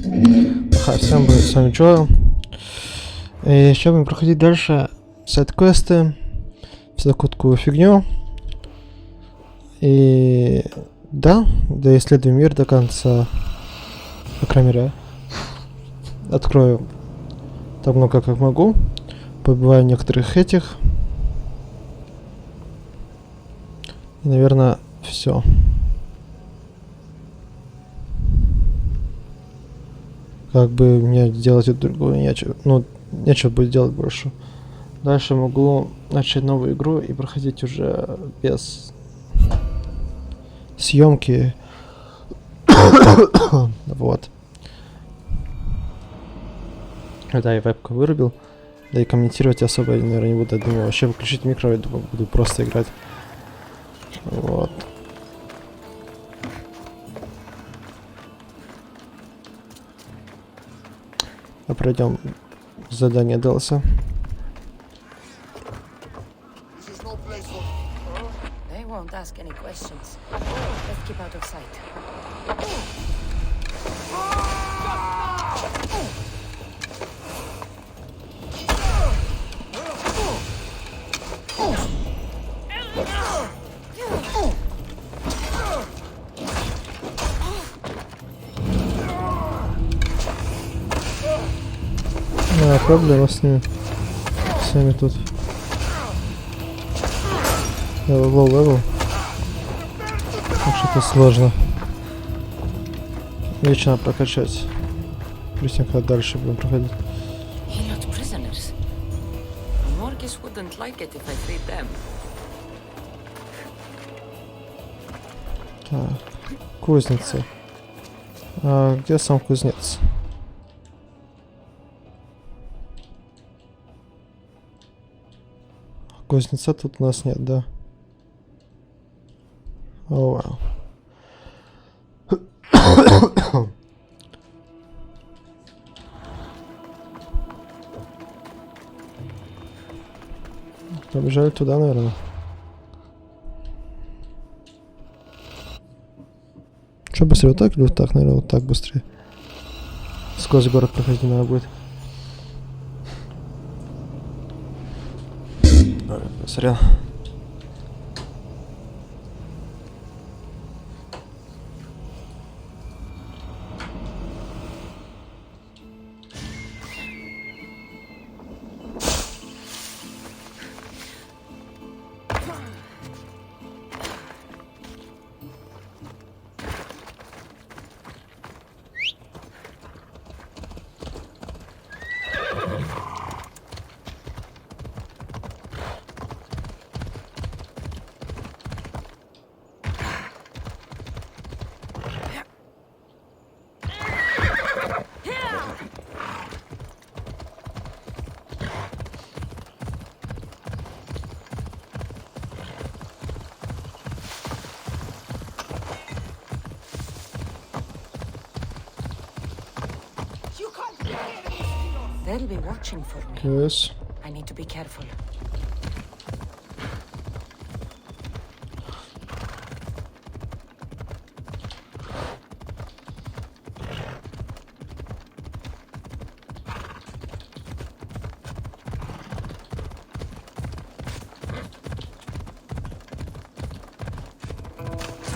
Хай, всем привет, с вами Джоэл. И сейчас будем проходить дальше сайд-квесты, всю такую фигню. И да исследуем мир до конца. По крайней мере, открою так много, как могу. Побываю в некоторых этих. И, наверное, все. Как бы мне делать эту другую, нечего будет делать больше. Дальше могу начать новую игру и проходить уже без съемки. Вот. Да, и вебку вырубил. Да и комментировать особо, наверное, не буду. Я думаю, вообще выключить микро, я думаю, буду просто играть. Вот. А пройдем задание Делса. Проблема с ними. Всеми тут. Low level. Так что это сложно. Вечно прокачать. Плюс когда дальше будем проходить. Так. Кузница. А где сам кузнец? Кузнеца тут у нас нет, да? О, вау. Побежали туда, наверное. Что быстрее, вот так или вот так? Наверное, вот так быстрее. Сквозь город проходить надо будет. Сорян. They'll be watching for me. Yes. I need to be careful.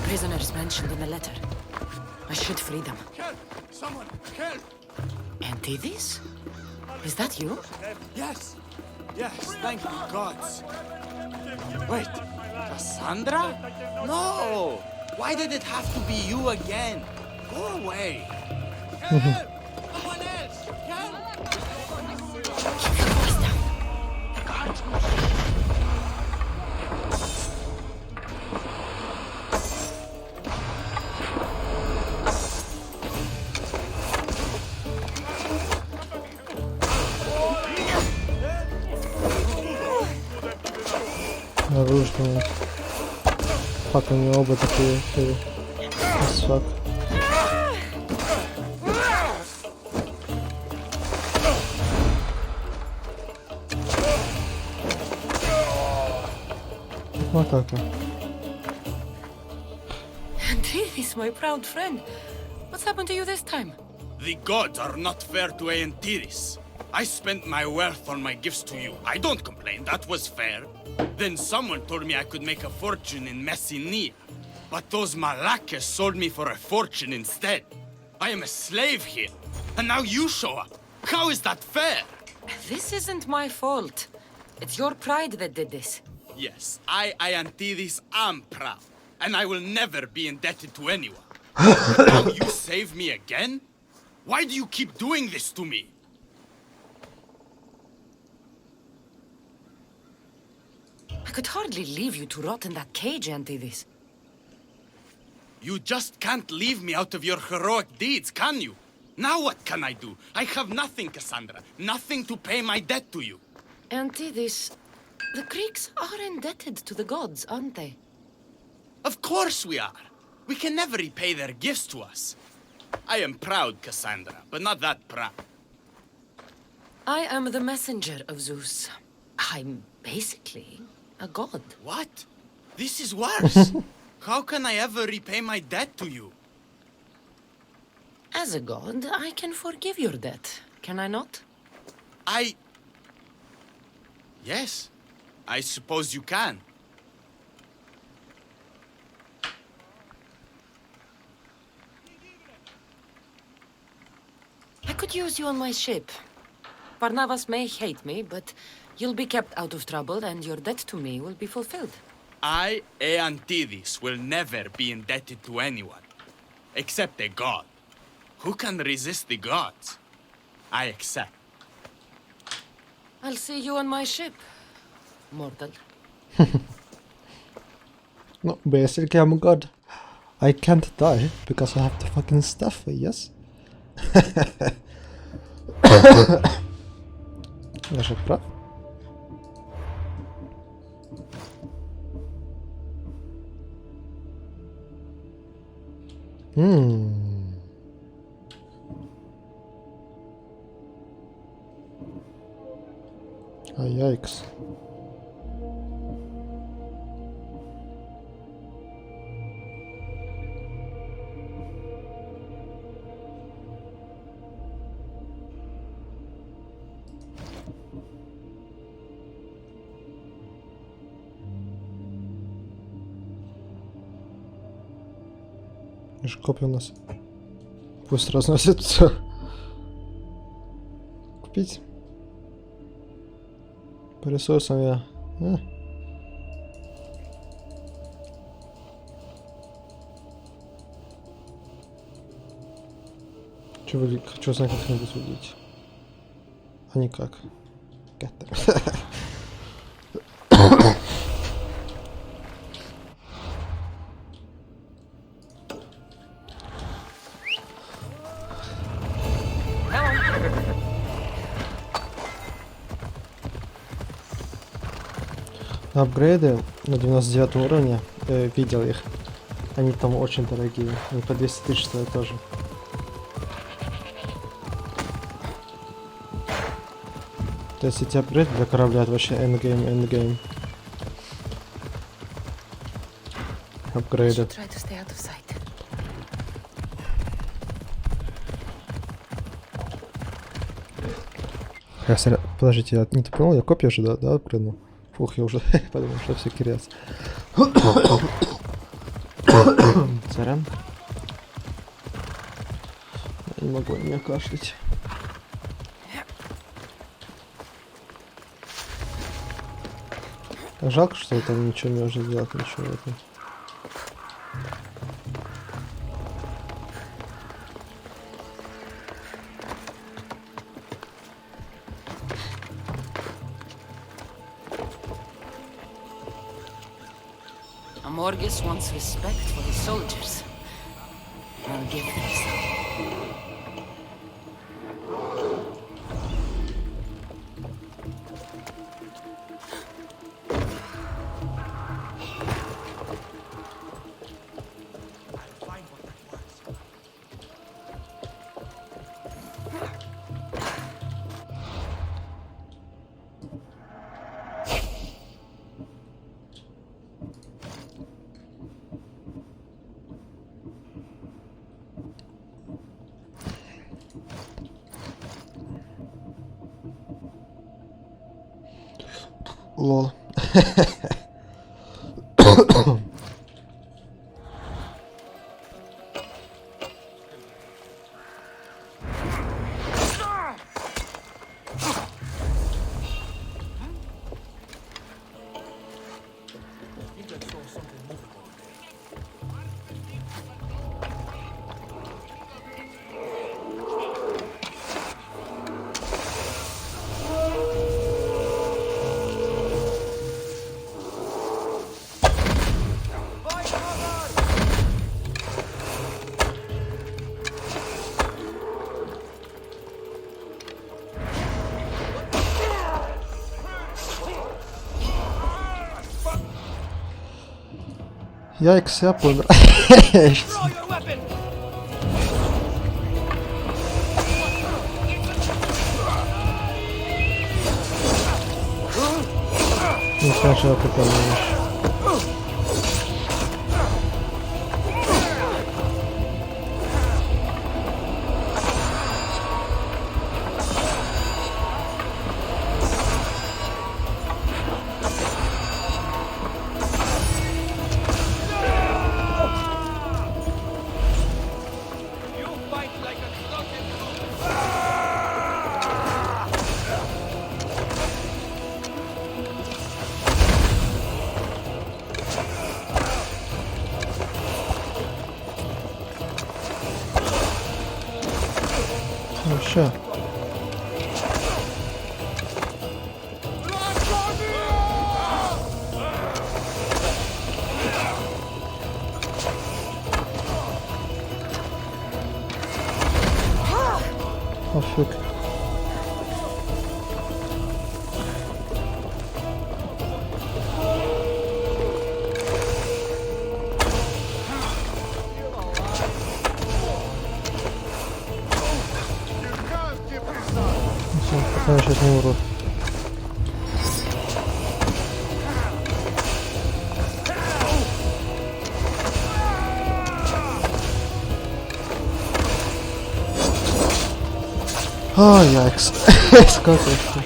Prisoners mentioned in the letter. I should free them. Help! Someone! Help! Empty this? Is that you? Yes! Yes, thank you, gods! Wait, Cassandra? No! Why did it have to be you again? Go away! Help! Someone else! Help! Оружие. Фак, они оба такие. Фак. Атака. And this is my proud friend. What's happened to you this time? The gods are not fair to Aeantiris. I spent my wealth on my gifts to you. I don't complain, that was fair. Then someone told me I could make a fortune in Messenia. But those Malakas sold me for a fortune instead. I am a slave here, and now you show up. How is that fair? This isn't my fault. It's your pride that did this. Yes, Aeantiris, am proud, and I will never be indebted to anyone. Now you save me again? Why do you keep doing this to me? I could hardly leave you to rot in that cage, Antidis. You just can't leave me out of your heroic deeds, can you? Now what can I do? I have nothing, Cassandra. Nothing to pay my debt to you. Antidis, the Greeks are indebted to the gods, aren't they? Of course we are. We can never repay their gifts to us. I am proud, Cassandra, but not that proud. I am the messenger of Zeus. I'm basically a god. What? This is worse. How can I ever repay my debt to you? As a god, I can forgive your debt, can I not? Yes, I suppose you can. I could use you on my ship. Barnabas may hate me, but you'll be kept out of trouble and your debt to me will be fulfilled. I, Aeantiris, will never be indebted to anyone, except a god. Who can resist the gods? I accept. I'll see you on my ship, mortal. No, basically I'm a god. I can't die because I have the fucking stuff, yes? Я же прав? Yikes. Копия у нас. Пусть разносит все. Купить. По ресурсам я. Хочу знать, как нибудь судить. А никак. Апгрейды на 99 уровне, видел их, они там очень дорогие, они по 200 тысяч стоят тоже. То есть эти апгрейды для корабля это вообще эндгейм. Апгрейды. Подождите, я не понял, я копию же, да, апгрейднул? Фух, я уже подумал, что все кирец. Сорян. Я не могу меня кашлять. Жалко, что я там ничего не можно сделать, ничего в этом. Amorgus wants respect for his soldiers. I'll give them some. Лол. Яйкс, я помер. Не сначала прикольно. Вообще. Пофиг. Пока я сейчас не умру. А, яйкс. Сколько это?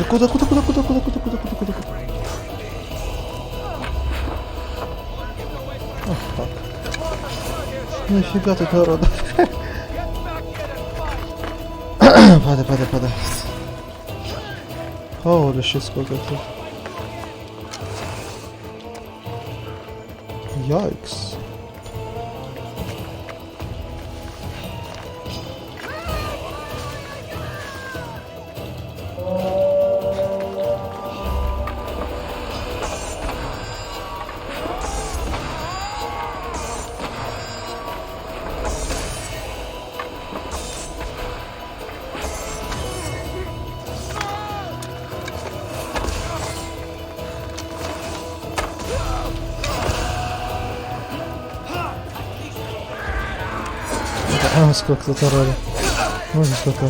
Куда? Ах, так. Нафига тут народу? Падай. О, решит сколько тут. Яйкс. А, сколько тут народу. Ну, сколько.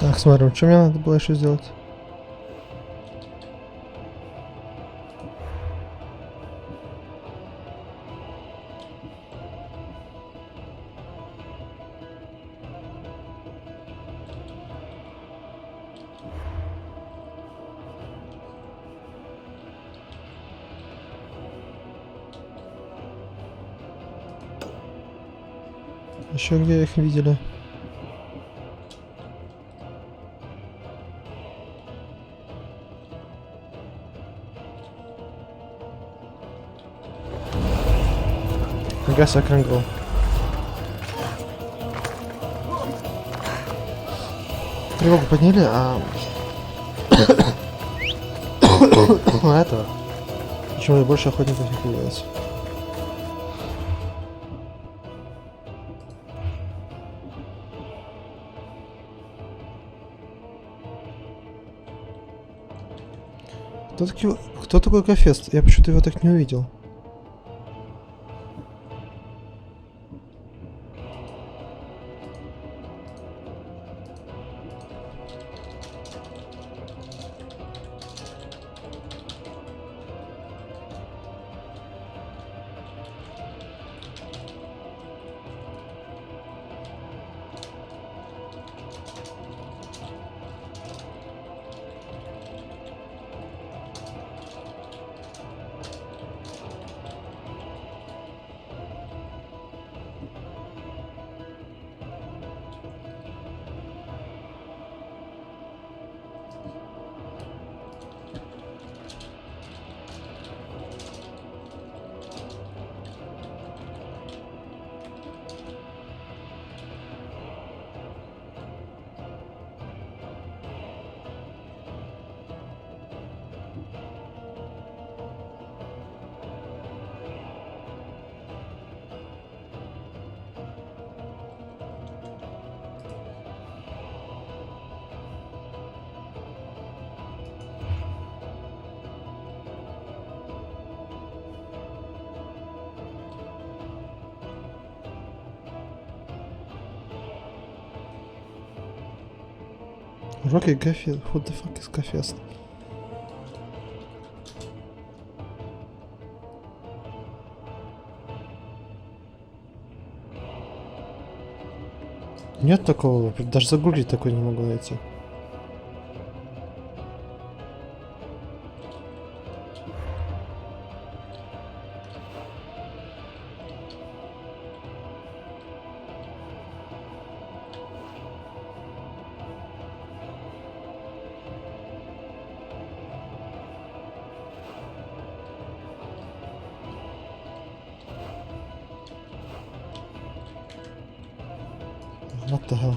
Так, смотрим, что мне надо было еще сделать. Еще где их видели? Газ окрыгал. Тревогу подняли, а... этого. Почему больше охотников не появляется? Кто такой Гафест? Я почему-то его так не увидел. Rocky Гафест. What the fuck is Гафест? Нет такого, даже загуглить такой не могу найти. What the hell?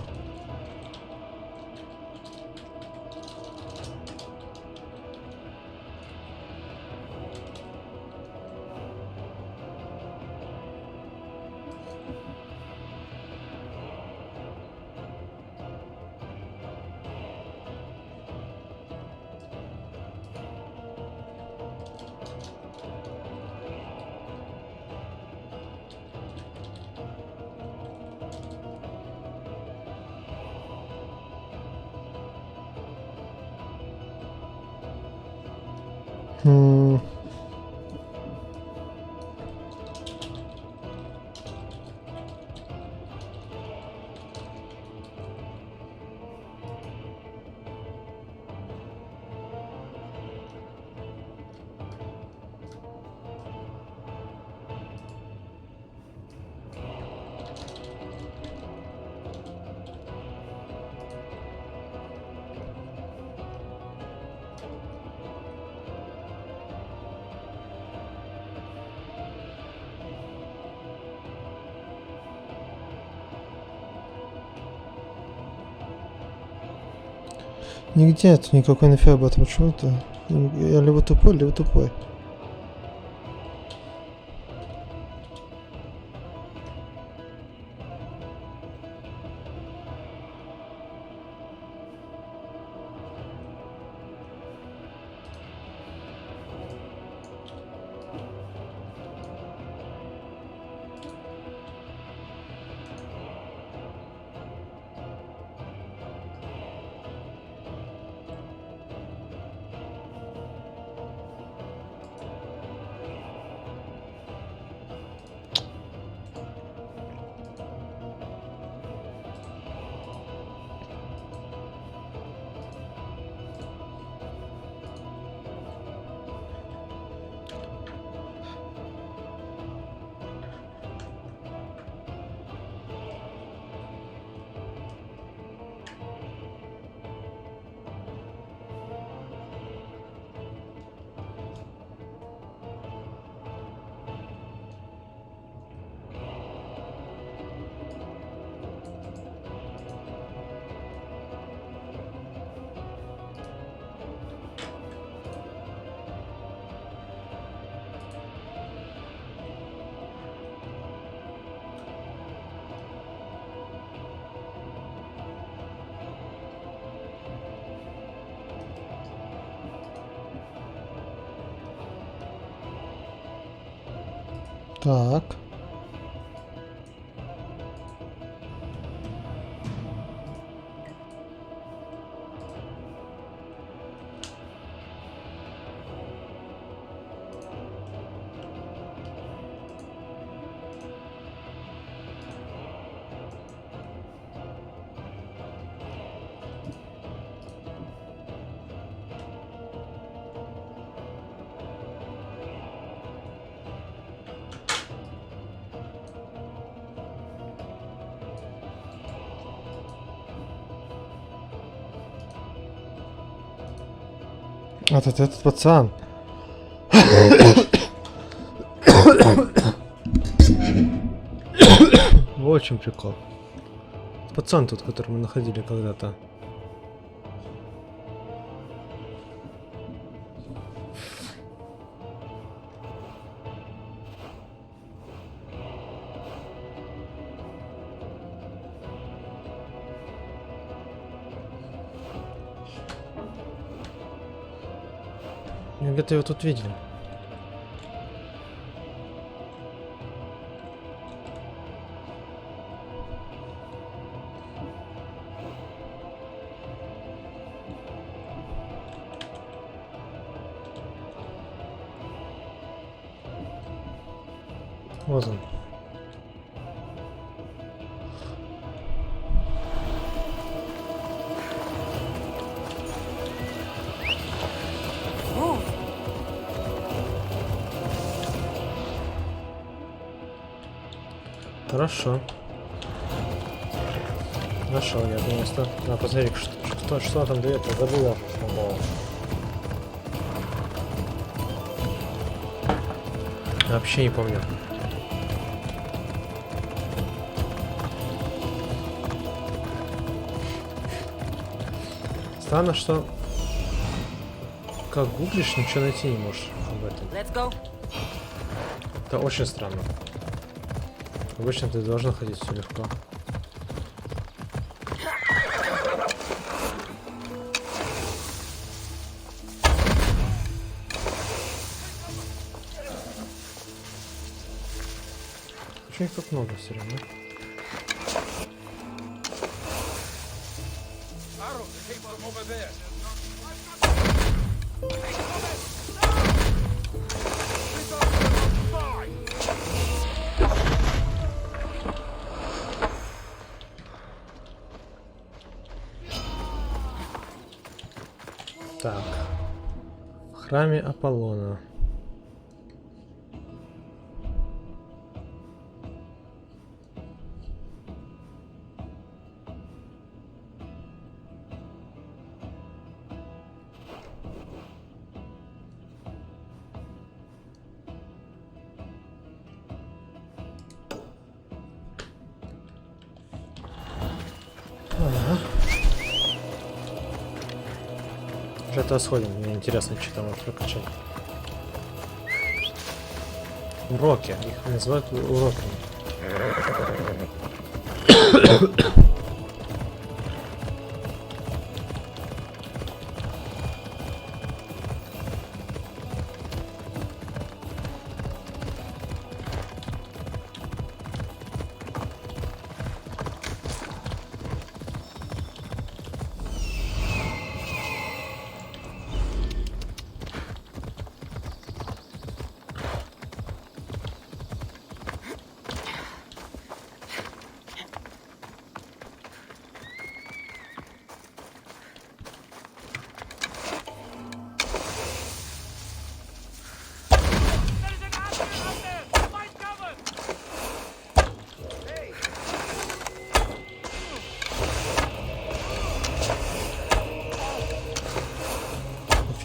Нигде нет никакой инфы об этом. Почему-то я либо тупой, либо тупой. Так. Вот это этот пацан. Вот в чем прикол. Пацан тот, который мы находили когда-то. Я где-то его тут видел. Вот он. Хорошо. Нашел, я думаю, что... На, посмотри, что там дает, я забыл я, по-моему. Вообще не помню. Странно, что... Как гуглишь, ничего найти не можешь об этом. Это очень странно. Обычно ты должен ходить все легко. Почему их так много все равно? Так. В храме Аполлона. Ага. Уже это сходим, мне интересно, что там прокачать. Уроки, их называют уроками.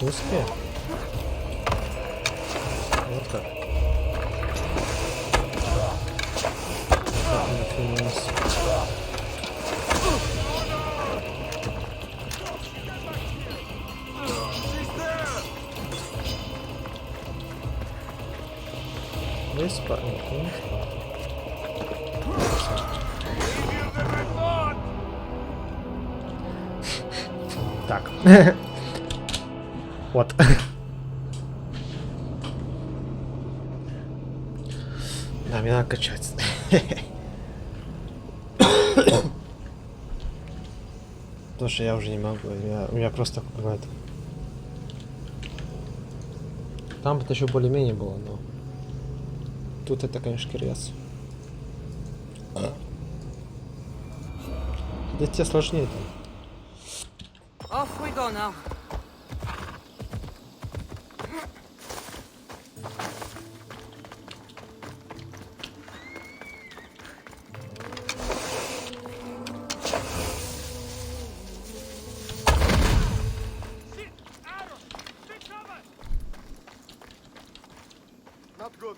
Не успею. Вот так. Не спать, не так. Вот. Да, мне надо качать. Потому что я уже не могу. У меня просто какой-то... Там это еще более-менее было, но... Тут это, конечно, киряс. Да тебе сложнее там. Off we go now. Not good.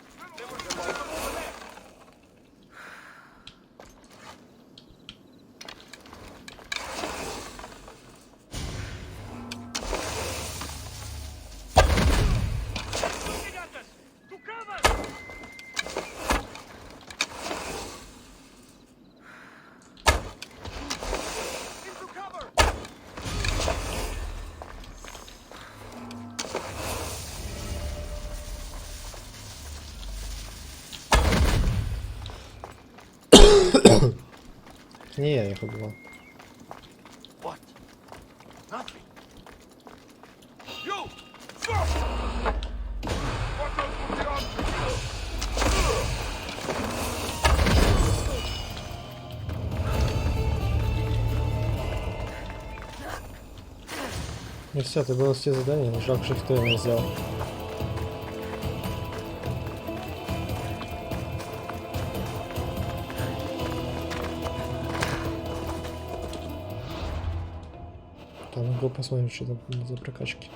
Не, я их убивал. What? Nothing. You! И все, это было все задания, но жалко, что кто его не сделал. Там надо было посмотреть, что там за прокачки.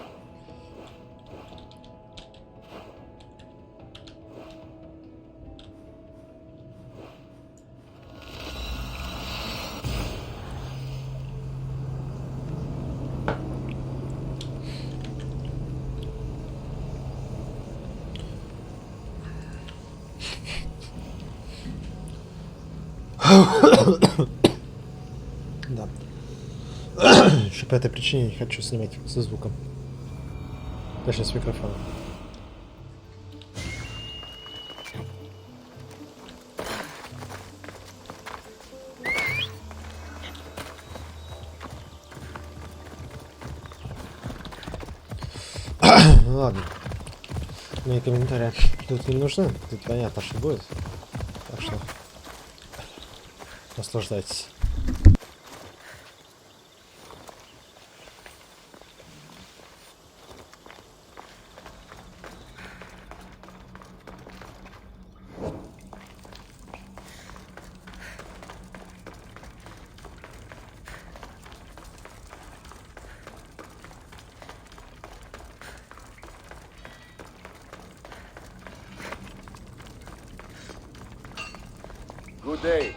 Да. Еще по этой причине не хочу снимать со звуком. Точнее, с микрофоном. Ну ладно. Мои комментарии тут не нужны. Тут понятно, что будет. Так что наслаждайтесь. Good day.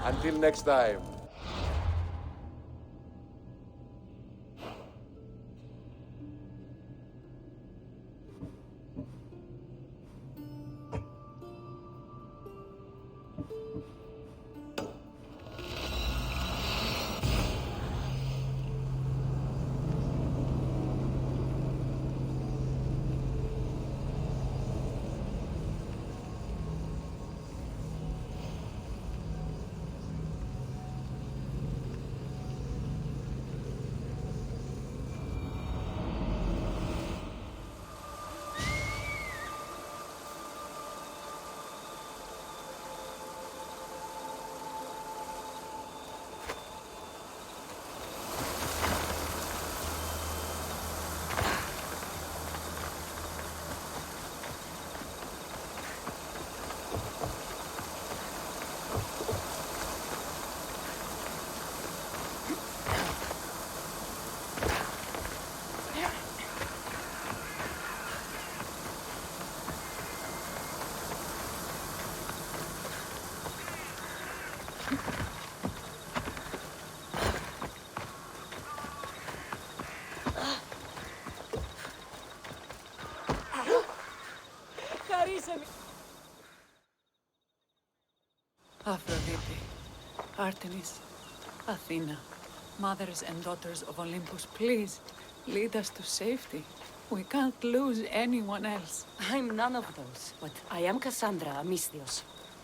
Until next time. Aphrodite, Artemis, Athena, mothers and daughters of Olympus, please lead us to safety. We can't lose anyone else. I'm none of those, but I am Cassandra Amistios.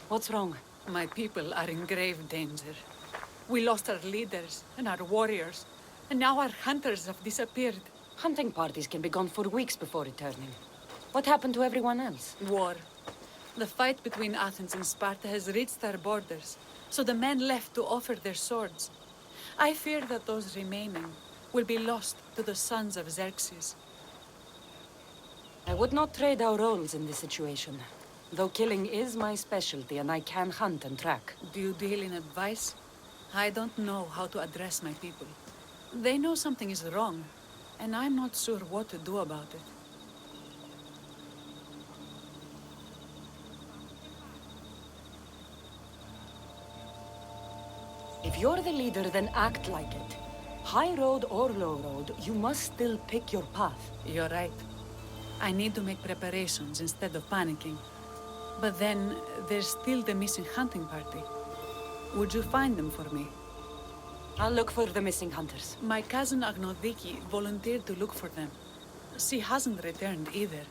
What's wrong? My people are in grave danger. We lost our leaders and our warriors, and now our hunters have disappeared. Hunting parties can be gone for weeks before returning. What happened to everyone else? War. The fight between Athens and Sparta has reached our borders, so the men left to offer their swords. I fear that those remaining will be lost to the sons of Xerxes. I would not trade our roles in this situation. Though killing is my specialty and I can hunt and track. Do you deal in advice? I don't know how to address my people. They know something is wrong, and I'm not sure what to do about it. If you're the leader, then act like it. High road or low road, you must still pick your path. You're right. I need to make preparations instead of panicking. But then, there's still the missing hunting party. Would you find them for me? I'll look for the missing hunters. My cousin Agnodiki volunteered to look for them. She hasn't returned either.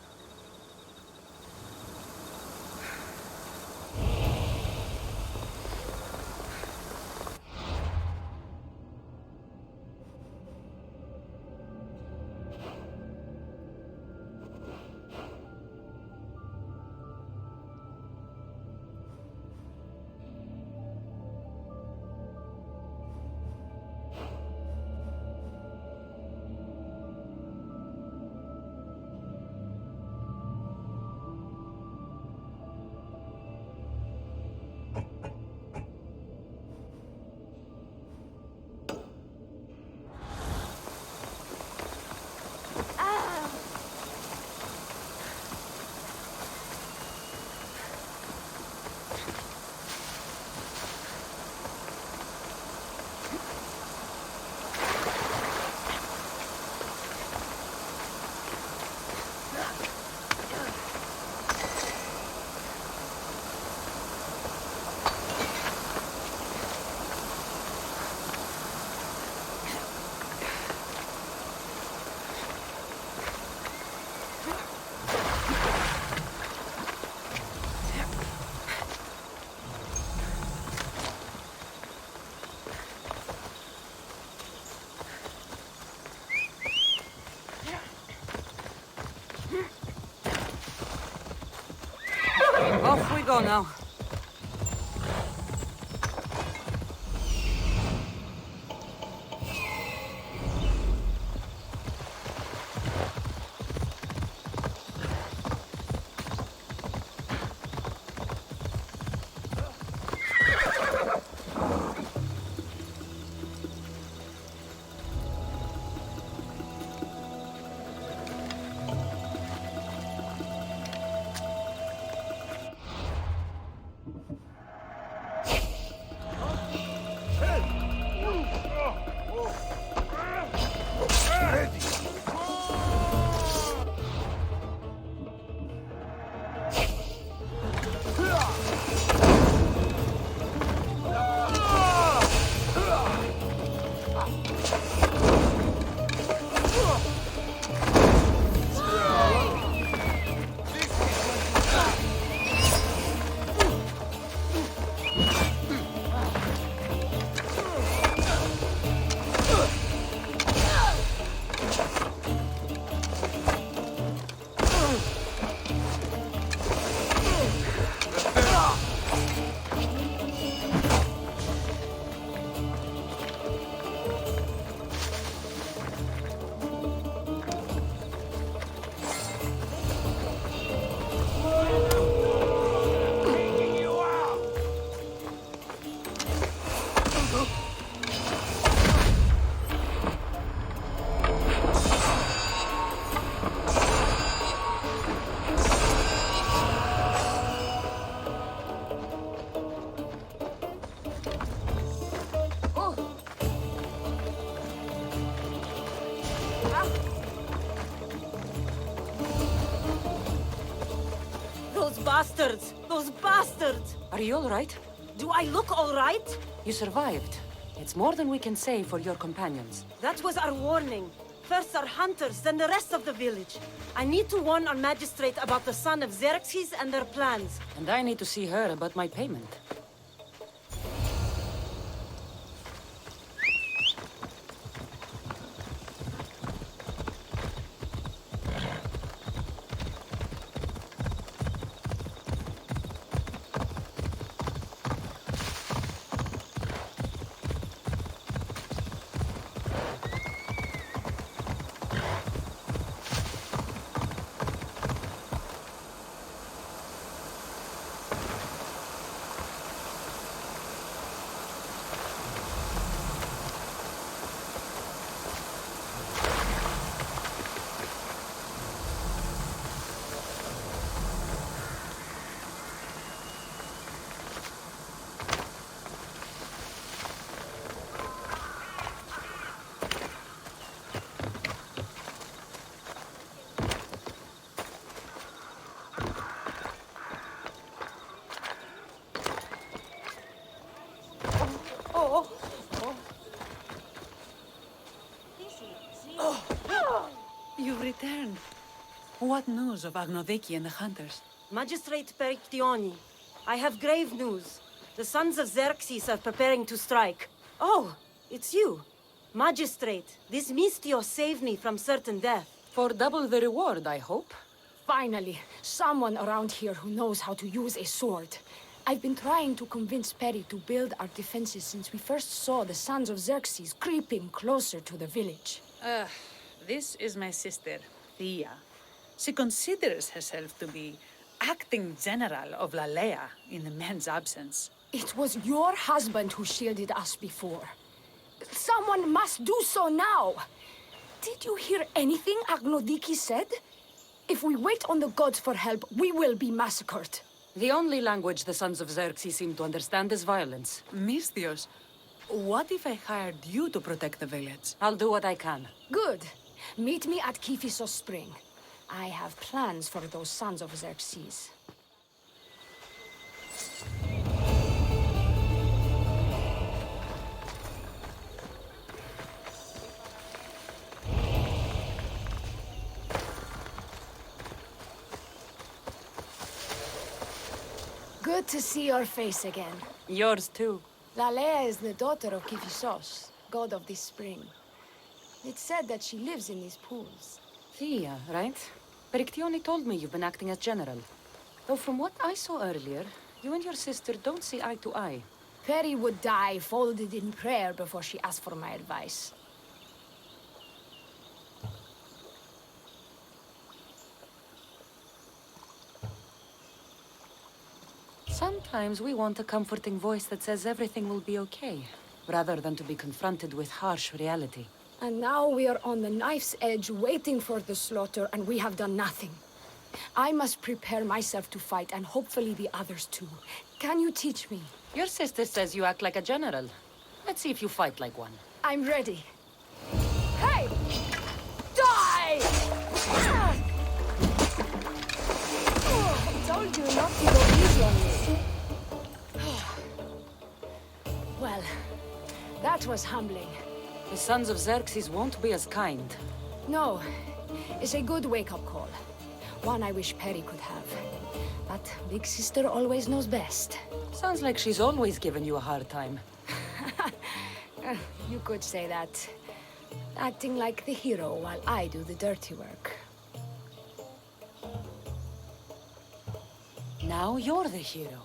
Off we go now. bastards! Those bastards! Are you all right? Do I look all right? You survived. It's more than we can say for your companions. That was our warning. First our hunters, then the rest of the village. I need to warn our magistrate about the son of Xerxes and their plans. And I need to see her about my payment. You've returned. What news of Agnodeki and the hunters? Magistrate Perictioni, I have grave news. The sons of Xerxes are preparing to strike. Oh, it's you. Magistrate, this Meteor saved me from certain death. For double the reward, I hope. Finally, someone around here who knows how to use a sword. I've been trying to convince Perry to build our defenses since we first saw the sons of Xerxes creeping closer to the village. This is my sister, Thea. She considers herself to be acting general of Lalea in the men's absence. It was your husband who shielded us before. Someone must do so now. Did you hear anything Agnodiki said? If we wait on the gods for help, we will be massacred. The only language the sons of Xerxes seem to understand is violence. Misthios, what if I hired you to protect the village? I'll do what I can. Good. Meet me at Kephisos Spring. I have plans for those sons of Xerxes. Good to see your face again. Yours too. Lalea is the daughter of Kephisos, god of this spring. It's said that she lives in these pools. Thea, right? Perictioni told me you've been acting as general. Though from what I saw earlier, you and your sister don't see eye to eye. Perry would die folded in prayer before she asked for my advice. Sometimes we want a comforting voice that says everything will be okay, rather than to be confronted with harsh reality. And now we are on the knife's edge waiting for the slaughter, and we have done nothing. I must prepare myself to fight, and hopefully the others too. Can you teach me? Your sister says you act like a general. Let's see if you fight like one. I'm ready. Hey! Die! Ah! Oh, I told you not to go easy on me. Well, that was humbling. The sons of Xerxes won't be as kind. No, it's a good wake-up call. One I wish Perry could have. But Big Sister always knows best. Sounds like she's always given you a hard time. You could say that. Acting like the hero while I do the dirty work. Now you're the hero.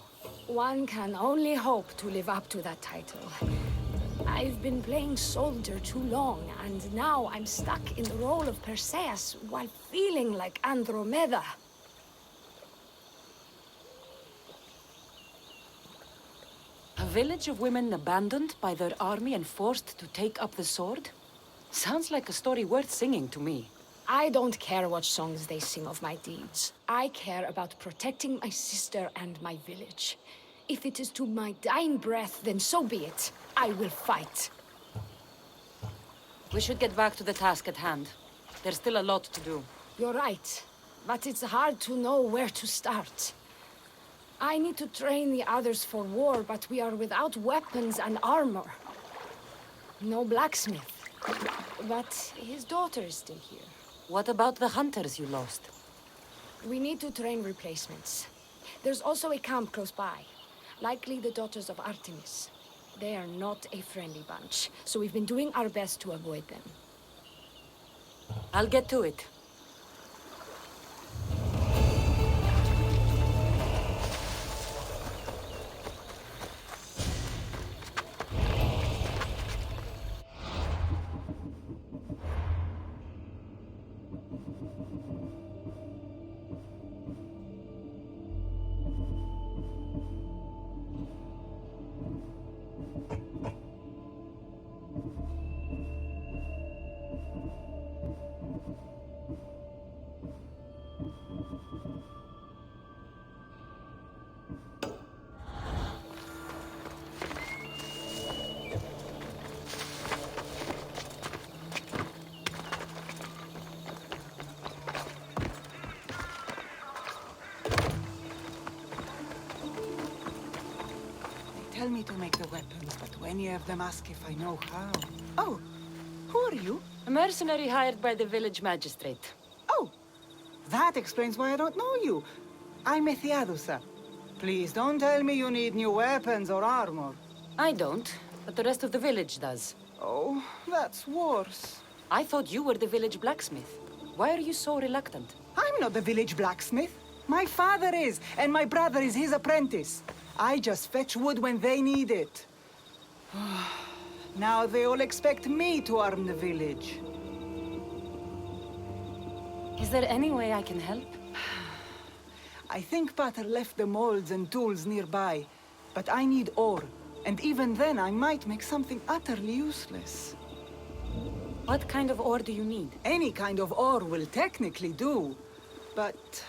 One can only hope to live up to that title. I've been playing soldier too long, and now I'm stuck in the role of Perseus while feeling like Andromeda. A village of women abandoned by their army and forced to take up the sword? Sounds like a story worth singing to me. I don't care what songs they sing of my deeds. I care about protecting my sister and my village. If it is to my dying breath, then so be it. I will fight. We should get back to the task at hand. There's still a lot to do. You're right, but it's hard to know where to start. I need to train the others for war, but we are without weapons and armor. No blacksmith. But his daughter is still here. What about the hunters you lost? We need to train replacements. There's also a camp close by. Likely the daughters of Artemis. They are not a friendly bunch, so we've been doing our best to avoid them. I'll get to it. Tell me to make the weapons, but when you have them, ask if I know how. Oh, who are you? A mercenary hired by the village magistrate. Oh, that explains why I don't know you. I'm Meteor. Please don't tell me you need new weapons or armor. I don't, but the rest of the village does. Oh, that's worse. I thought you were the village blacksmith. Why are you so reluctant? I'm not the village blacksmith. My father is, and my brother is his apprentice. I just fetch wood when they need it. Now they all expect me to arm the village. Is there any way I can help? I think Pater left the molds and tools nearby, but I need ore. And even then, I might make something utterly useless. What kind of ore do you need? Any kind of ore will technically do, but...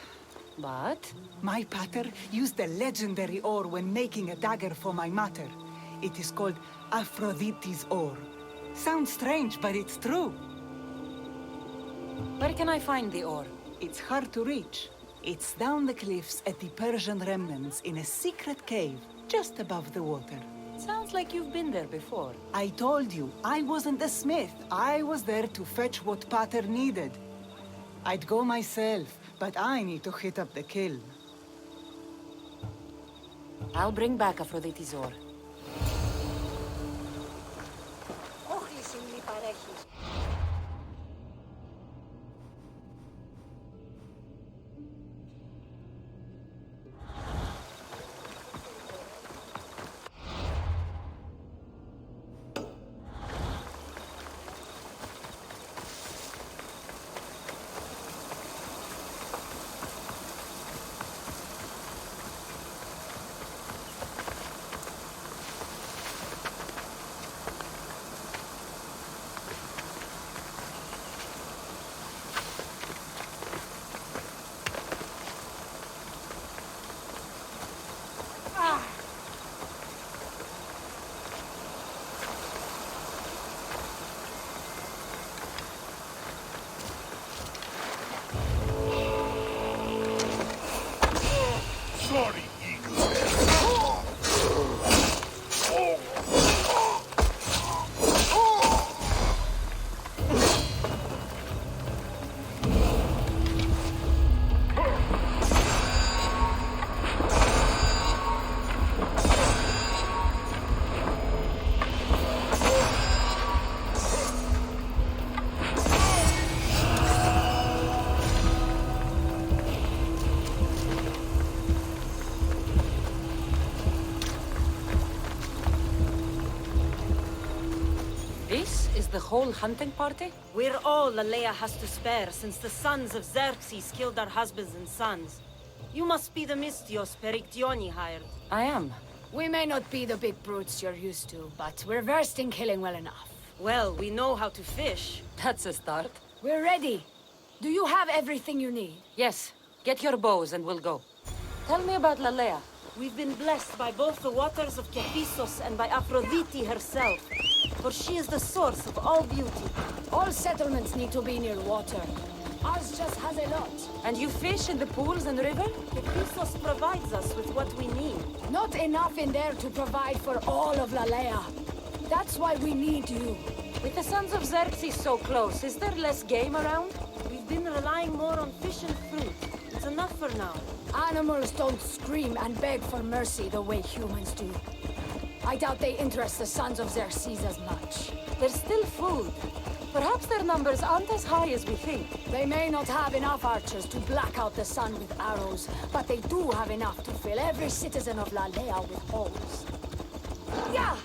But? My pater used the legendary ore when making a dagger for my mater. It is called Aphrodite's ore. Sounds strange, but it's true. Where can I find the ore? It's hard to reach. It's down the cliffs at the Persian remnants in a secret cave, just above the water. Sounds like you've been there before. I told you, I wasn't the smith. I was there to fetch what pater needed. I'd go myself, but I need to hit up the kiln. I'll bring back Aphrodite's ore. The whole hunting party? We're all Leia has to spare since the sons of Xerxes killed our husbands and sons. You must be the Mystios Perictioni hired. I am. We may not be the big brutes you're used to, but we're versed in killing well enough. Well, we know how to fish. That's a start. We're ready. Do you have everything you need? Yes. Get your bows and we'll go. Tell me about Lalea. We've been blessed by both the waters of Kephissos and by Aphrodite herself. For she is the source of all beauty. All settlements need to be near water. Ours just has a lot. And you fish in the pools and river? The Christos provides us with what we need. Not enough in there to provide for all of Lalea. That's why we need you. With the Sons of Xerxes so close, is there less game around? We've been relying more on fish and fruit. It's enough for now. Animals don't scream and beg for mercy the way humans do. I doubt they interest the Sons of Xerxes as much. There's still food. Perhaps their numbers aren't as high as we think. They may not have enough archers to black out the sun with arrows, but they do have enough to fill every citizen of Lalea with holes. Yeah!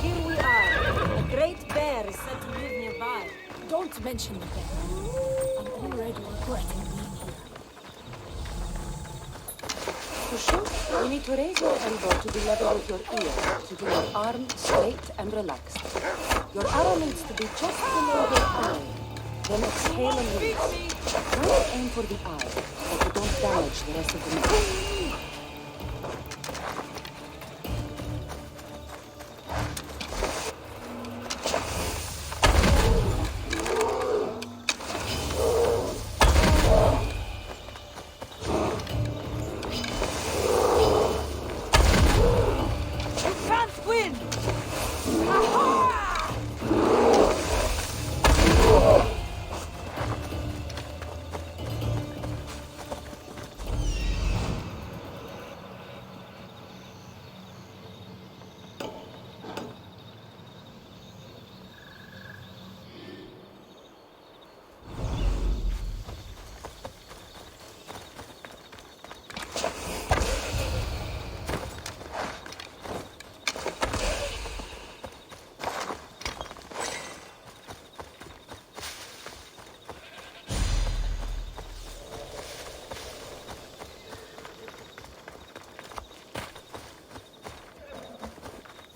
Here we are. A great bear is said to live nearby. Don't mention the bear. I'm already regretting being here. To shoot, you need to raise your elbow to be level with your ear, keeping your arm straight and relaxed. Your arrow needs to be just below your eye. Then exhale and release. Try to aim for the eye, but you don't damage the rest of the neck.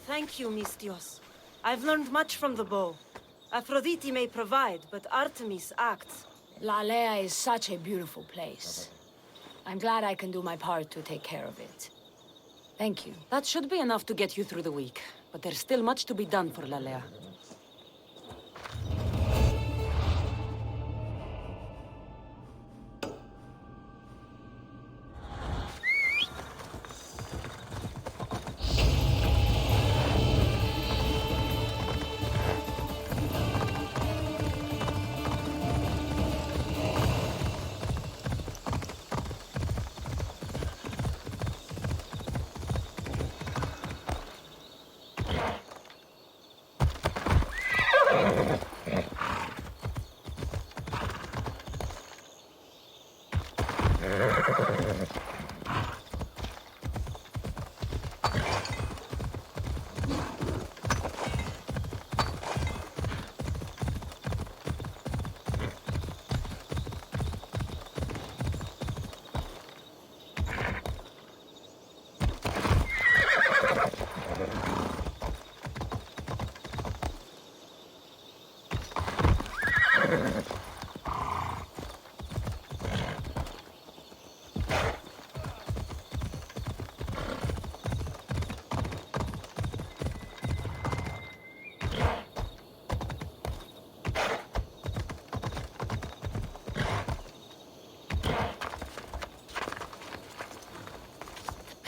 Thank you, Mistios. I've learned much from the bow. Aphrodite may provide, but Artemis acts. Lalea is such a beautiful place. I'm glad I can do my part to take care of it. Thank you. That should be enough to get you through the week, but there's still much to be done for Lalea.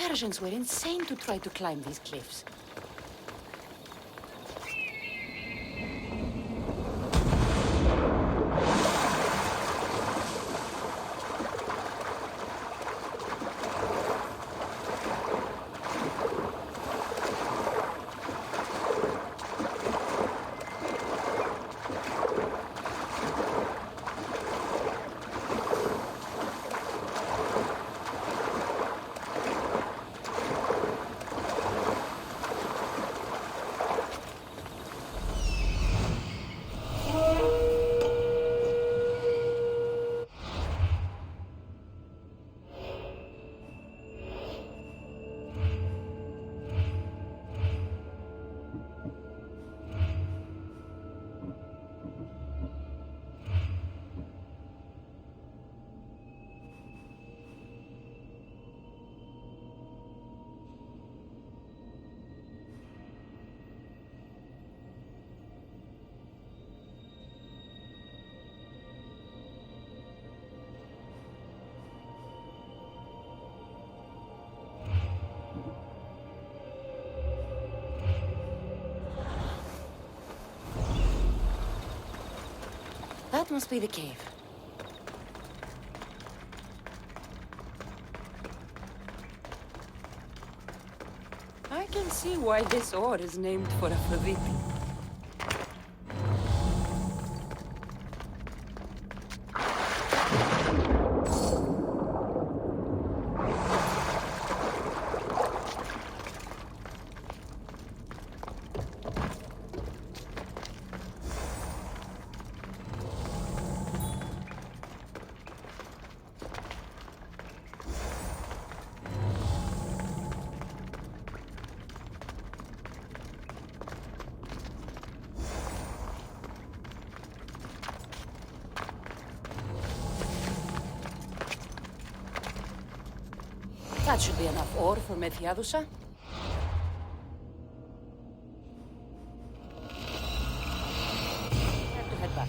Persians were insane to try to climb these cliffs. That must be the cave. I can see why this ore is named for Aphrodite. That should be enough ore for Meteor. Have to head back.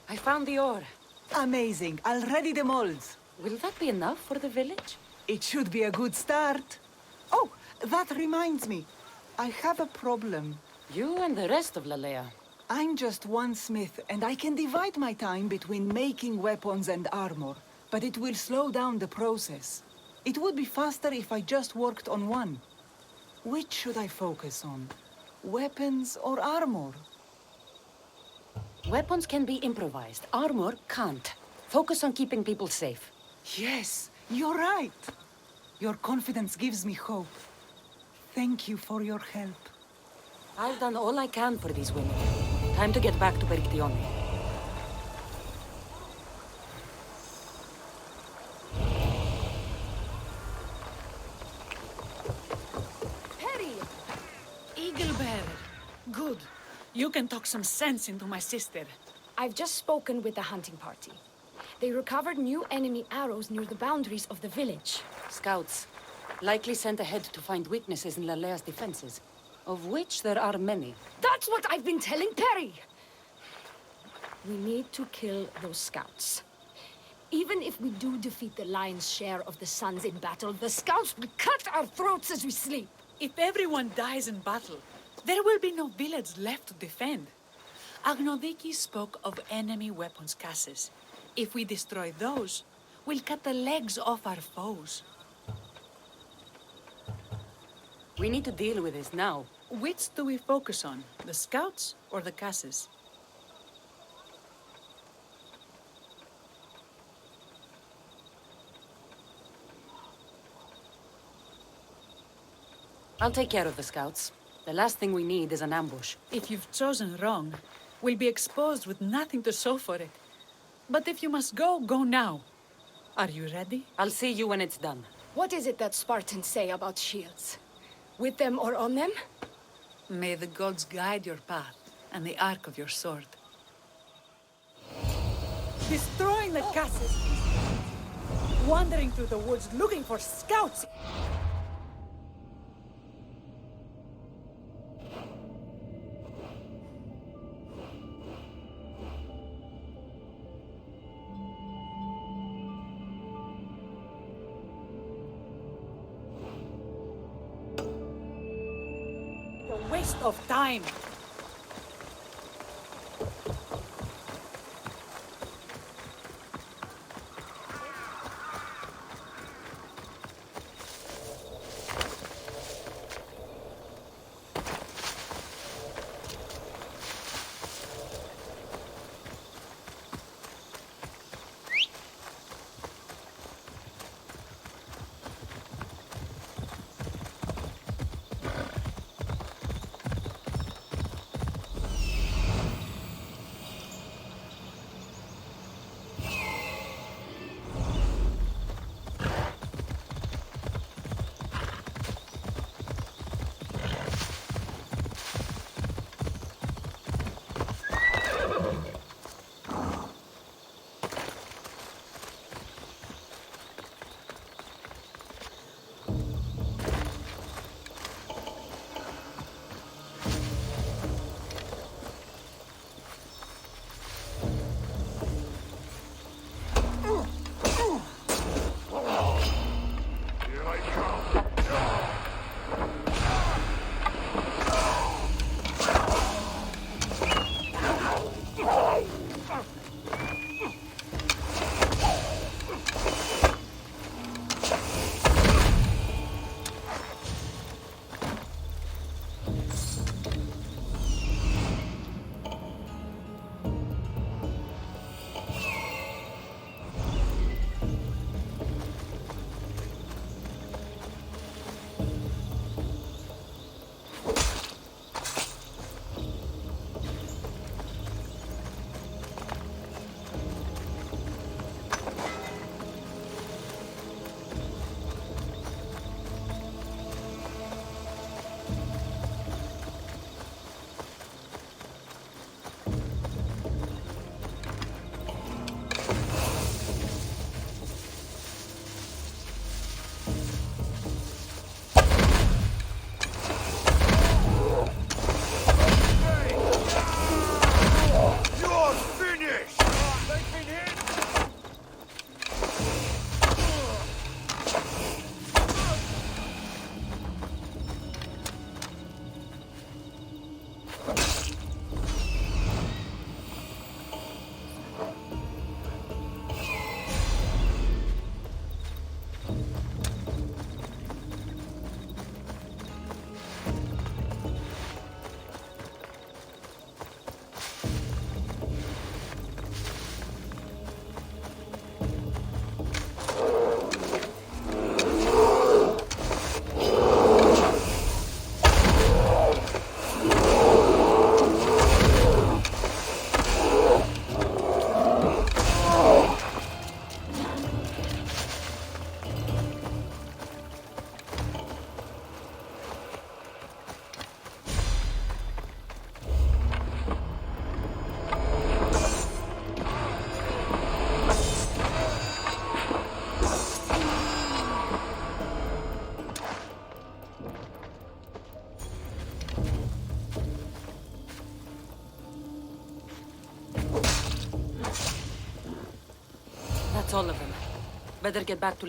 I found the ore. Amazing. I'll ready the molds. Will that be enough for the village? It should be a good start. Oh, that reminds me. I have a problem. You and the rest of Lalea. I'm just one smith, and I can divide my time between making weapons and armor, but it will slow down the process. It would be faster if I just worked on one. Which should I focus on? Weapons or armor? Weapons can be improvised. Armor can't. Focus on keeping people safe. Yes, you're right. Your confidence gives me hope. Thank you for your help. I've done all I can for these women. Time to get back to Perictione. Perry! Eagle bearer. Good. You can talk some sense into my sister. I've just spoken with the hunting party. They recovered new enemy arrows near the boundaries of the village. Scouts. Likely sent ahead to find weaknesses in Lalea's defenses. Of which there are many. That's what I've been telling Perry! We need to kill those scouts. Even if we do defeat the lion's share of the Suns in battle, the scouts will cut our throats as we sleep. If everyone dies in battle, there will be no village left to defend. Agnodiki spoke of enemy weapons cases. If we destroy those, we'll cut the legs off our foes. We need to deal with this now. Which do we focus on, the scouts or the cases? I'll take care of the scouts. The last thing we need is an ambush. If you've chosen wrong, we'll be exposed with nothing to show for it. But if you must go, go now. Are you ready? I'll see you when it's done. What is it that Spartans say about shields? With them or on them? May the gods guide your path and the arc of your sword. Destroying the castles! Wandering through the woods looking for scouts! A waste of time! all of them. Better get back to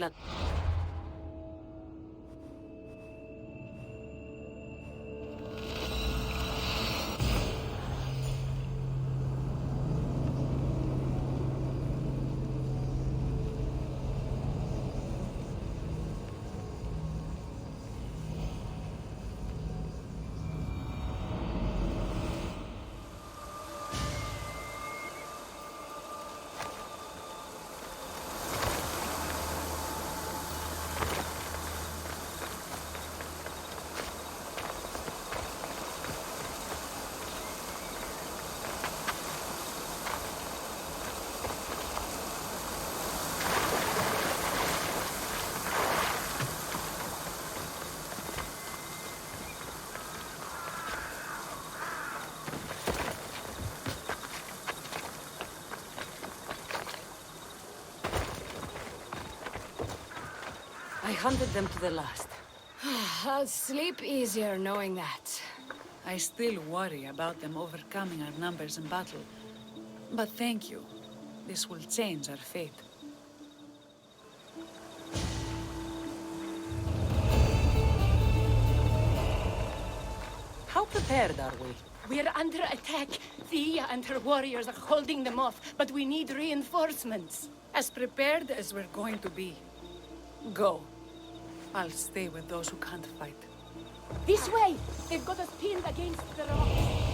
I hunted them to the last. I'll sleep easier knowing that. I still worry about them overcoming our numbers in battle. But thank you. This will change our fate. How prepared are we? We're under attack. Thea and her warriors are holding them off, but we need reinforcements. As prepared as we're going to be. Go. I'll stay with those who can't fight. This way! They've got us pinned against the rocks.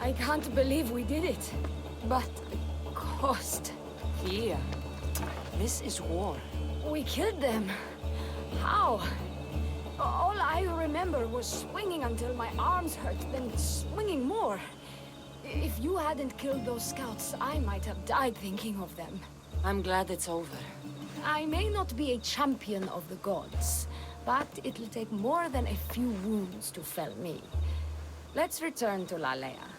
I can't believe we did it. But cost. Thea, this is war. We killed them. How? All I remember was swinging until my arms hurt, then swinging more. If you hadn't killed those scouts, I might have died thinking of them. I'm glad it's over. I may not be a champion of the gods, but it'll take more than a few wounds to fell me. Let's return to Lalea.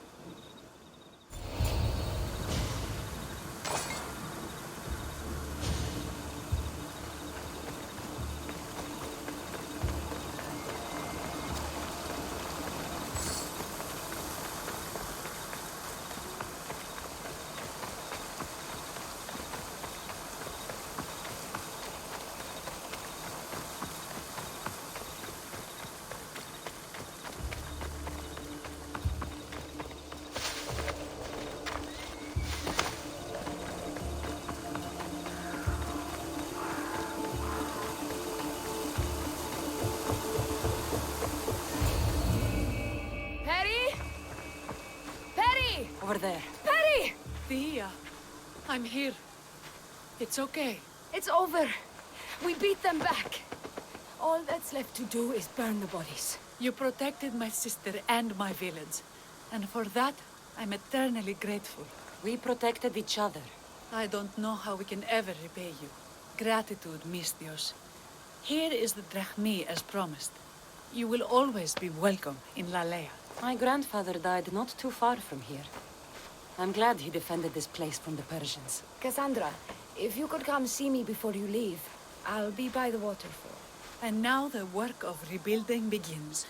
Over there. Perry! Thea, I'm here. It's okay. It's over. We beat them back. All that's left to do is burn the bodies. You protected my sister and my village. And for that, I'm eternally grateful. We protected each other. I don't know how we can ever repay you. Gratitude, Misthios. Here is the drachmi as promised. You will always be welcome in Lalea. My grandfather died not too far from here. I'm glad he defended this place from the Persians. Cassandra, if you could come see me before you leave, I'll be by the waterfall. And now the work of rebuilding begins.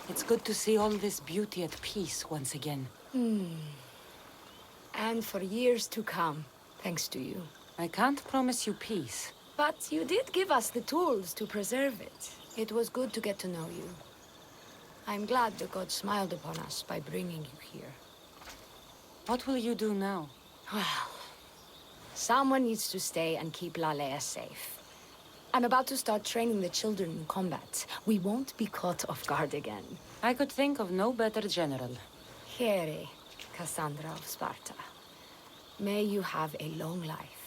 It's good to see all this beauty at peace once again. And for years to come, thanks to you. I can't promise you peace. But you did give us the tools to preserve it. It was good to get to know you. I'm glad the gods smiled upon us by bringing you here. What will you do now? Well, someone needs to stay and keep Lalea safe. I'm about to start training the children in combat. We won't be caught off guard again. I could think of no better general. Here, Cassandra of Sparta. May you have a long life.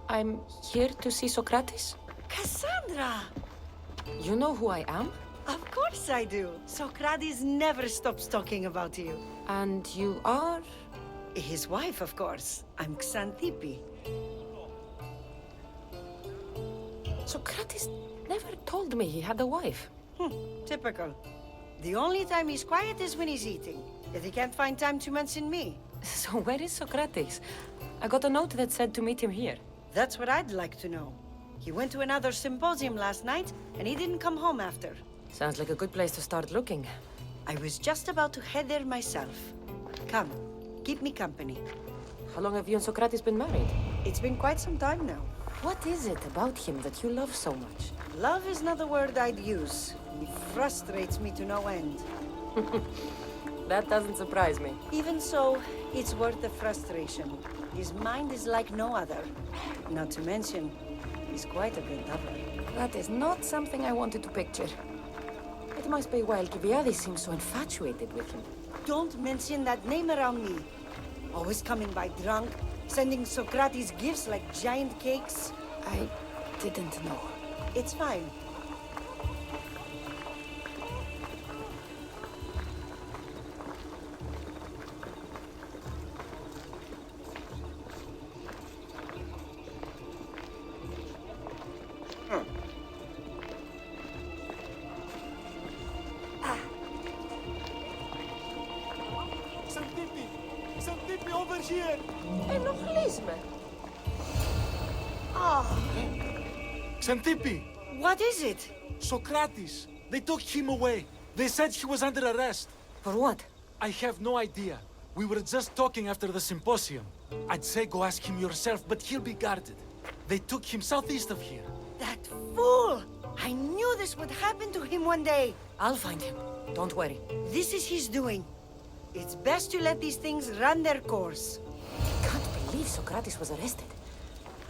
I'm here to see Socrates. Cassandra! You know who I am? Of course I do. Socrates never stops talking about you. And you are? His wife, of course. I'm Xanthippe. Socrates never told me he had a wife. Typical. The only time he's quiet is when he's eating. Yet he can't find time to mention me. So where is Socrates? I got a note that said to meet him here. That's what I'd like to know. He went to another symposium last night, and he didn't come home after. Sounds like a good place to start looking. I was just about to head there myself. Come, keep me company. How long have you and Socrates been married? It's been quite some time now. What is it about him that you love so much? Love is not the word I'd use. He frustrates me to no end. That doesn't surprise me. Even so, it's worth the frustration. His mind is like no other. Not to mention, he's quite a good lover. That is not something I wanted to picture. It must be why Alcibiades seems so infatuated with him. Don't mention that name around me. Always coming by drunk, sending Socrates gifts like giant cakes. I didn't know. It's fine. Xantippe! What is it? Socrates! They took him away. They said he was under arrest. For what? I have no idea. We were just talking after the symposium. I'd say go ask him yourself, but he'll be guarded. They took him southeast of here. That fool! I knew this would happen to him one day. I'll find him. Don't worry. This is his doing. It's best to let these things run their course. I can't believe Socrates was arrested.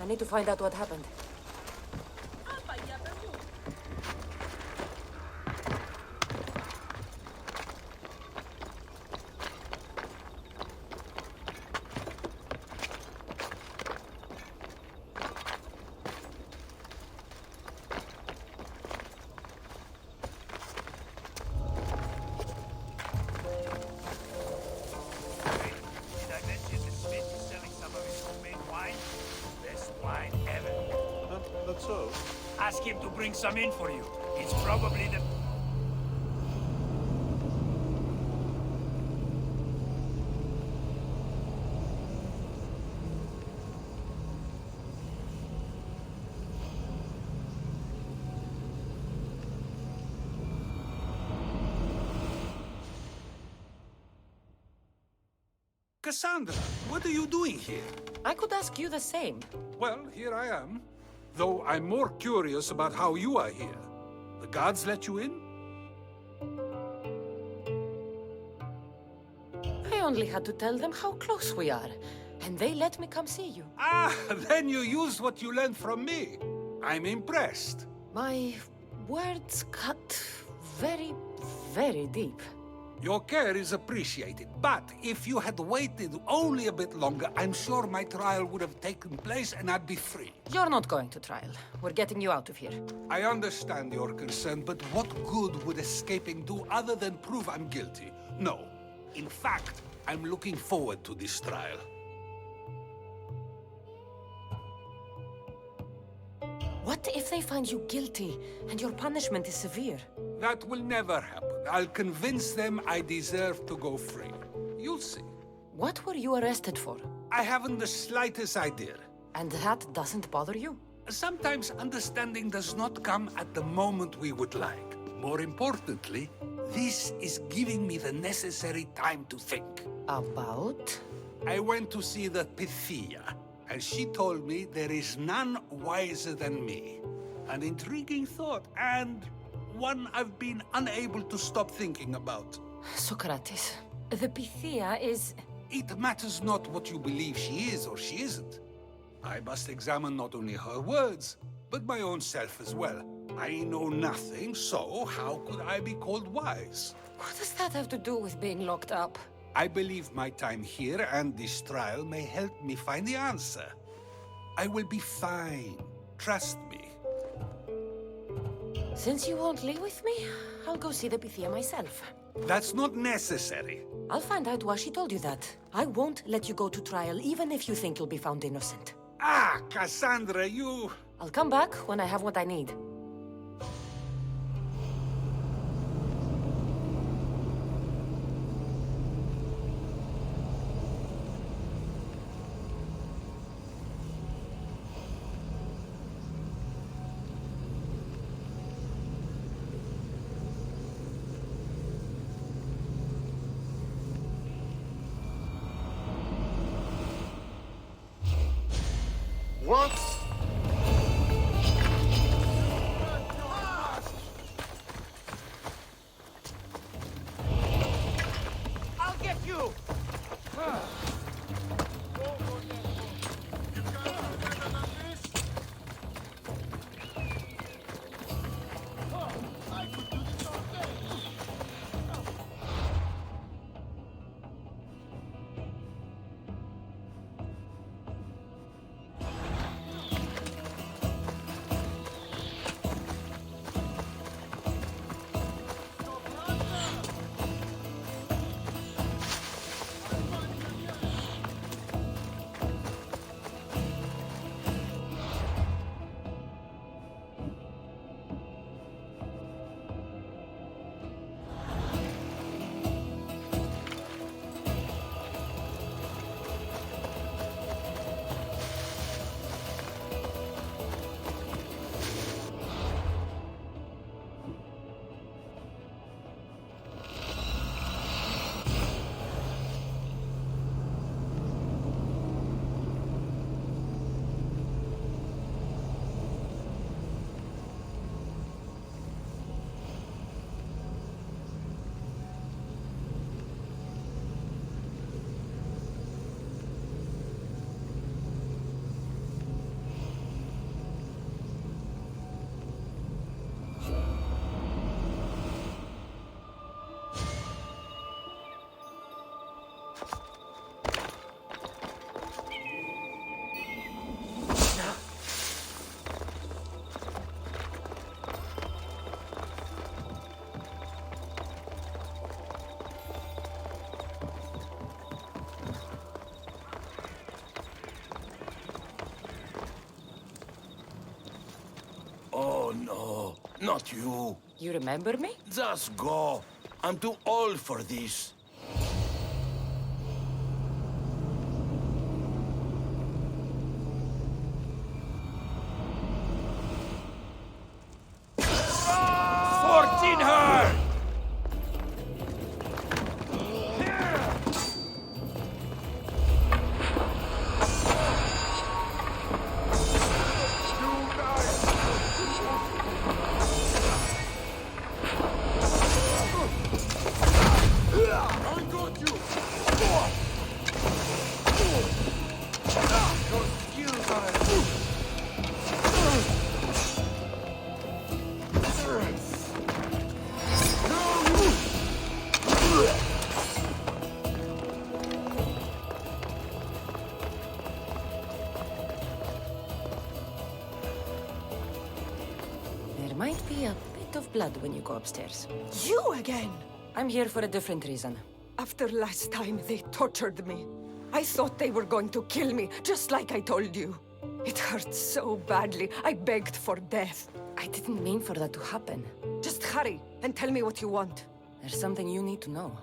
I need to find out what happened. Ask him to bring some in for you. It's probably the... Cassandra, what are you doing here? I could ask you the same. Well, here I am. Though I'm more curious about how you are here. The guards let you in? I only had to tell them how close we are, and they let me come see you. Ah, then you used what you learned from me. I'm impressed. My words cut very, very deep. Your care is appreciated, but if you had waited only a bit longer, I'm sure my trial would have taken place and I'd be free. You're not going to trial. We're getting you out of here. I understand your concern, but what good would escaping do other than prove I'm guilty? No. In fact, I'm looking forward to this trial. What if they find you guilty and your punishment is severe? That will never happen. I'll convince them I deserve to go free. You'll see. What were you arrested for? I haven't the slightest idea. And that doesn't bother you? Sometimes understanding does not come at the moment we would like. More importantly, this is giving me the necessary time to think. About? I went to see the Pythia, and she told me there is none wiser than me. An intriguing thought, and one I've been unable to stop thinking about. Socrates, the Pythia is... It matters not what you believe she is or she isn't. I must examine not only her words, but my own self as well. I know nothing, so how could I be called wise? What does that have to do with being locked up? I believe my time here and this trial may help me find the answer. I will be fine. Trust me. Since you won't leave with me, I'll go see the Pythia myself. That's not necessary. I'll find out why she told you that. I won't let you go to trial, even if you think you'll be found innocent. Ah, Cassandra, you... I'll come back when I have what I need. What? I'll get you! no, not you. You remember me? Just go. I'm too old for this. Fourteen her! There might be a bit of blood when you go upstairs. You again? I'm here for a different reason. After last time, they tortured me. I thought they were going to kill me, just like I told you. It hurt so badly, I begged for death. I didn't mean for that to happen. Just hurry, and tell me what you want. There's something you need to know.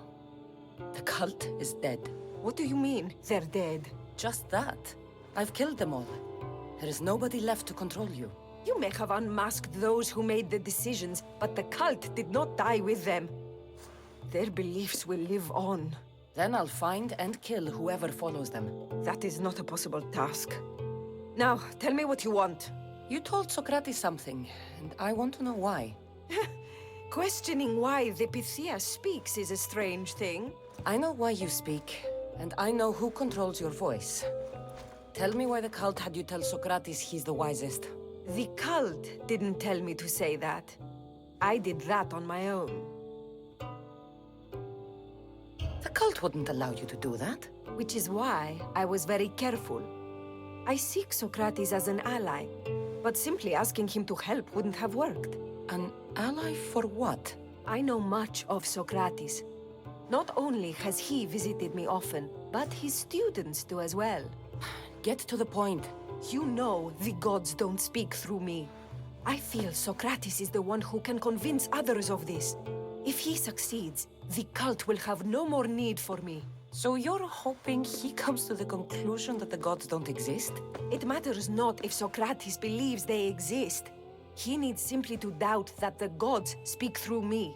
The cult is dead. What do you mean, they're dead? Just that. I've killed them all. There is nobody left to control you. You may have unmasked those who made the decisions, but the cult did not die with them. Their beliefs will live on. Then I'll find and kill whoever follows them. That is not a possible task. Now, tell me what you want. You told Socrates something, and I want to know why. Questioning why the Pythia speaks is a strange thing. I know why you speak, and I know who controls your voice. Tell me why the cult had you tell Socrates he's the wisest. The cult didn't tell me to say that. I did that on my own. The cult wouldn't allow you to do that. Which is why I was very careful. I seek Socrates as an ally, but simply asking him to help wouldn't have worked. An ally for what? I know much of Socrates. Not only has he visited me often, but his students do as well. Get to the point. You know the gods don't speak through me. I feel Socrates is the one who can convince others of this. If he succeeds, the cult will have no more need for me. So you're hoping he comes to the conclusion that the gods don't exist? It matters not if Socrates believes they exist. He needs simply to doubt that the gods speak through me.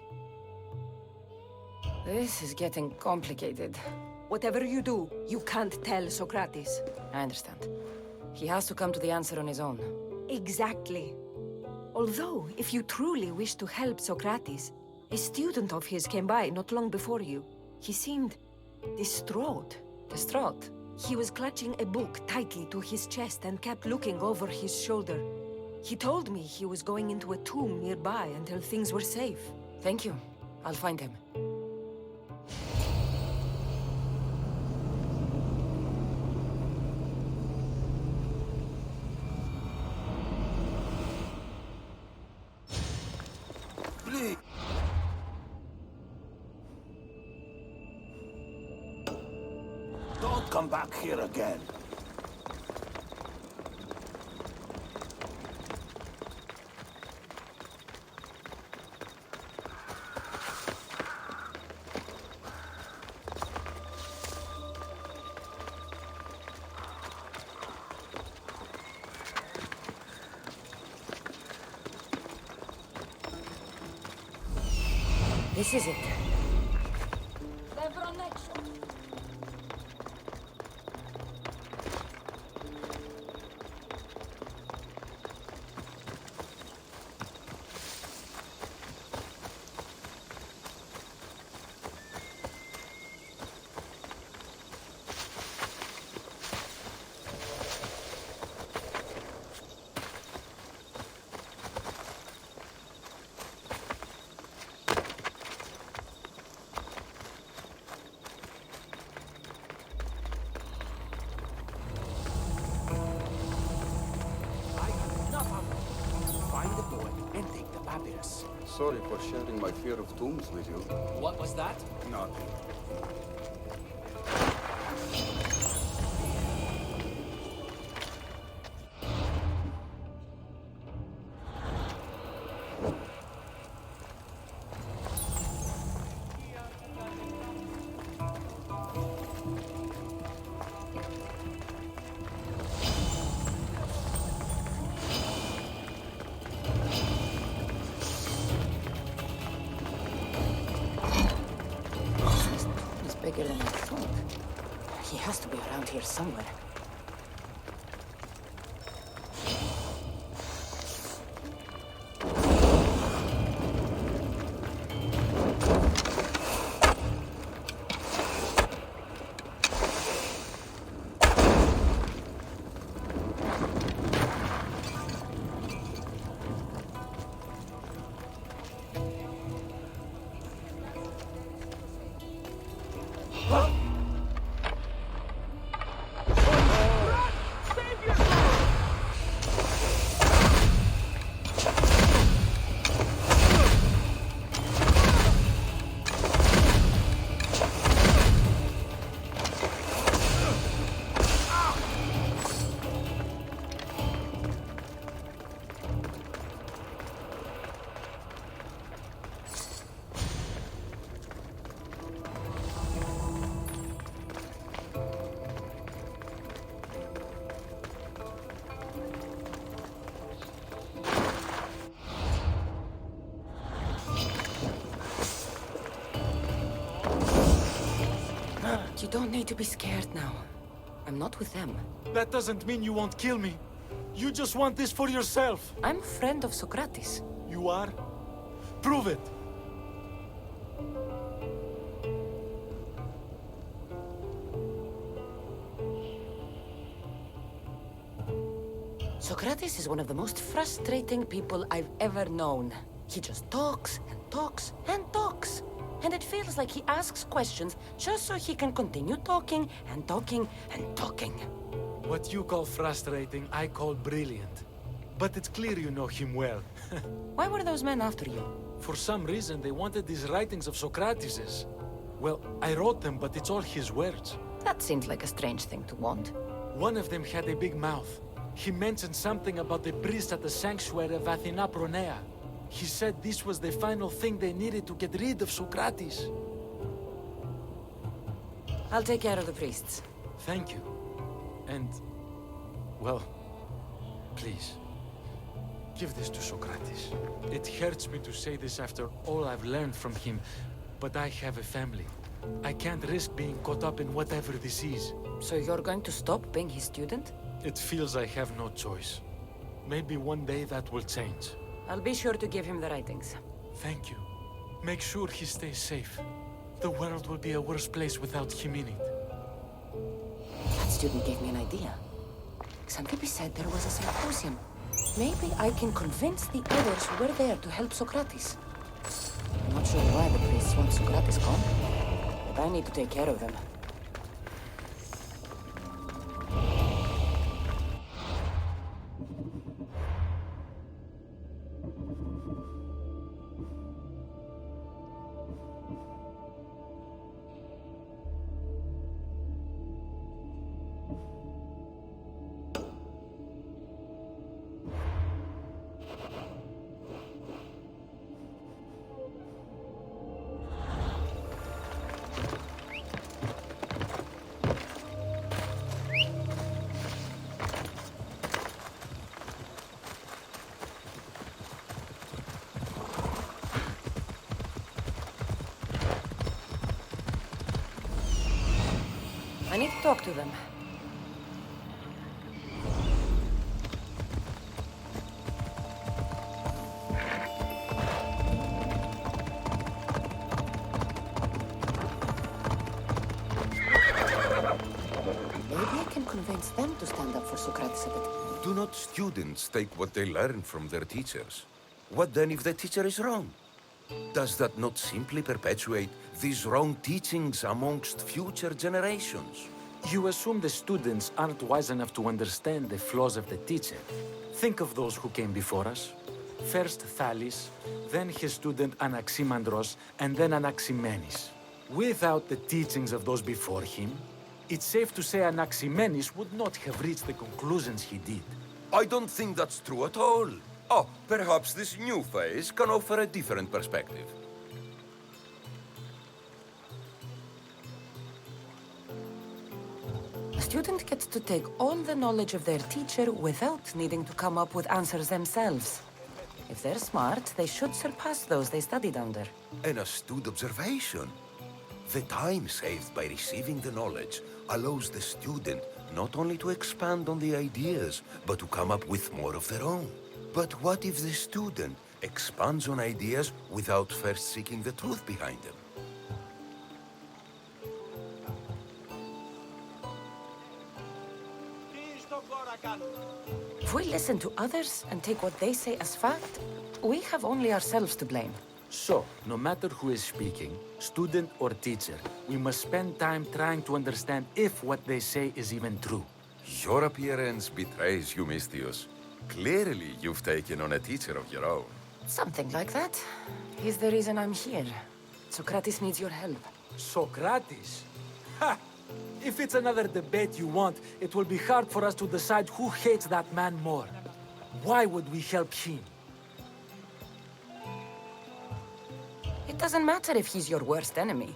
This is getting complicated. Whatever you do, you can't tell Socrates. I understand. He has to come to the answer on his own. Exactly. Although, if you truly wish to help Socrates, a student of his came by not long before you. He seemed distraught. Distraught? He was clutching a book tightly to his chest and kept looking over his shoulder. He told me he was going into a tomb nearby until things were safe. Thank you. I'll find him. Please. Don't come back here again. This is it. Sorry for sharing my fear of tombs with you. What was that? Nothing. bigger than I thought. He has to be around here somewhere. You don't need to be scared now. I'm not with them. That doesn't mean you won't kill me. You just want this for yourself. I'm a friend of Socrates. You are? Prove it. Socrates is one of the most frustrating people I've ever known. He just talks and talks and talks. And it feels like he asks questions just so he can continue talking and talking and talking. What you call frustrating, I call brilliant. But it's clear you know him well. Why were those men after you? For some reason, they wanted these writings of Socrates's. Well, I wrote them, but it's all his words. That seems like a strange thing to want. One of them had a big mouth. He mentioned something about the priest at the sanctuary of Athena Pronea. He said this was the final thing they needed to get rid of Socrates. I'll take care of the priests. Thank you. And, well, please, give this to Socrates. It hurts me to say this after all I've learned from him, but I have a family. I can't risk being caught up in whatever this is. So you're going to stop being his student? It feels I have no choice. Maybe one day that will change. I'll be sure to give him the writings. Thank you. Make sure he stays safe. The world will be a worse place without him in it. That student gave me an idea. Xantippe said there was a symposium. Maybe I can convince the others who were there to help Socrates. I'm not sure why the priests want Socrates gone, but I need to take care of them. I need to talk to them. Maybe I can convince them to stand up for Socrates a bit. Do not students take what they learn from their teachers? What then if the teacher is wrong? Does that not simply perpetuate these wrong teachings amongst future generations? You assume the students aren't wise enough to understand the flaws of the teacher. Think of those who came before us. First Thales, then his student Anaximandros, and then Anaximenes. Without the teachings of those before him, it's safe to say Anaximenes would not have reached the conclusions he did. I don't think that's true at all. Oh, perhaps this new phase can offer a different perspective. A student gets to take all the knowledge of their teacher without needing to come up with answers themselves. If they're smart, they should surpass those they studied under. An astute observation. The time saved by receiving the knowledge allows the student not only to expand on the ideas, but to come up with more of their own. But what if the student expands on ideas without first seeking the truth behind them? If we listen to others and take what they say as fact, we have only ourselves to blame. So, no matter who is speaking, student or teacher, we must spend time trying to understand if what they say is even true. Your appearance betrays you, Mistios. Clearly, you've taken on a teacher of your own. Something like that. He's the reason I'm here. Socrates needs your help. Socrates? Ha! If it's another debate you want, it will be hard for us to decide who hates that man more. Why would we help him? It doesn't matter if he's your worst enemy.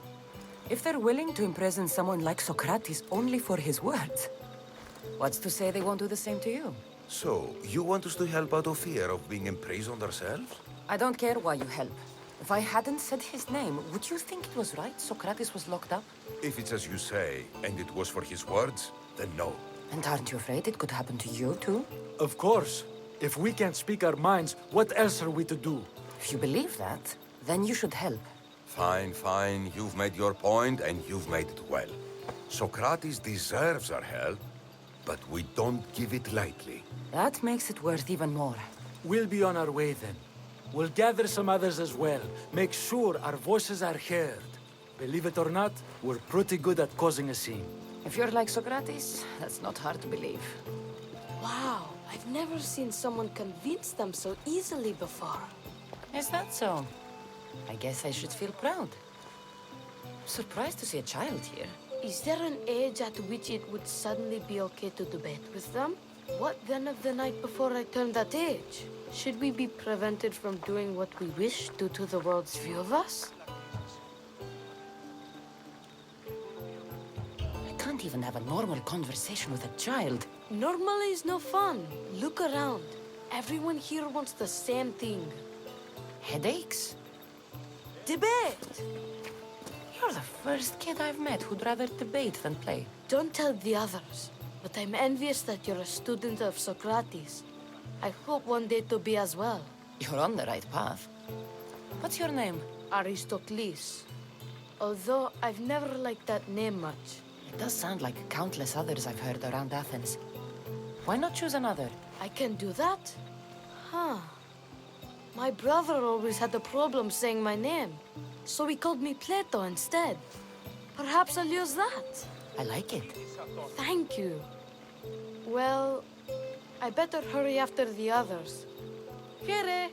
If they're willing to imprison someone like Socrates only for his words, what's to say they won't do the same to you? So, you want us to help out of fear of being imprisoned ourselves? I don't care why you help. If I hadn't said his name, would you think it was right Socrates was locked up? If it's as you say, and it was for his words, then no. And aren't you afraid it could happen to you too? Of course. If we can't speak our minds, what else are we to do? If you believe that, then you should help. Fine, fine. You've made your point, and you've made it well. Socrates deserves our help, but we don't give it lightly. That makes it worth even more. We'll be on our way then. We'll gather some others as well. Make sure our voices are heard. Believe it or not, we're pretty good at causing a scene. If you're like Socrates, that's not hard to believe. Wow, I've never seen someone convince them so easily before. Is that so? I guess I should feel proud. Surprised to see a child here. Is there an age at which it would suddenly be okay to debate with them? What then of the night before I turned that age? Should we be prevented from doing what we wish due to the world's view of us? I can't even have a normal conversation with a child. Normal is no fun. Look around. Everyone here wants the same thing. Headaches? Debate! You're the first kid I've met who'd rather debate than play. Don't tell the others, but I'm envious that you're a student of Socrates. I hope one day to be as well. You're on the right path. What's your name? Aristocles. Although I've never liked that name much. It does sound like countless others I've heard around Athens. Why not choose another? I can do that? Huh. My brother always had a problem saying my name, so he called me Plato instead. Perhaps I'll use that. I like it. Thank you. Well, I better hurry after the others. Here.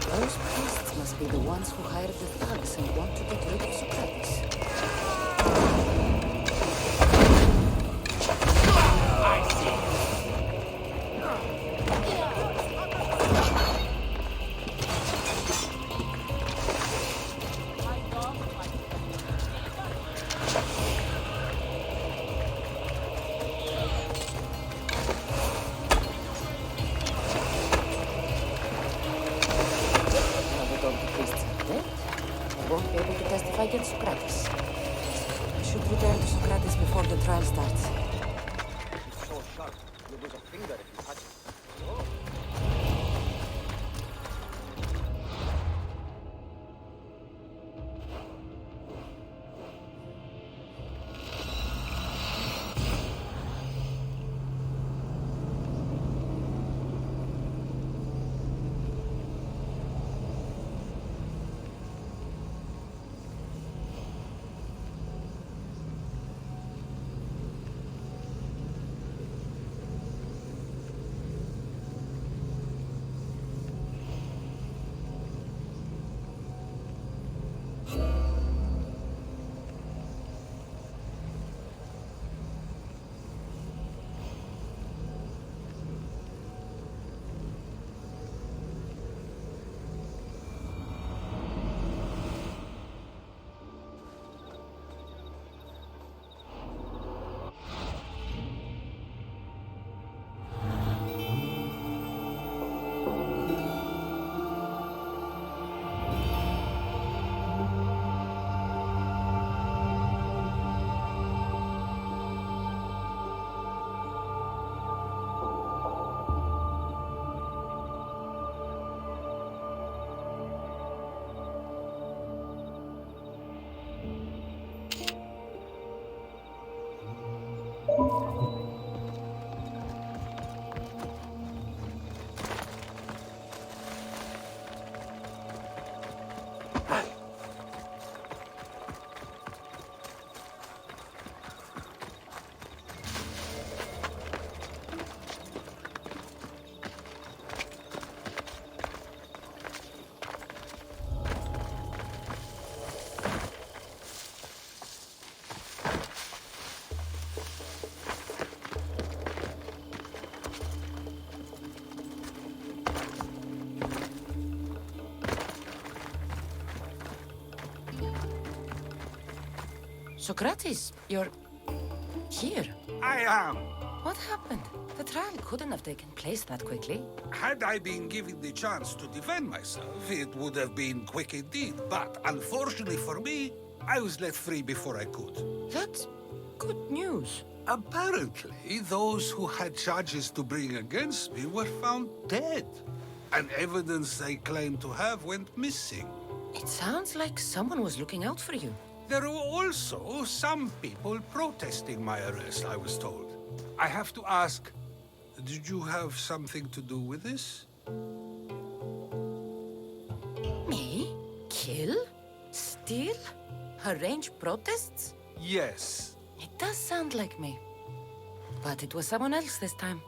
Those priests must be the ones who hired the thugs and want to get rid of Socrates. I see. Against Socrates. I should return to Socrates before the trial starts. It's so sharp. You lose a finger if you touch it. Socrates, you're here. I am. What happened? The trial couldn't have taken place that quickly. Had I been given the chance to defend myself, it would have been quick indeed. But unfortunately for me, I was let free before I could. That's good news. Apparently, those who had charges to bring against me were found dead. And evidence they claimed to have went missing. It sounds like someone was looking out for you. There were also some people protesting my arrest, I was told. I have to ask, did you have something to do with this? Me? Kill? Steal? Arrange protests? Yes. It does sound like me. But it was someone else this time.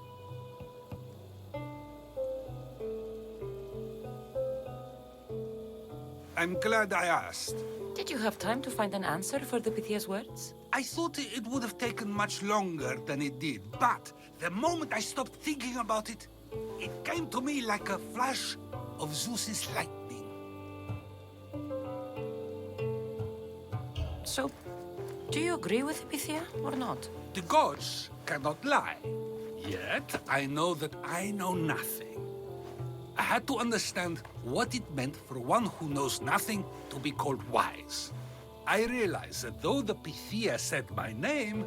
I'm glad I asked. Did you have time to find an answer for the Pythia's words? I thought it would have taken much longer than it did, but the moment I stopped thinking about it, it came to me like a flash of Zeus's lightning. So, do you agree with Pythia or not? The gods cannot lie. Yet, I know that I know nothing. I had to understand what it meant for one who knows nothing to be called wise. I realized that though the Pythia said my name,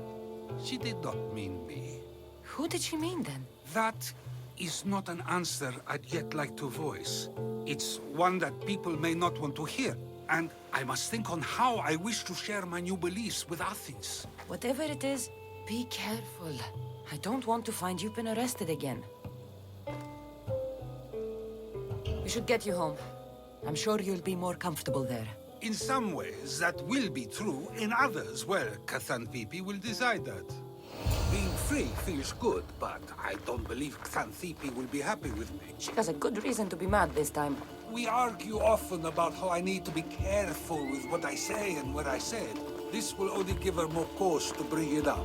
she did not mean me. Who did she mean then? That is not an answer I'd yet like to voice. It's one that people may not want to hear, and I must think on how I wish to share my new beliefs with Athens. Whatever it is, be careful. I don't want to find you've been arrested again. We should get you home. I'm sure you'll be more comfortable there. In some ways, that will be true. In others, well, Xanthippe will decide that. Being free feels good, but I don't believe Xanthippe will be happy with me. She has a good reason to be mad this time. We argue often about how I need to be careful with what I say and what I said. This will only give her more cause to bring it up.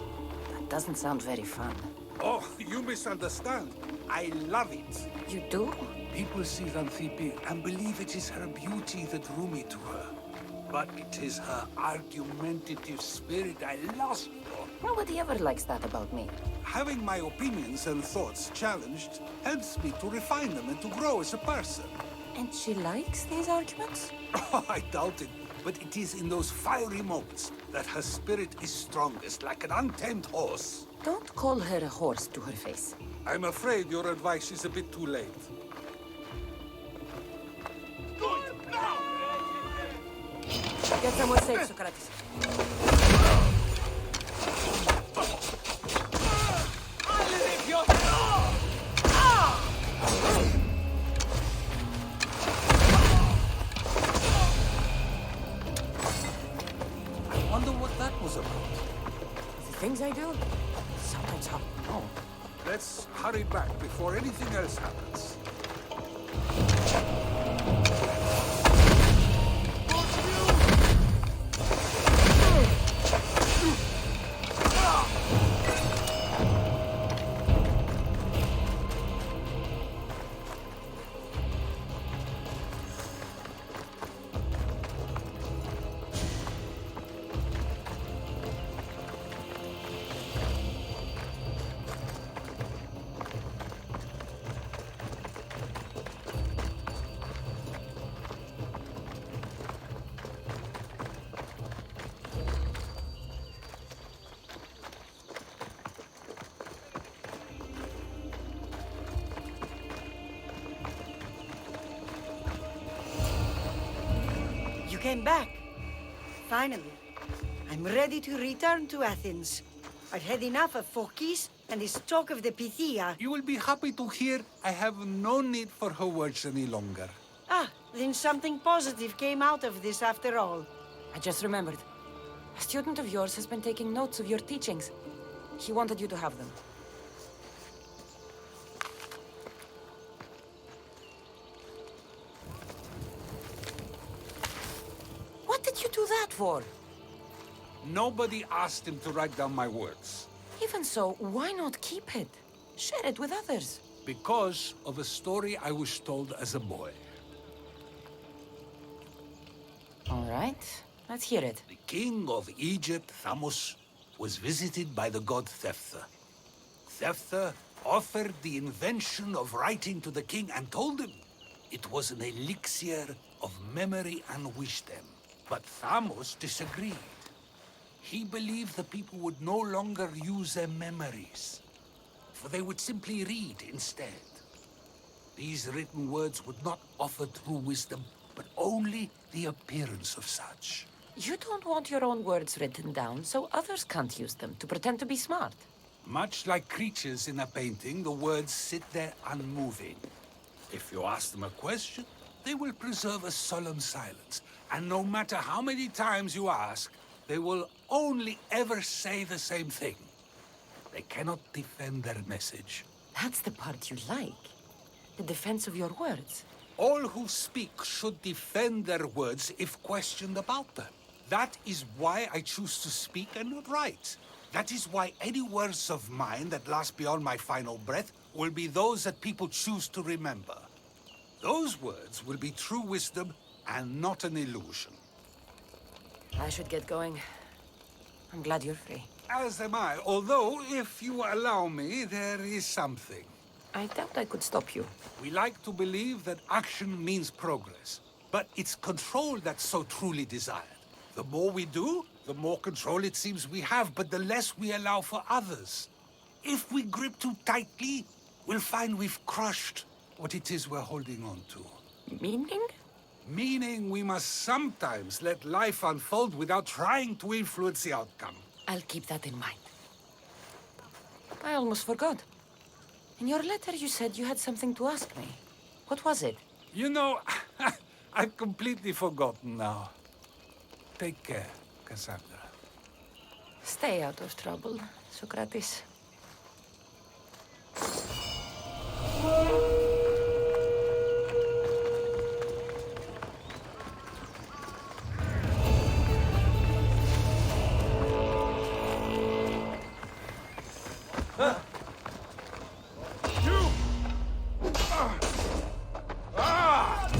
That doesn't sound very fun. Oh, you misunderstand. I love it. You do? People see Xanthippe and believe it is her beauty that drew me to her. But it is her argumentative spirit I lost for. Nobody ever likes that about me. Having my opinions and thoughts challenged helps me to refine them and to grow as a person. And she likes these arguments? Oh, I doubt it. But it is in those fiery moments that her spirit is strongest, like an untamed horse. Don't call her a horse to her face. I'm afraid your advice is a bit too late. Get somewhere safe, Socrates. I wonder what that was about. The things I do? Sometimes hard to know. Let's hurry back before anything else happens. You came back. Finally. I'm ready to return to Athens. I've had enough of Phokis and this talk of the Pythia. You will be happy to hear I have no need for her words any longer. Ah, then something positive came out of this after all. I just remembered. A student of yours has been taking notes of your teachings. He wanted you to have them. What did you do that for? Nobody asked him to write down my words. Even so, why not keep it? Share it with others. Because of a story I was told as a boy. All right, let's hear it. The king of Egypt, Thamos, was visited by the god Thephtha. Thephtha offered the invention of writing to the king and told him it was an elixir of memory and wisdom. But Thamos disagreed. He believed the people would no longer use their memories, for they would simply read instead. These written words would not offer true wisdom, but only the appearance of such. You don't want your own words written down, so others can't use them to pretend to be smart. Much like creatures in a painting, the words sit there unmoving. If you ask them a question, they will preserve a solemn silence. And no matter how many times you ask, they will only ever say the same thing. They cannot defend their message. That's the part you like. The defense of your words. All who speak should defend their words if questioned about them. That is why I choose to speak and not write. That is why any words of mine that last beyond my final breath will be those that people choose to remember. Those words will be true wisdom and not an illusion. I should get going. I'm glad you're free. As am I, although, if you allow me, there is something. I doubt I could stop you. We like to believe that action means progress, but it's control that's so truly desired. The more we do, the more control it seems we have, but the less we allow for others. If we grip too tightly, we'll find we've crushed what it is we're holding on to. Meaning? Meaning we must sometimes let life unfold without trying to influence the outcome. I'll keep that in mind. I almost forgot. In your letter, you said you had something to ask me. What was it? You know, I've completely forgotten now. Take care, Cassandra. Stay out of trouble, Socrates.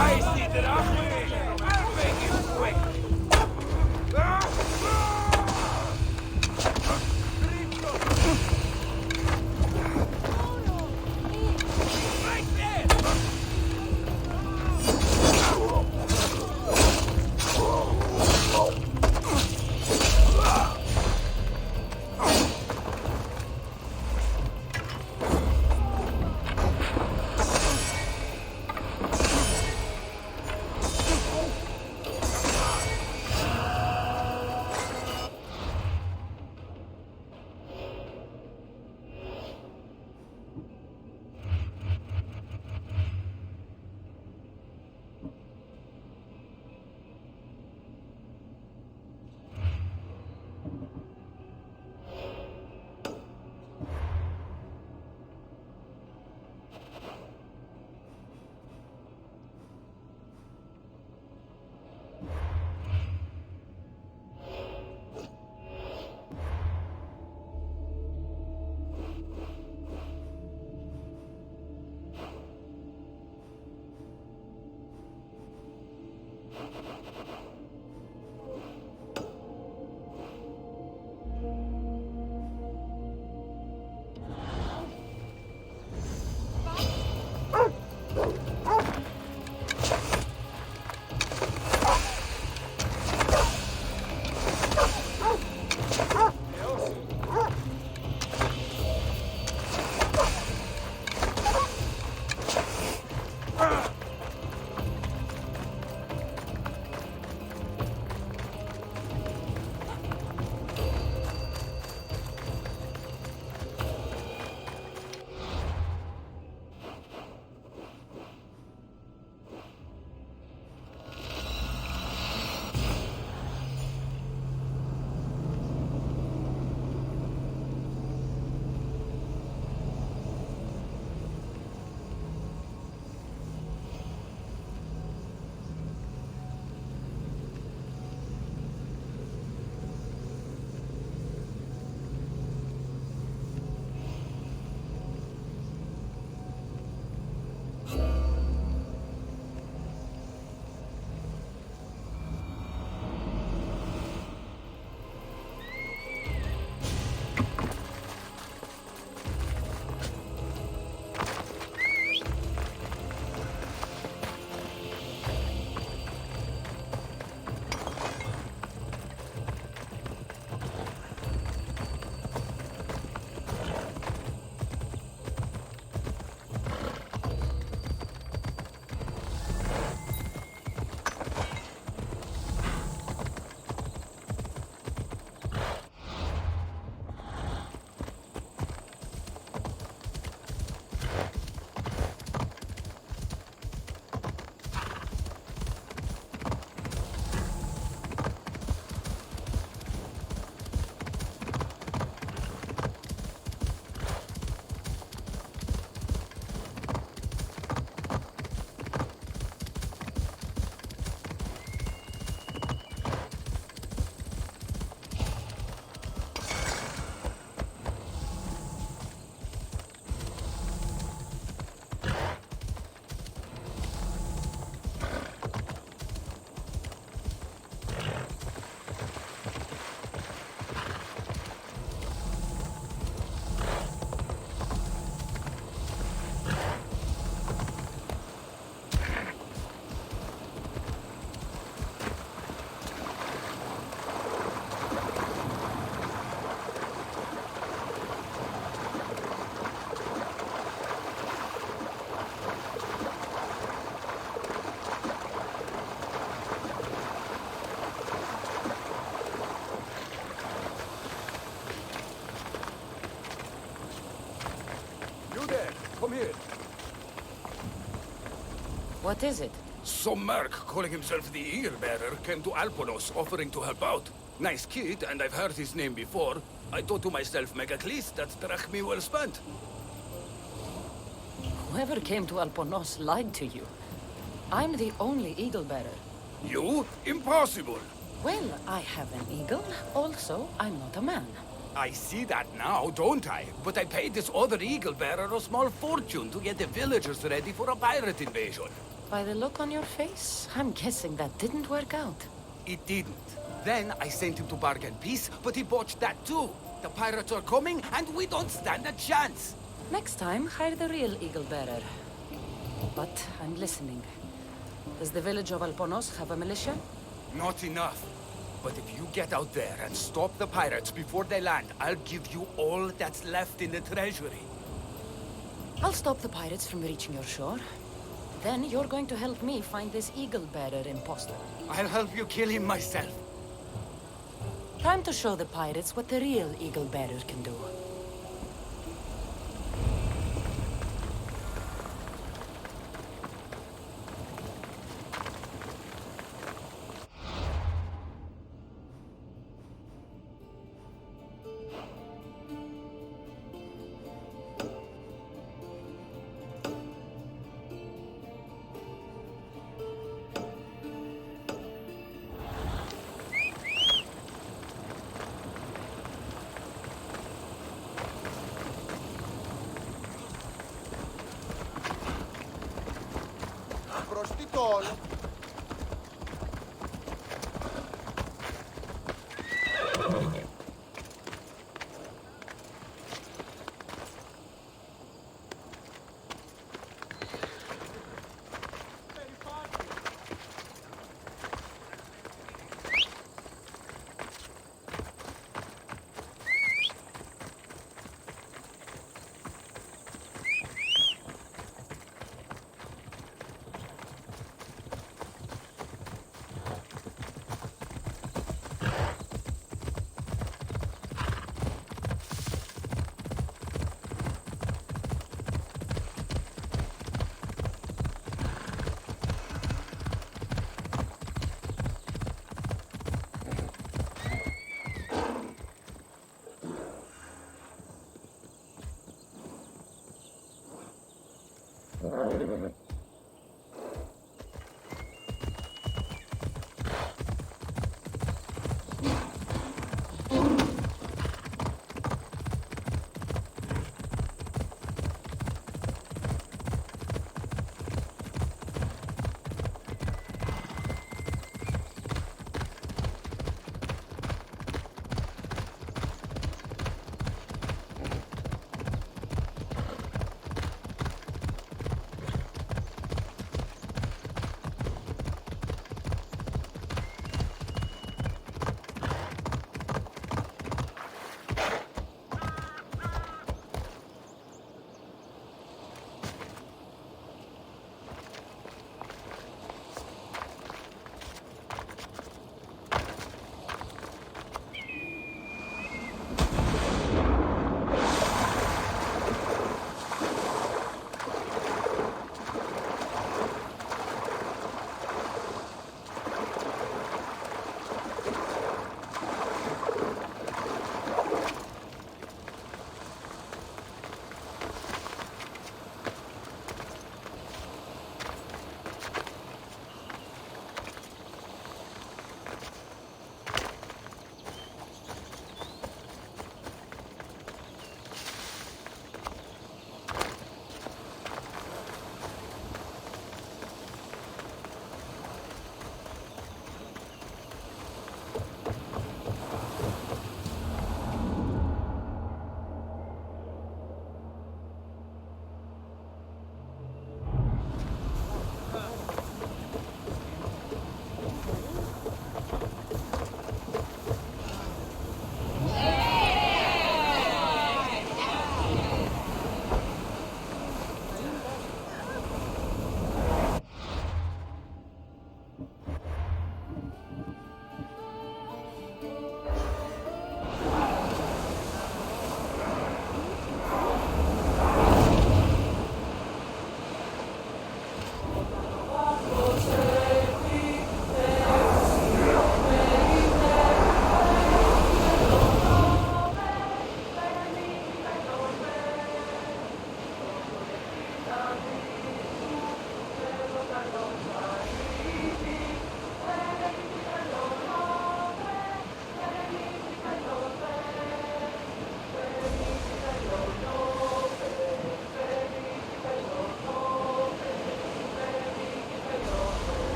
I see that I'm winning. I'll make it quick. Right there. You there, come here. What is it? Some merc calling himself the Eagle Bearer came to Alponos offering to help out. Nice kid, and I've heard his name before. I thought to myself, Megacles, that's drachmi well spent. Whoever came to Alponos lied to you. I'm the only eagle bearer. You? Impossible. Well, I have an eagle. Also, I'm not a man. I see that now, don't I? But I paid this other Eagle Bearer a small fortune to get the villagers ready for a pirate invasion. By the look on your face, I'm guessing that didn't work out. It didn't. Then I sent him to bargain peace, but he botched that too. The pirates are coming, and we don't stand a chance. Next time, hire the real eagle bearer. But I'm listening. Does the village of Alponos have a militia? Not enough. But if you get out there and stop the pirates before they land, I'll give you all that's left in the treasury. I'll stop the pirates from reaching your shore. Then you're going to help me find this eagle bearer imposter. I'll help you kill him myself. Time to show the pirates what the real eagle bearer can do. Προστιτών.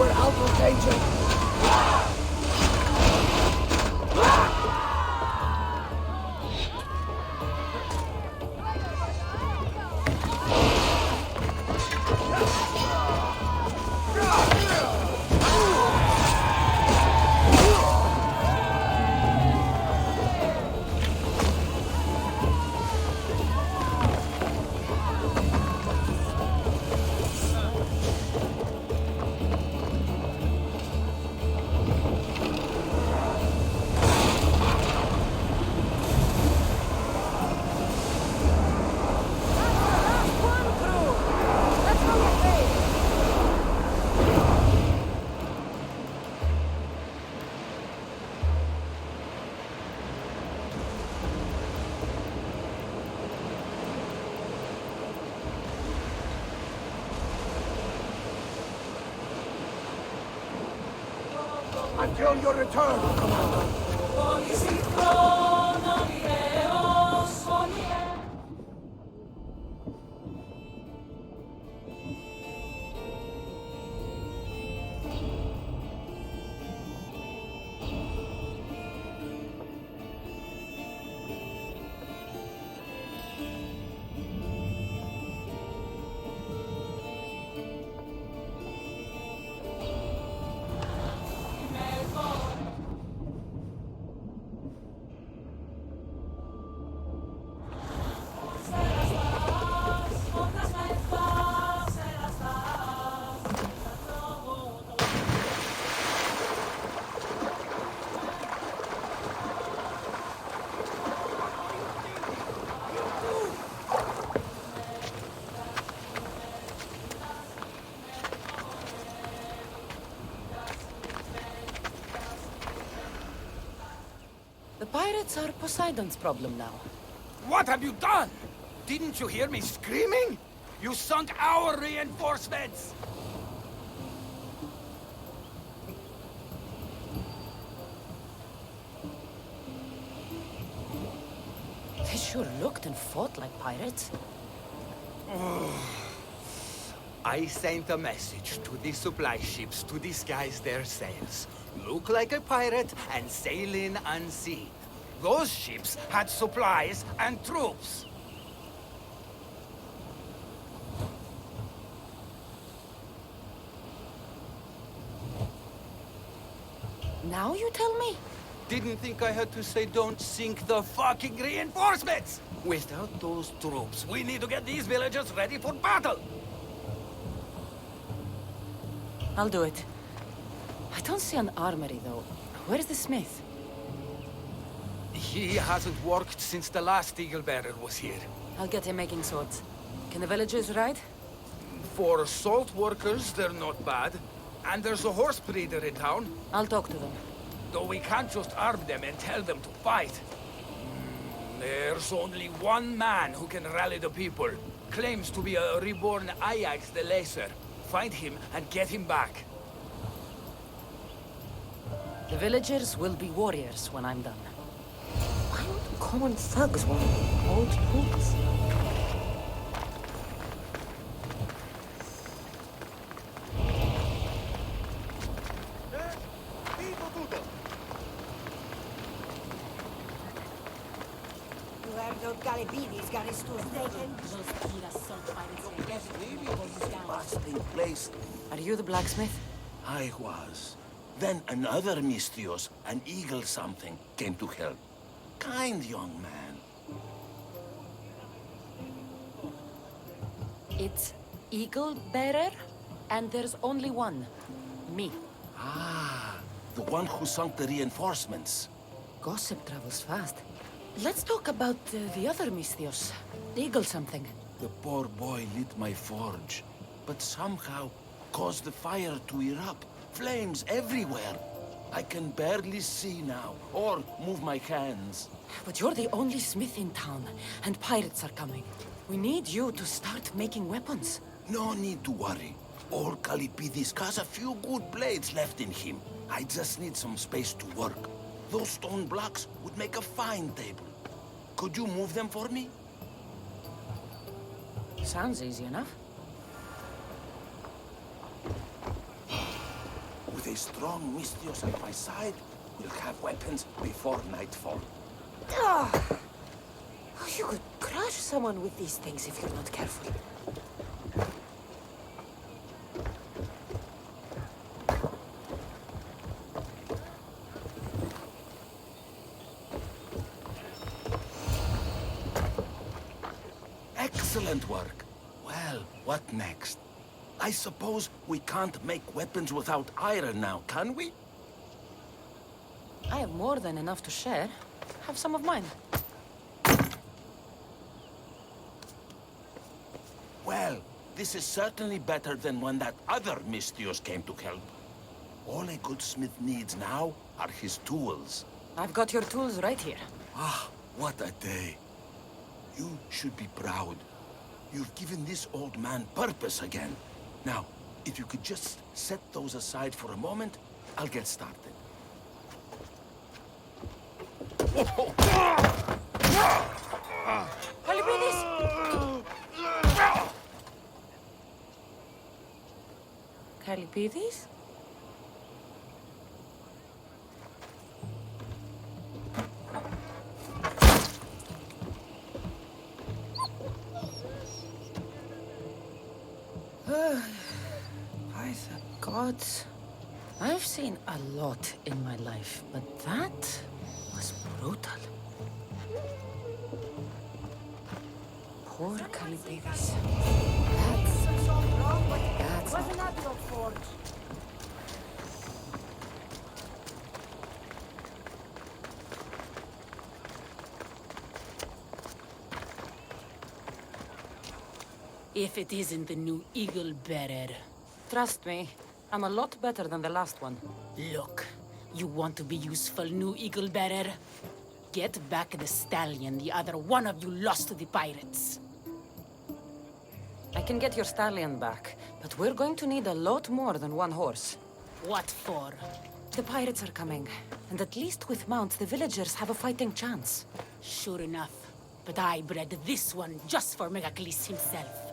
Power output danger. Until your return, Commander. The pirates are Poseidon's problem now. What have you done? Didn't you hear me screaming? You sunk our reinforcements! They sure looked and fought like pirates. I sent a message to the supply ships to disguise their sails. Look like a pirate and sail in unseen. Those ships had supplies and troops. Now you tell me? Didn't think I had to say don't sink the fucking reinforcements! Without those troops, we need to get these villagers ready for battle! I'll do it. I don't see an armory, though. Where's the smith? He hasn't worked since the last Eagle Bearer was here. I'll get him making swords. Can the villagers ride? For salt workers, they're not bad. And there's a horse breeder in town. I'll talk to them. Though we can't just arm them and tell them to fight. There's only one man who can rally the people. Claims to be a reborn Ajax the Lesser. Find him and get him back. The villagers will be warriors when I'm done. Why would common thugs want old tools? Are you the blacksmith? I was. Then another Mystios, an eagle something, came to help. Kind young man. It's Eagle Bearer, and there's only one. Me. Ah, the one who sunk the reinforcements. Gossip travels fast. Let's talk about the other Mystios. Eagle something. The poor boy lit my forge, but somehow caused the fire to erupt. Flames everywhere. I can barely see now, or move my hands. But you're the only smith in town, and pirates are coming. We need you to start making weapons. No need to worry. Old Kalipidis has a few good blades left in him. I just need some space to work. Those stone blocks would make a fine table. Could you move them for me? Sounds easy enough. With a strong Mystios at my side, we'll have weapons before nightfall. You could crush someone with these things if you're not careful. Excellent work. Well, what next? I suppose we can't make weapons without iron now, can we? I have more than enough to share. Have some of mine. Well, this is certainly better than when that other Mystios came to help. All a good smith needs now are his tools. I've got your tools right here. Ah, what a day. You should be proud. You've given this old man purpose again. Now, if you could just set those aside for a moment, I'll get started. Kalibidis! Kalibidis? By the gods. I've seen a lot in my life, but that was brutal. Poor Kalibidis. That's Wasn't that your forge? If it isn't the new Eagle Bearer. Trust me, I'm a lot better than the last one. Look, you want to be useful, new Eagle Bearer? Get back the stallion the other one of you lost to the pirates. I can get your stallion back, but we're going to need a lot more than one horse. What for? The pirates are coming, and at least with mounts, the villagers have a fighting chance. Sure enough, but I bred this one just for Megacles himself.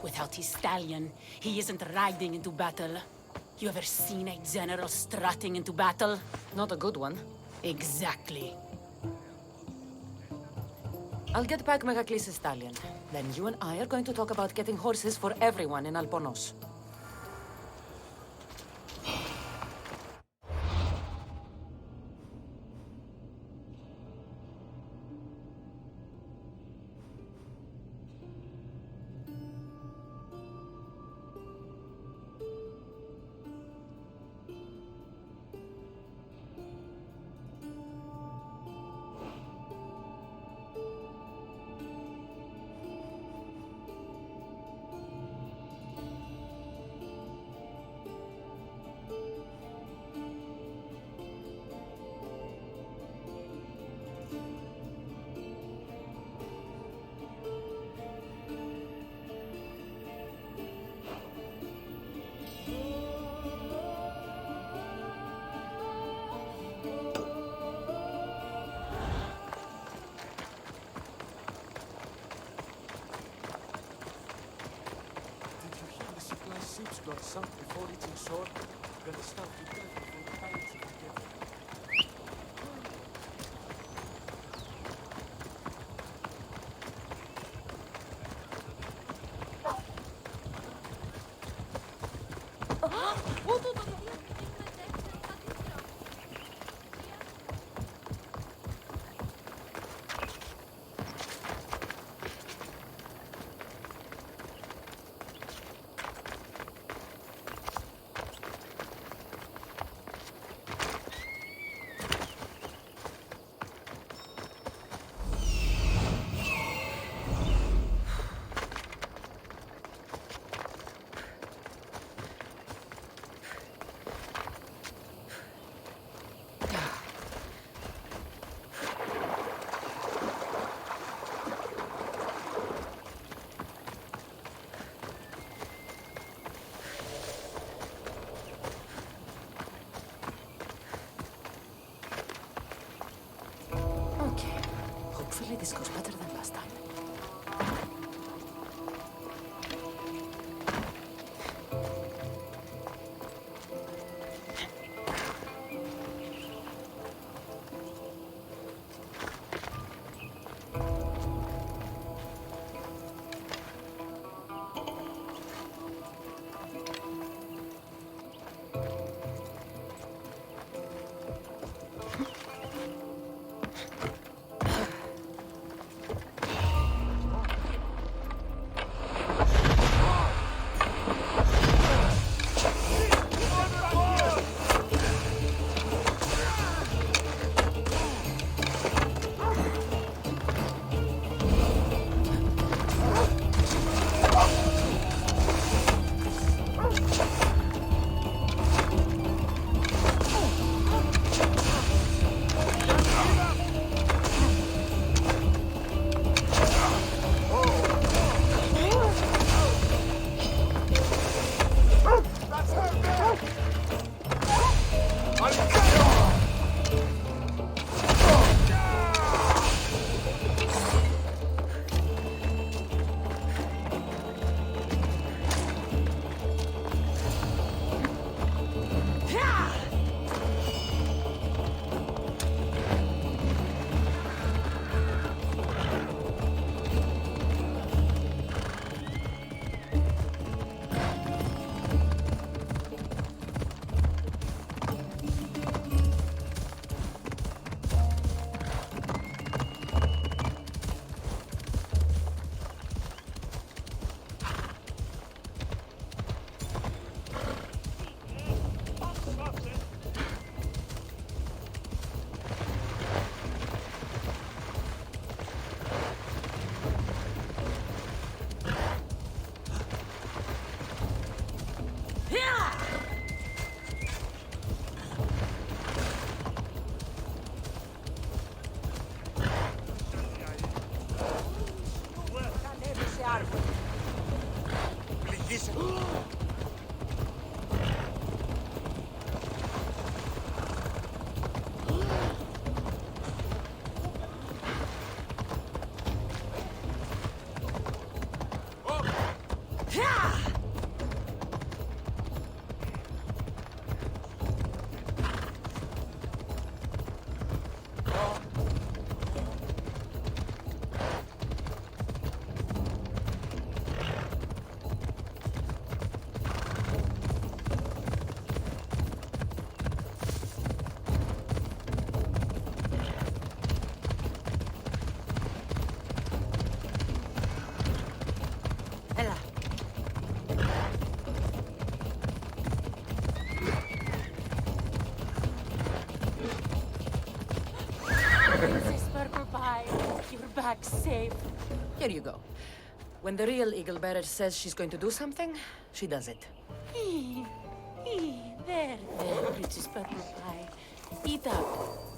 Without his stallion, he isn't riding into battle. You ever seen a general strutting into battle? Not a good one. Exactly. I'll get back Megacles' stallion. Then you and I are going to talk about getting horses for everyone in Alponos. Ships got sunk before reaching shore. Gonna start to death before the pirates can get there. Hopefully this goes better than last time. back safe. Here you go. When the real eagle bearer says she's going to do something, she does it. There, Princess Purple Pie. Eat up.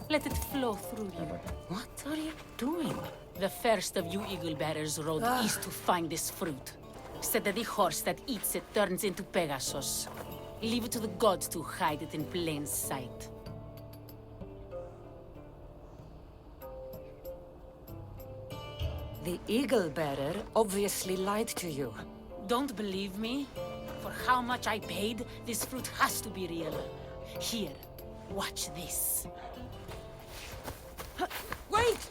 Let it flow through you. What are you doing? The first of you eagle bearers rode east to find this fruit. Said that the horse that eats it turns into Pegasus. Leave it to the gods to hide it in plain sight. The eagle bearer obviously lied to you. Don't believe me? For how much I paid, this fruit has to be real. Here, watch this. Wait!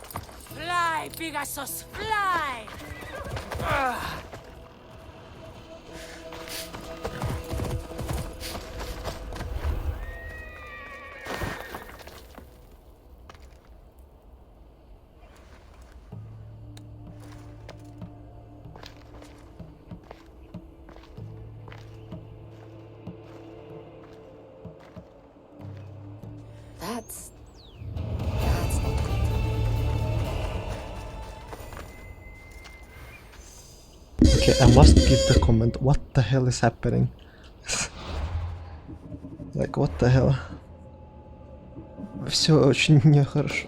Fly, Pegasus, fly! That's Okay, I must give the comment. What the hell is happening? Like, what the hell? Все очень нехорошо.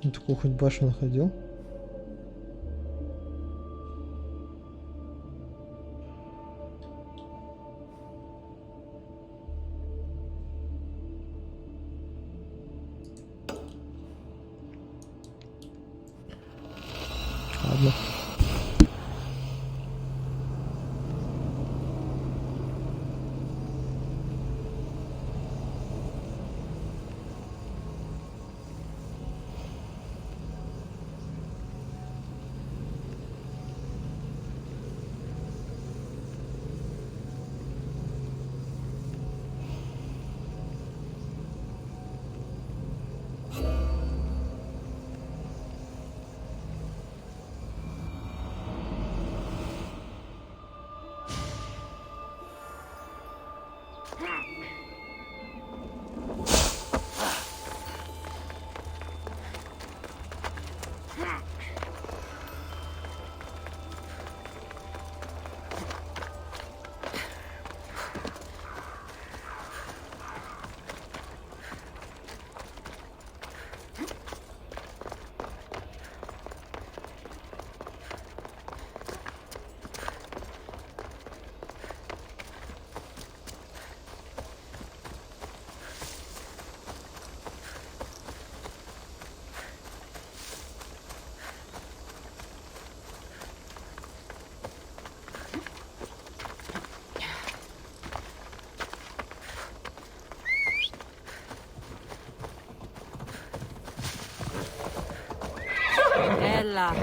Такую хоть башню находил. Ладно. Ella.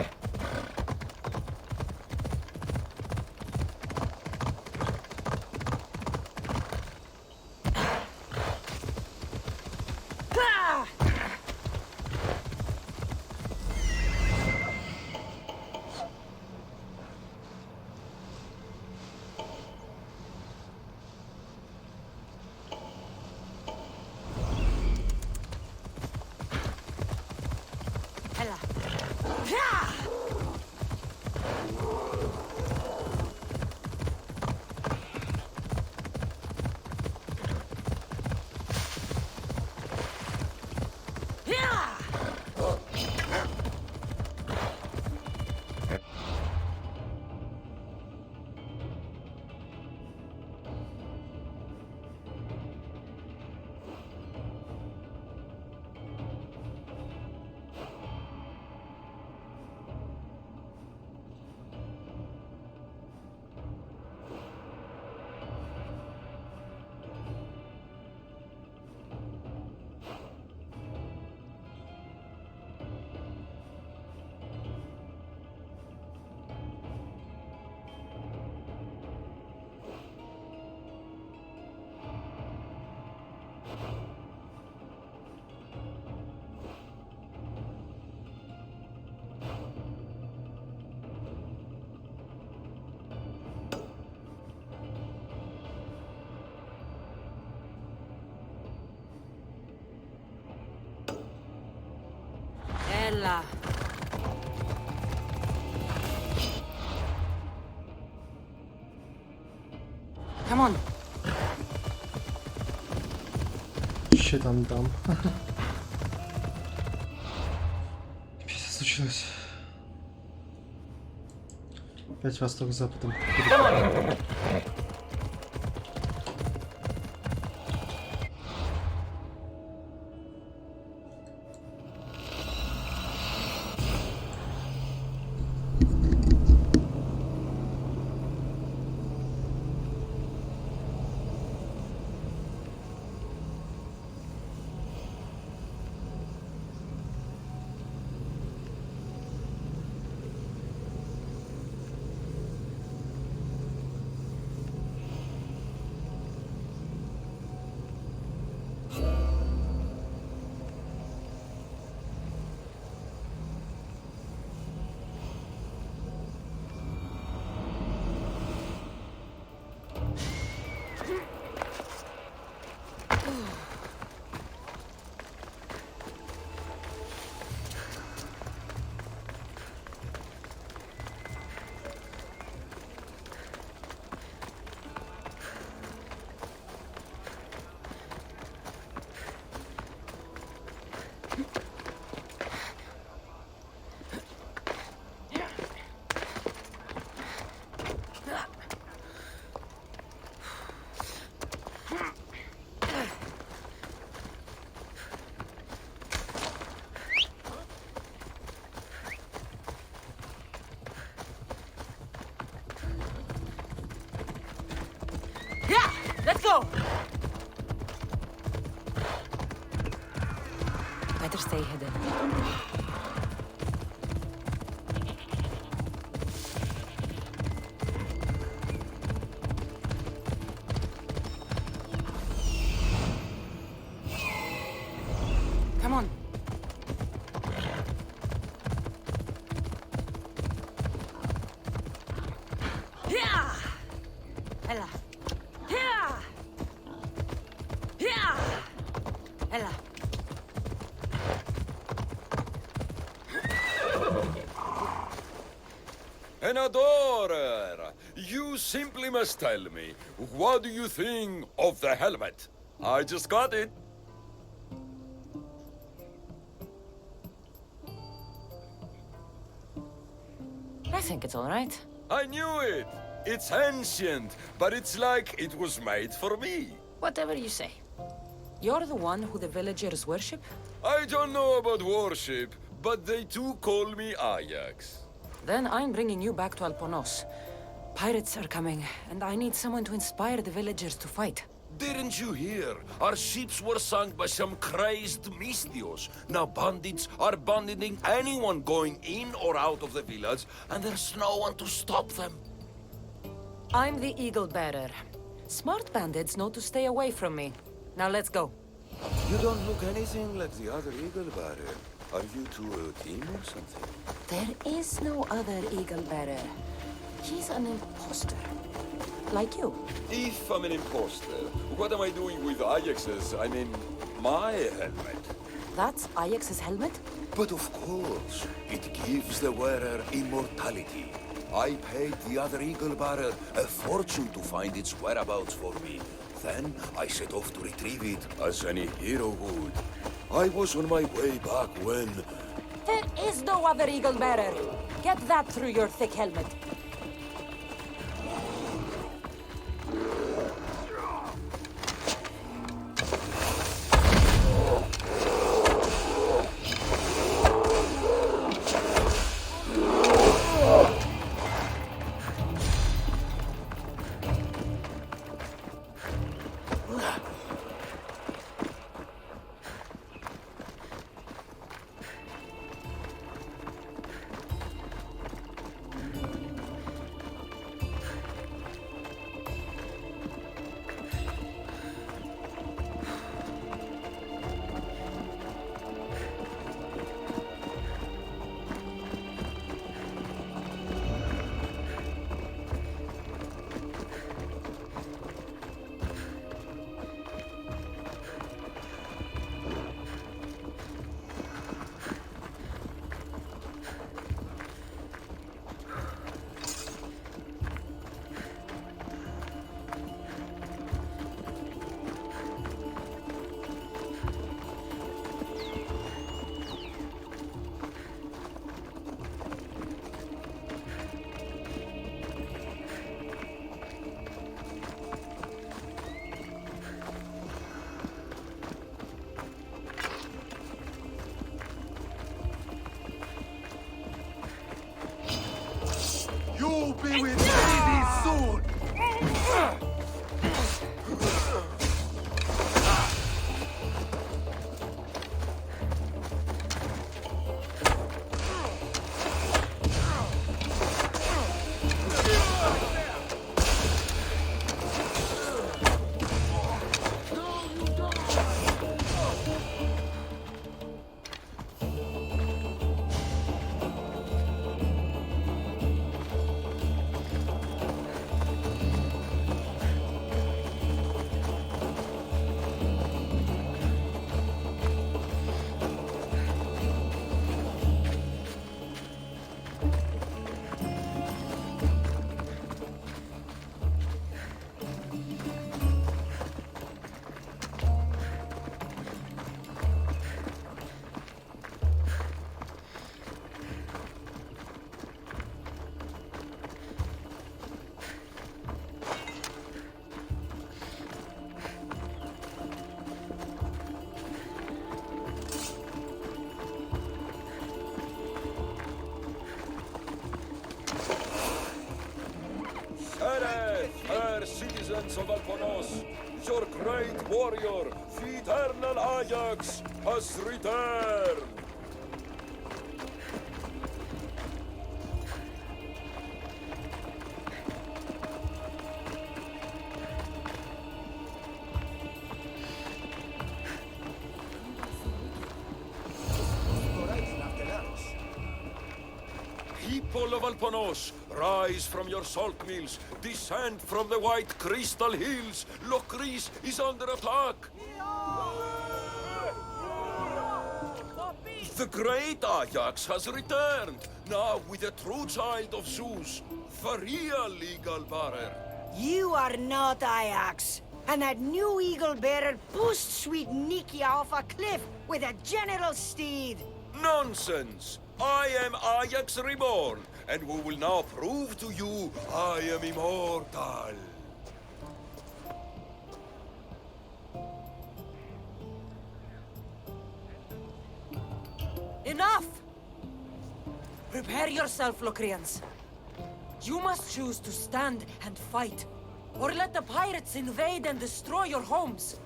Ella. Come on. Че там? Опять случилось. Опять восток с западом. Let's go! Better stay hidden. Come on. Yeah! Ella. Yeah! Adorer, you simply must tell me, what do you think of the helmet? I just got it. I think it's all right. I knew it. It's ancient, but it's like it was made for me. Whatever you say. You're the one who the villagers worship? I don't know about worship, but they too call me Ajax. Then I'm bringing you back to Alponos. Pirates are coming, and I need someone to inspire the villagers to fight. Didn't you hear? Our ships were sunk by some crazed Mystios. Now bandits are banditing anyone going in or out of the village, and there's no one to stop them. I'm the Eagle Bearer. Smart bandits know to stay away from me. Now let's go. You don't look anything like the other Eagle Bearer. Are you two a team or something? There is no other Eagle Bearer. He's an imposter. Like you. If I'm an imposter, what am I doing with Ajax's, my helmet? That's Ajax's helmet? But of course, it gives the wearer immortality. I paid the other Eagle Bearer a fortune to find its whereabouts for me. Then I set off to retrieve it, as any hero would. I was on my way back when... There is no other Eagle Bearer. Get that through your thick helmet. You'll be with me soon! Citizens of Alponos, your great warrior, the eternal Ajax, has returned! People of Alponos, rise from your salt mills, descend from the white crystal hills. Lokris is under attack. The great Ajax has returned, now with a true child of Zeus. For real, Eagle Bearer. You are not Ajax. And that new eagle bearer pushed sweet Nikia off a cliff with a general steed. Nonsense! I am Ajax Reborn, and we will now prove to you I am immortal. Enough! Prepare yourself, Locrians. You must choose to stand and fight, or let the pirates invade and destroy your homes.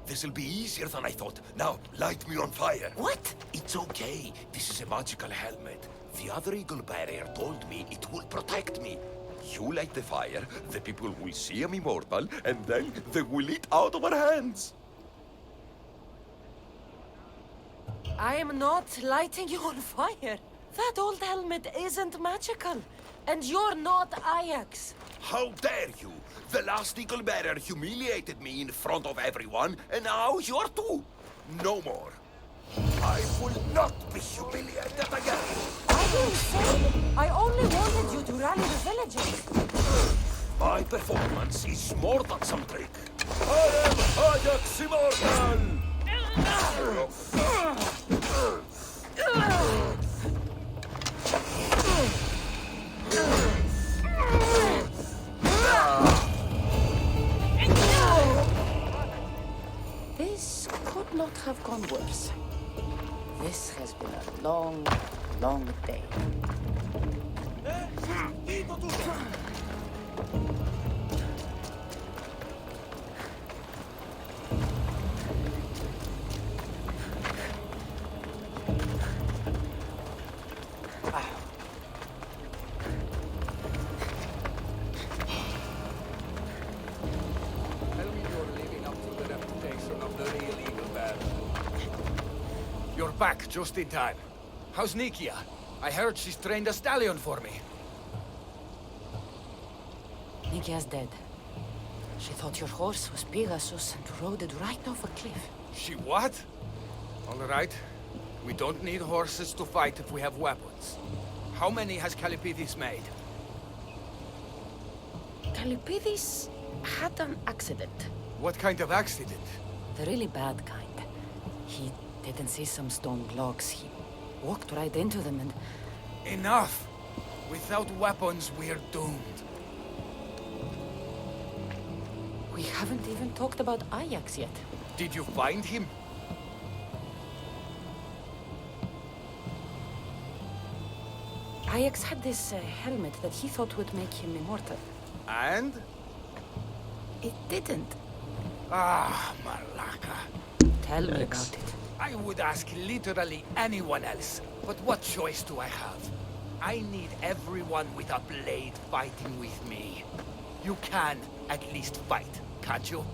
This'll be easier than I thought. Now, light me on fire. What? It's okay. This is a magical helmet. The other Eagle Barrier told me it will protect me. You light the fire, the people will see I'm immortal, and then they will eat out of our hands. I am not lighting you on fire. That old helmet isn't magical. And you're not Ajax. How dare you? The last Eagle Bearer humiliated me in front of everyone, and now you're too. No more. I will not be humiliated again. I didn't say. I only wanted you to rally the villagers. My performance is more than some trick. I am Ajax Immortal! This could not have gone worse. This has been a long, long day. Tell me you're living up to the reputation of the real Eagle Bear. You're back just in time. How's Nikia? I heard she's trained a stallion for me. Nikia's dead. She thought your horse was Pegasus and rode it right off a cliff. She what? All right. We don't need horses to fight if we have weapons. How many has Calipidis made? Calipidis had an accident. What kind of accident? The really bad kind. He didn't see some stone blocks. He walked right into them and... Enough! Without weapons, we're doomed. We haven't even talked about Ajax yet. Did you find him? Ajax had this helmet that he thought would make him immortal. And? It didn't. Ah, Malaka. Tell me about it. I would ask literally anyone else, but what choice do I have? I need everyone with a blade fighting with me. You can at least fight, can't you?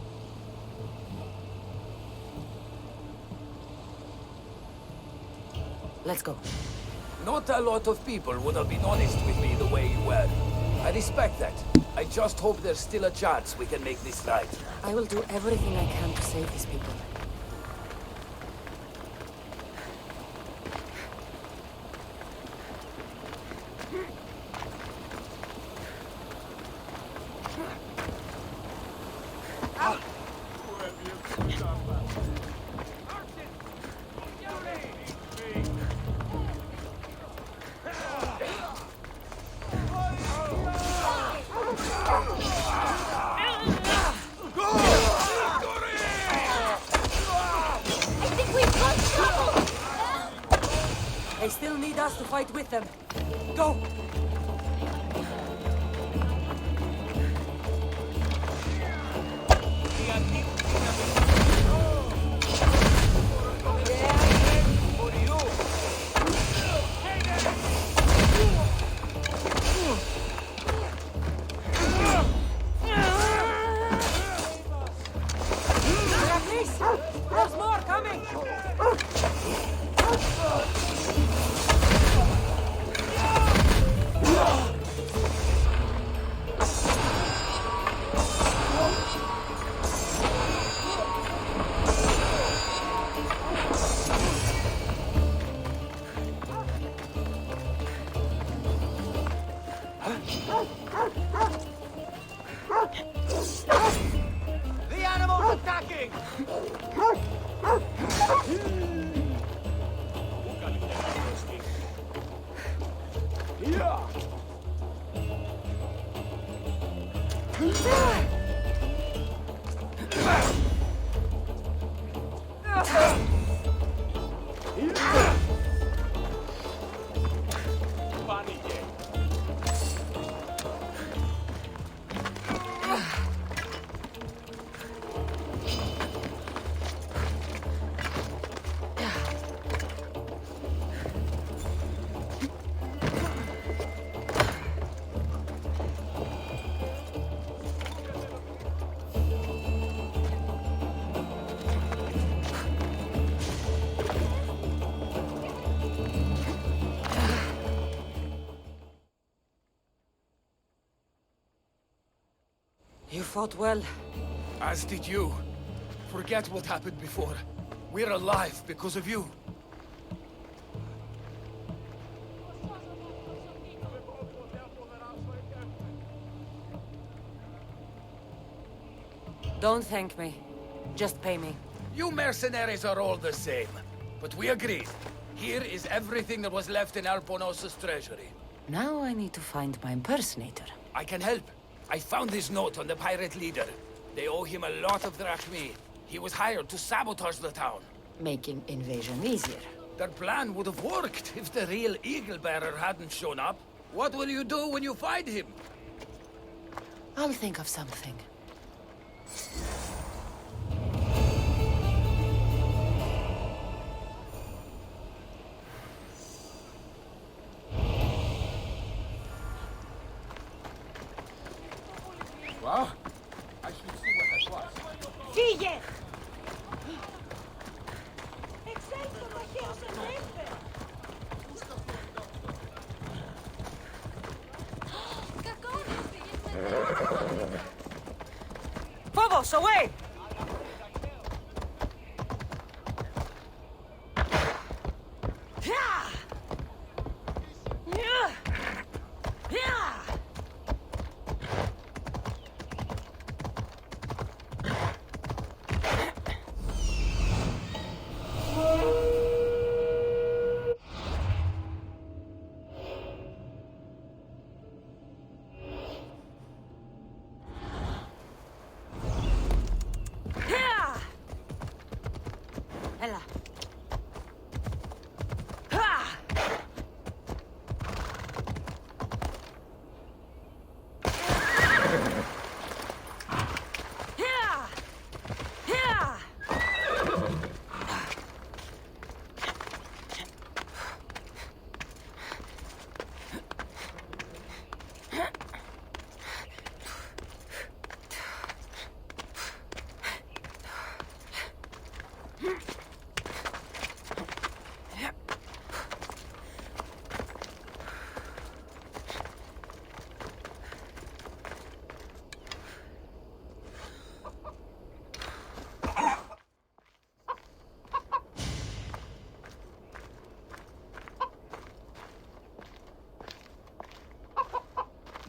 Let's go. Not a lot of people would have been honest with me the way you were. I respect that. I just hope there's still a chance we can make this right. I will do everything I can to save these people. They still need us to fight with them. Go! There's more coming! king! You fought well. As did you. Forget what happened before. We're alive because of you. Don't thank me. Just pay me. You mercenaries are all the same. But we agreed. Here is everything that was left in Alponos' treasury. Now I need to find my impersonator. I can help. I found this note on the pirate leader. They owe him a lot of drachmi. He was hired to sabotage the town. Making invasion easier. Their plan would have worked if the real Eagle Bearer hadn't shown up. What will you do when you find him? I'll think of something. Well, I should see what that was. Sigue! Phobos, away!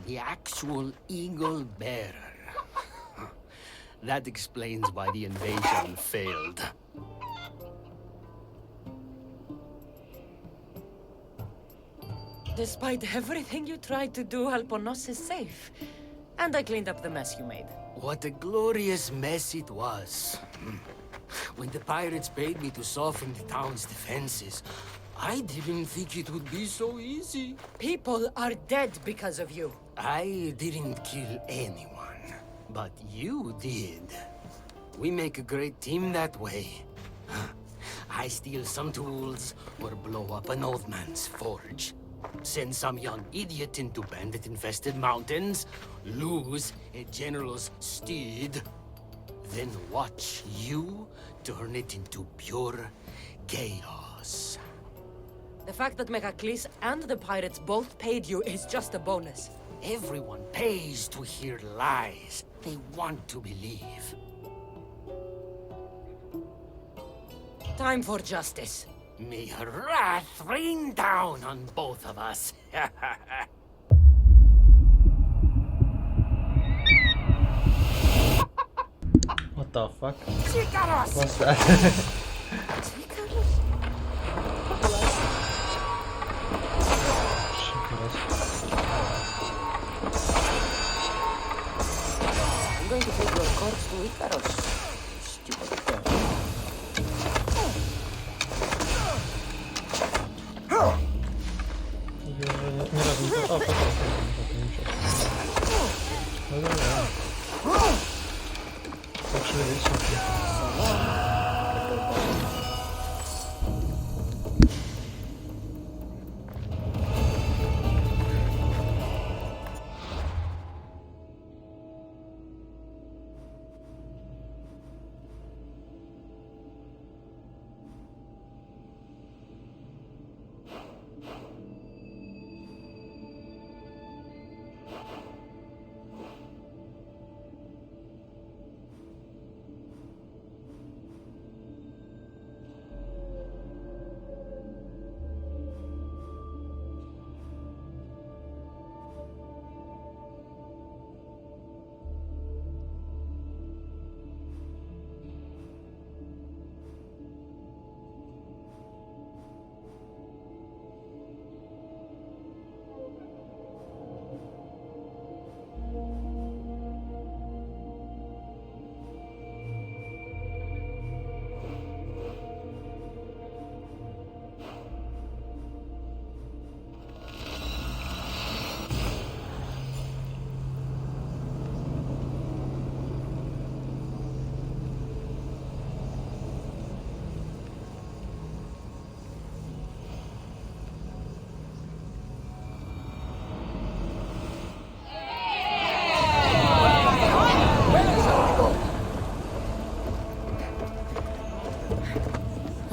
The actual Eagle Bearer. That explains why the invasion failed. Despite everything you tried to do, Alponos is safe. And I cleaned up the mess you made. What a glorious mess it was. When the pirates paid me to soften the town's defenses, I didn't think it would be so easy. People are dead because of you. I didn't kill anyone, but you did. We make a great team that way. I steal some tools or blow up an old man's forge. Send some young idiot into bandit-infested mountains, lose a general's steed, then watch you turn it into pure chaos. The fact that Megacles and the pirates both paid you is just a bonus. Everyone pays to hear lies they want to believe. Time for justice. May her wrath rain down on both of us. What the fuck? Chicaros! What's that? I'm going to take your corpse to Icaros. Stupid girl.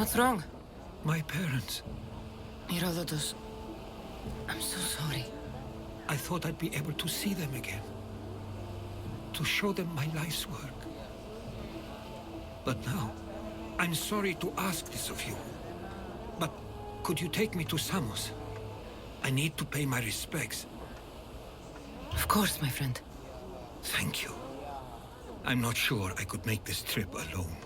What's wrong? My parents. Herodotus, I'm so sorry. I thought I'd be able to see them again. To show them my life's work. But now, I'm sorry to ask this of you. But could you take me to Samos? I need to pay my respects. Of course, my friend. Thank you. I'm not sure I could make this trip alone.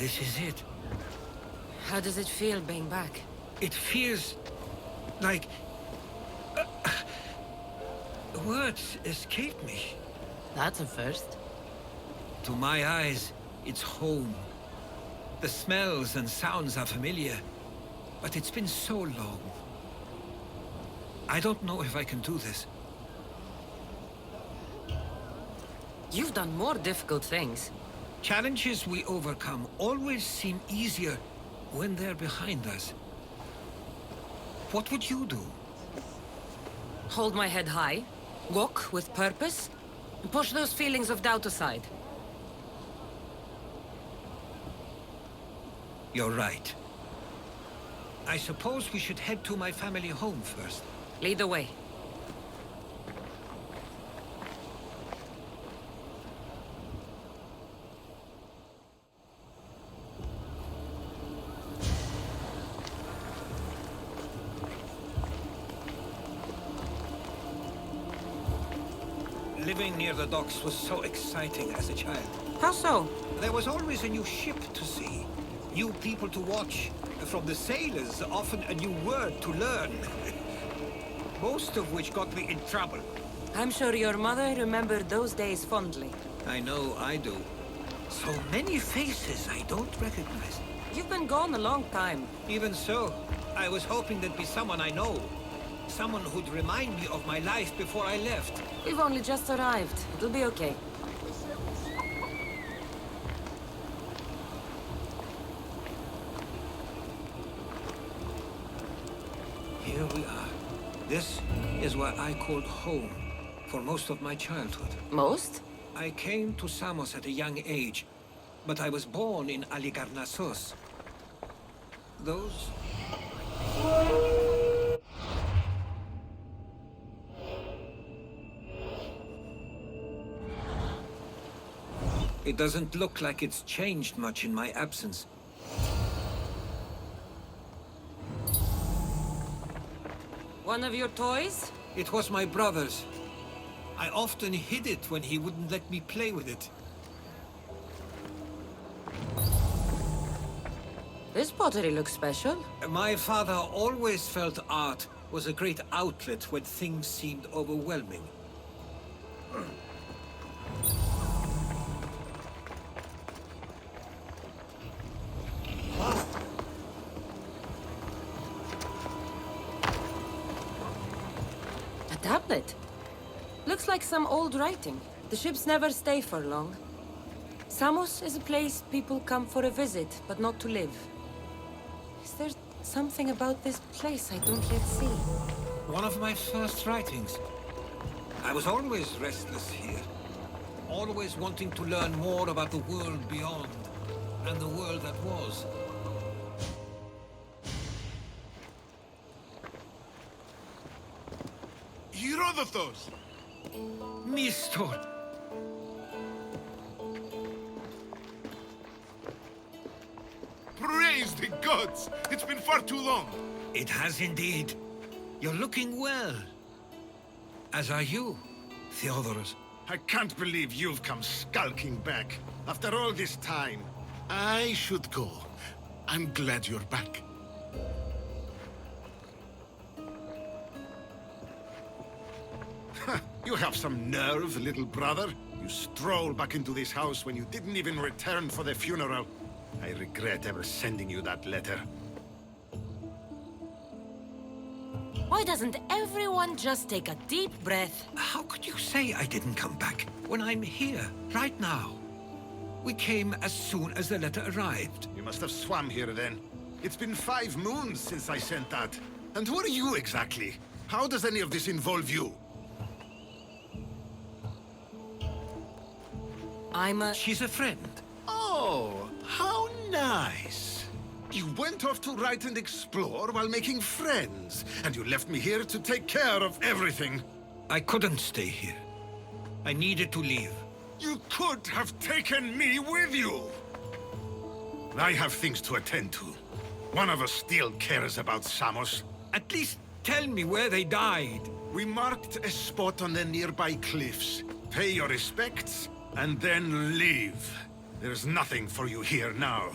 This is it. How does it feel being back? It feels like... words escape me. That's a first. To my eyes, it's home. The smells and sounds are familiar, but it's been so long. I don't know if I can do this. You've done more difficult things. Challenges we overcome always seem easier when they're behind us. What would you do? Hold my head high, walk with purpose, and push those feelings of doubt aside. You're right. I suppose we should head to my family home first. Lead the way. Living near the docks was so exciting as a child. How so? There was always a new ship to see, new people to watch. From the sailors, often a new word to learn. Most of which got me in trouble. I'm sure your mother remembered those days fondly. I know I do. So many faces I don't recognize. You've been gone a long time. Even so, I was hoping there'd be someone I know. Someone who'd remind me of my life before I left. We've only just arrived. It'll be okay. Here we are. This is where I called home for most of my childhood. Most? I came to Samos at a young age, but I was born in Aligarnassos. Those... It doesn't look like it's changed much in my absence. One of your toys? It was my brother's. I often hid it when he wouldn't let me play with it. This pottery looks special. My father always felt art was a great outlet when things seemed overwhelming. A tablet. Looks like some old writing. The ships never stay for long. Samos is a place people come for a visit, but not to live. Is there something about this place I don't yet see? One of my first writings. I was always restless here. Always wanting to learn more about the world beyond, and the world that was. Herodotus! Meteor! Praise the gods! It's been far too long! It has indeed. You're looking well. As are you, Theodorus. I can't believe you've come skulking back. After all this time, I should go. I'm glad you're back. You have some nerve, little brother. You stroll back into this house when you didn't even return for the funeral. I regret ever sending you that letter. Why doesn't everyone just take a deep breath? How could you say I didn't come back when I'm here, right now? We came as soon as the letter arrived. You must have swum here then. It's been 5 moons since I sent that. And who are you exactly? How does any of this involve you? She's a friend. Oh, how nice. You went off to write and explore while making friends, and you left me here to take care of everything. I couldn't stay here. I needed to leave. You could have taken me with you. I have things to attend to. One of us still cares about Samos. At least tell me where they died. We marked a spot on the nearby cliffs. Pay your respects, and then leave. There's nothing for you here now.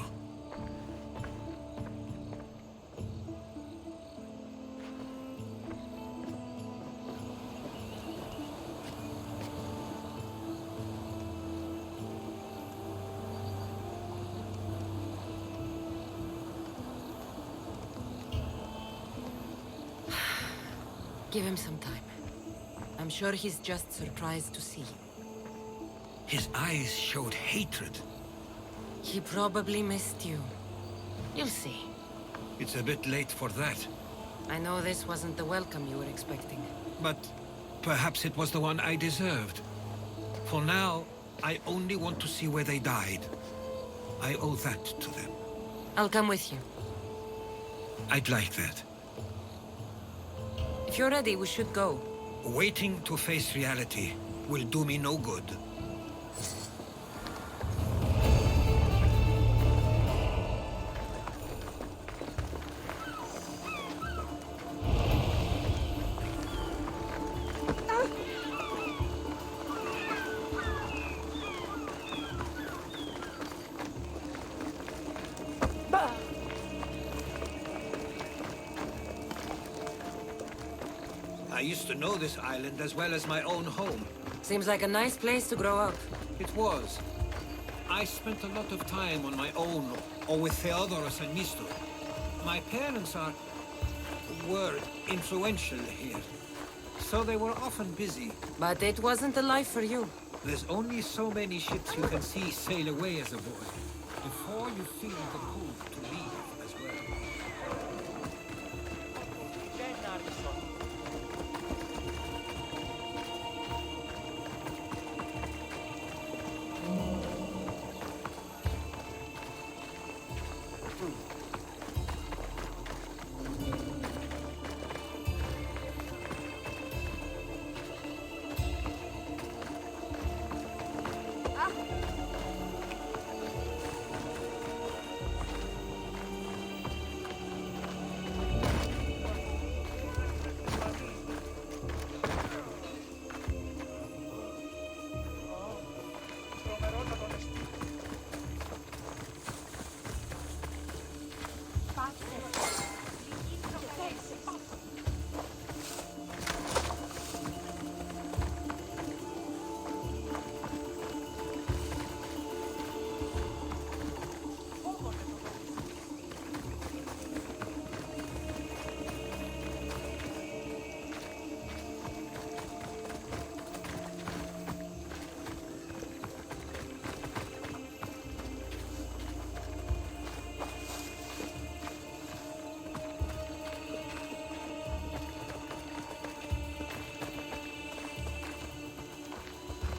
Give him some time. I'm sure he's just surprised to see you. His eyes showed hatred. He probably missed you. You'll see. It's a bit late for that. I know this wasn't the welcome you were expecting. But perhaps it was the one I deserved. For now, I only want to see where they died. I owe that to them. I'll come with you. I'd like that. If you're ready, we should go. Waiting to face reality will do me no good. I used to know this island as well as my own home. Seems like a nice place to grow up. It was. I spent a lot of time on my own, or with Theodoros and Misto. My parents were influential here, so they were often busy. But it wasn't the life for you. There's only so many ships you can see sail away as a boy, before you feel the pull to leave as well.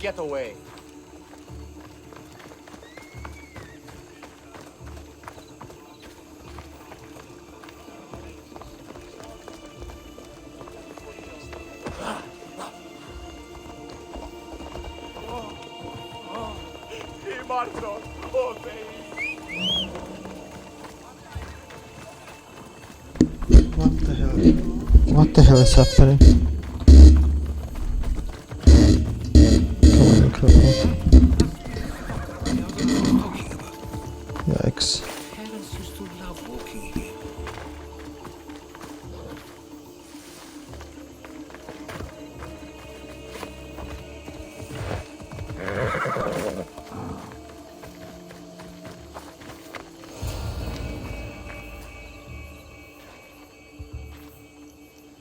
Get away. What the hell? What the hell is happening? Yikes. Parents used to love walking here.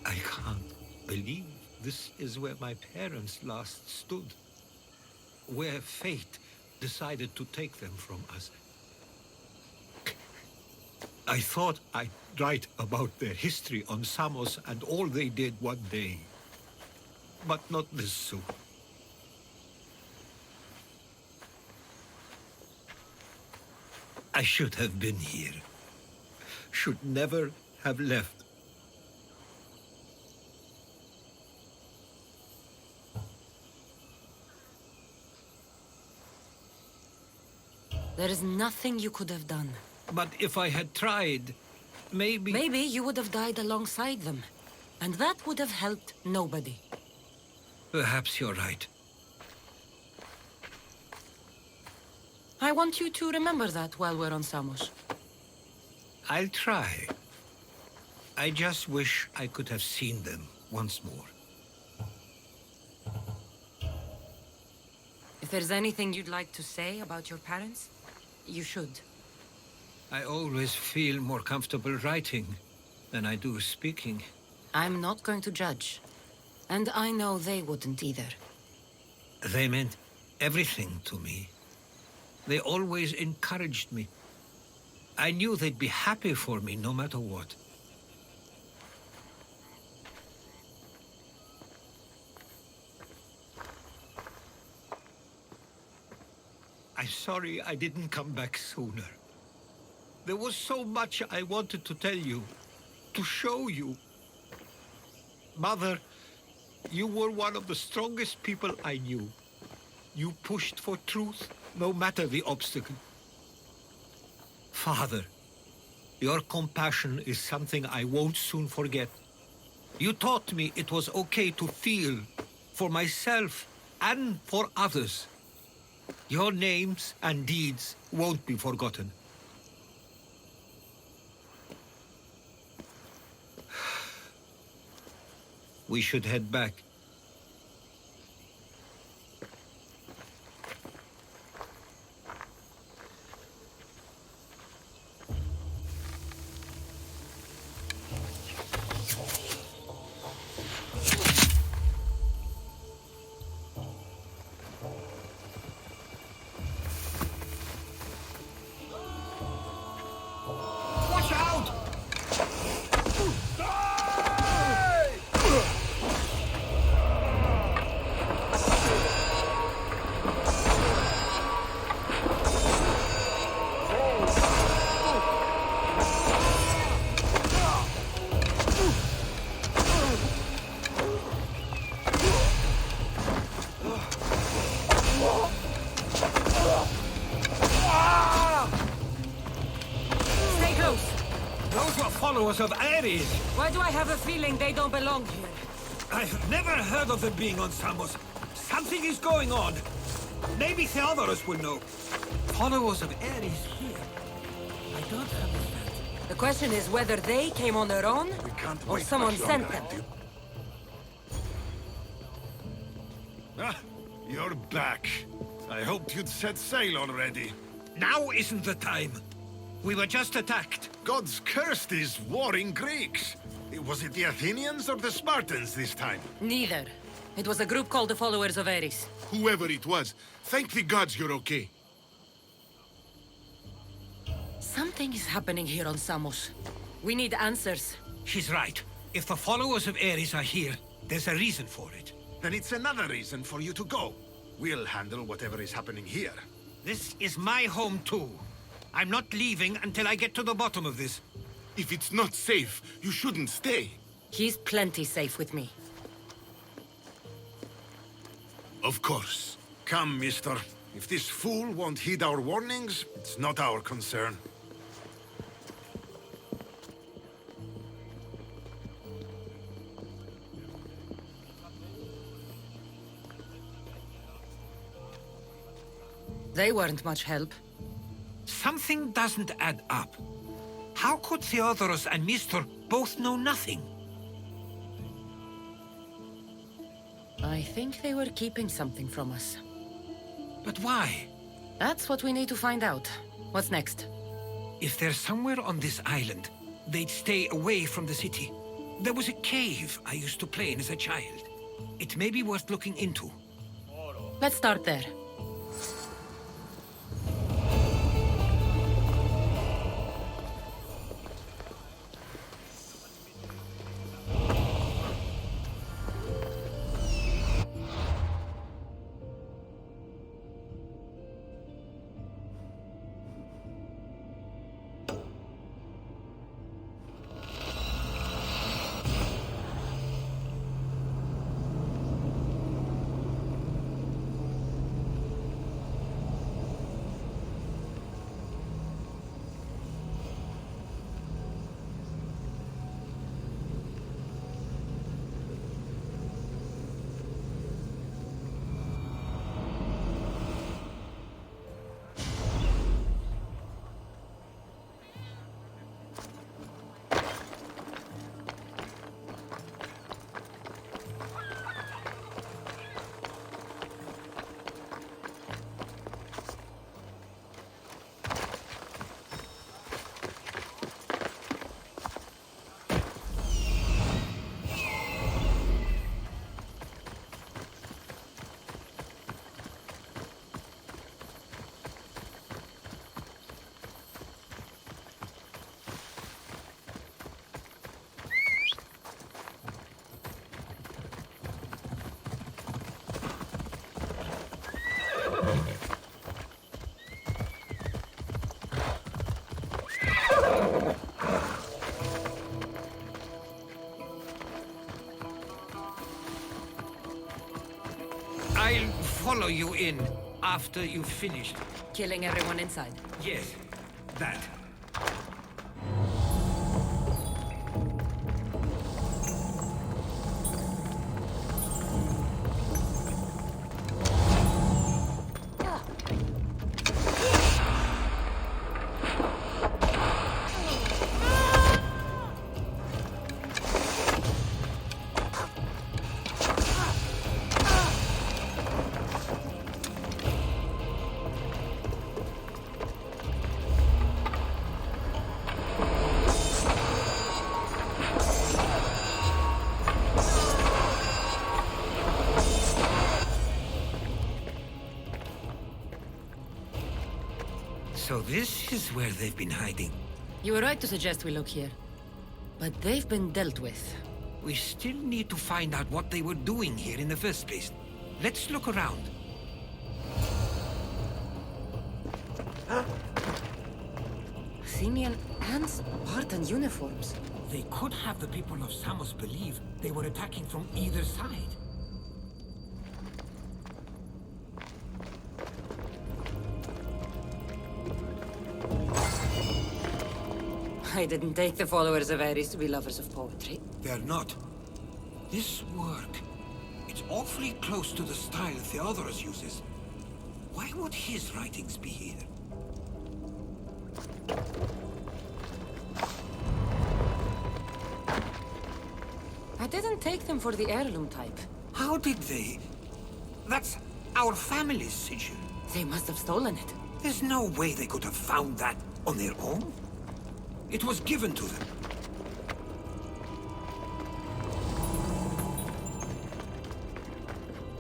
I can't believe this is where my parents last stood. Where fate decided to take them from us. I thought I'd write about their history on Samos and all they did one day. But not this soon. I should have been here. Should never have left. There is nothing you could have done. But if I had tried, maybe... Maybe you would have died alongside them. And that would have helped nobody. Perhaps you're right. I want you to remember that while we're on Samos. I'll try. I just wish I could have seen them once more. If there's anything you'd like to say about your parents, you should. I always feel more comfortable writing than I do speaking. I'm not going to judge. And I know they wouldn't either. They meant everything to me. They always encouraged me. I knew they'd be happy for me no matter what. I'm sorry I didn't come back sooner. There was so much I wanted to tell you, to show you. Mother, you were one of the strongest people I knew. You pushed for truth, no matter the obstacle. Father, your compassion is something I won't soon forget. You taught me it was okay to feel, for myself and for others. Your names and deeds won't be forgotten. We should head back. Followers of Ares! Why do I have a feeling they don't belong here? I've never heard of them being on Samos. Something is going on. Maybe Theodorus will know. Followers of Ares here? I don't understand. The question is whether they came on their own, or someone sent them. Ah, you're back. I hoped you'd set sail already. Now isn't the time. We were just attacked. Gods cursed these warring Greeks. Was it the Athenians or the Spartans this time? Neither. It was a group called the Followers of Ares. Whoever it was, thank the gods you're okay. Something is happening here on Samos. We need answers. She's right. If the followers of Ares are here, there's a reason for it. Then it's another reason for you to go. We'll handle whatever is happening here. This is my home too. I'm not leaving until I get to the bottom of this. If it's not safe, you shouldn't stay. He's plenty safe with me. Of course. Come, mister. If this fool won't heed our warnings, it's not our concern. They weren't much help. Something doesn't add up. How could Theodorus and Mr. both know nothing? I think they were keeping something from us. But why? That's what we need to find out. What's next? If they're somewhere on this island, they'd stay away from the city. There was a cave I used to play in as a child. It may be worth looking into. Let's start there. I'll follow you in after you've finished. Killing everyone inside. Yes, that. this is where they've been hiding. You were right to suggest we look here. But they've been dealt with. We still need to find out what they were doing here in the first place. Let's look around. Athenian and Spartan uniforms. They could have the people of Samos believe they were attacking from either side. I didn't take the followers of Ares to be lovers of poetry. They're not. This work, it's awfully close to the style Theodorus uses. Why would his writings be here? I didn't take them for the heirloom type. How did they? That's our family's sigil. They must have stolen it. There's no way they could have found that on their own. It was given to them.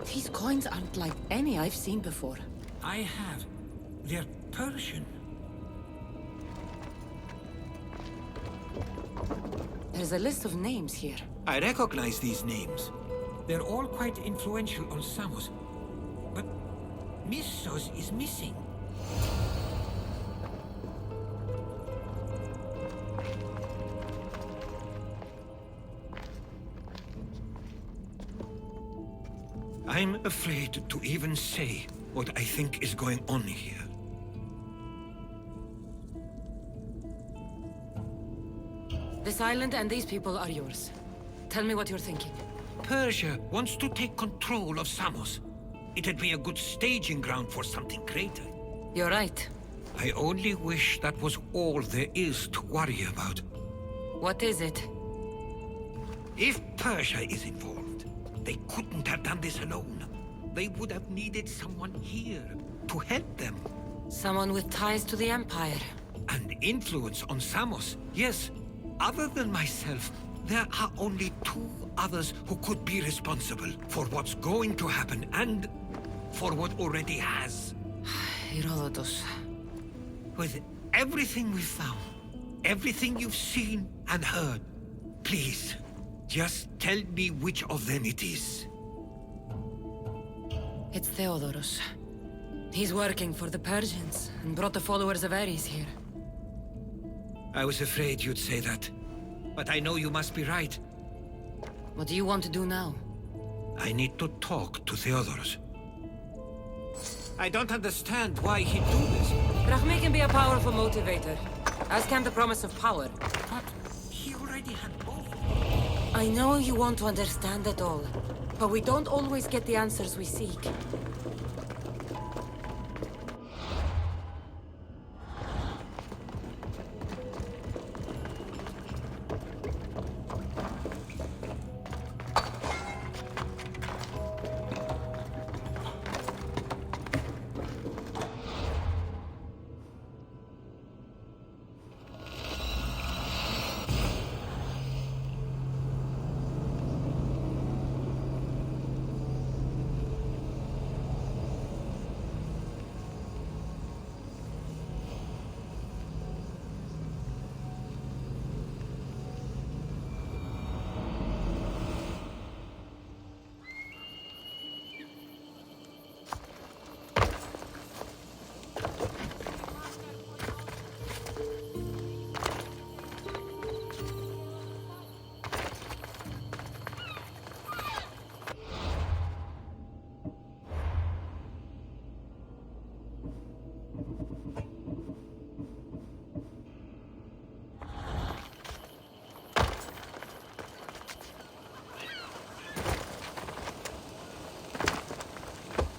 These coins aren't like any I've seen before. I have. They're Persian. There's a list of names here. I recognize these names. They're all quite influential on Samos. But Missos is missing. I'm afraid to even say what I think is going on here. This island and these people are yours. Tell me what you're thinking. Persia wants to take control of Samos. It'd be a good staging ground for something greater. You're right. I only wish that was all there is to worry about. What is it? If Persia is involved, they couldn't have done this alone. They would have needed someone here to help them. Someone with ties to the Empire. And influence on Samos, yes. Other than myself, there are only two others who could be responsible for what's going to happen and for what already has. Herodotus. With everything we've found, everything you've seen and heard, please, just tell me which of them it is. It's Theodorus. He's working for the Persians and brought the followers of Ares here. I was afraid you'd say that, but I know you must be right. What do you want to do now? I need to talk to Theodorus. I don't understand why he'd do this. Rahmi can be a powerful motivator, as can the promise of power. But he already had both. I know you want to understand it all, but we don't always get the answers we seek.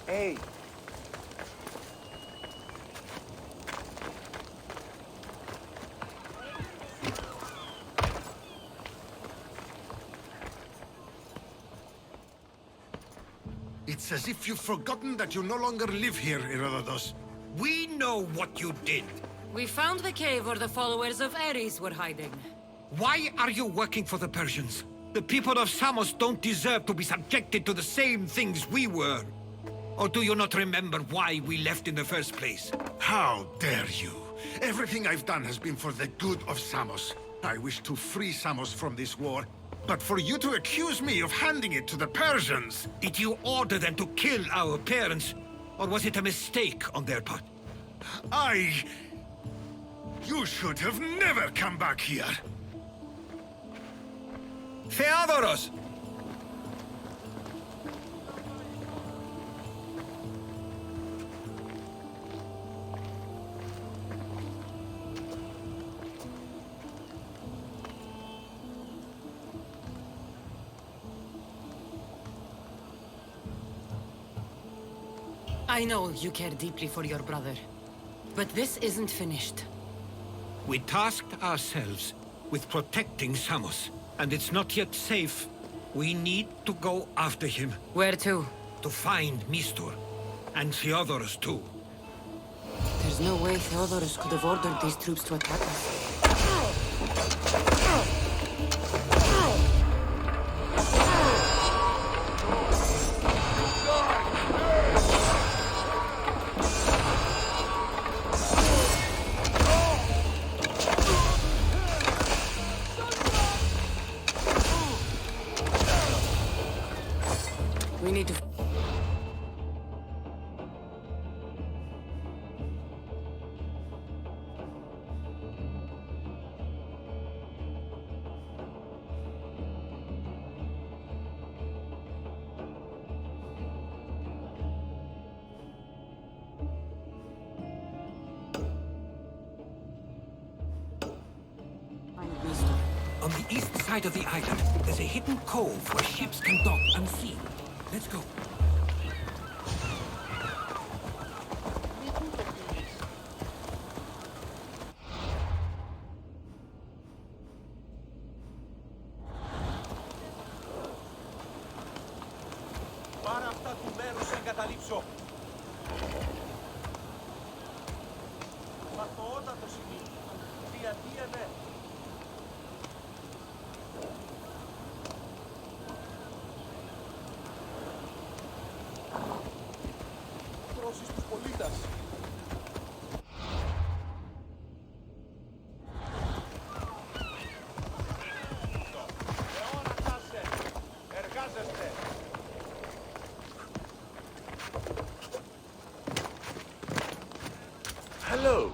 Hey! It's as if you've forgotten that you no longer live here, Herodotus. We know what you did. We found the cave where the followers of Ares were hiding. Why are you working for the Persians? The people of Samos don't deserve to be subjected to the same things we were. Or do you not remember why we left in the first place? How dare you? Everything I've done has been for the good of Samos. I wish to free Samos from this war. But for you to accuse me of handing it to the Persians... Did you order them to kill our parents? Or was it a mistake on their part? You should have never come back here! Theodoros! I know you care deeply for your brother, but this isn't finished. We tasked ourselves with protecting Samos, and it's not yet safe. We need to go after him. Where to? To find Meteor, and Theodoros too. There's no way Theodoros could have ordered these troops to attack us. We need to... On the east side of the island, there's a hidden cove where ships can dock unseen. Let's go. Πάρε αυτά του μέρους εγκαταλείψω. Βαθοότατο σημείο. Διαδίανε. Τρώσεις τους πολίτες. Εργάζεστε. Hello.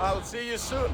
I'll see you soon.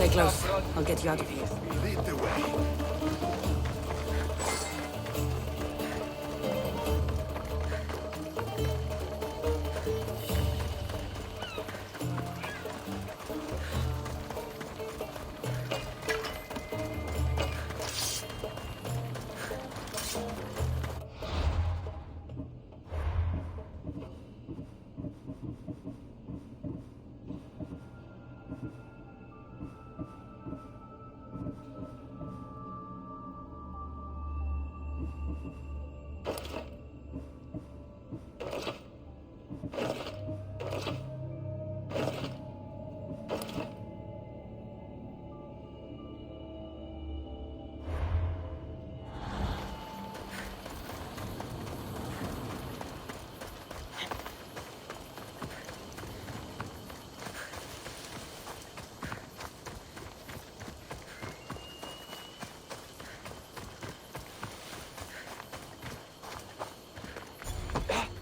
Stay close. I'll get you out of here. Lead the way.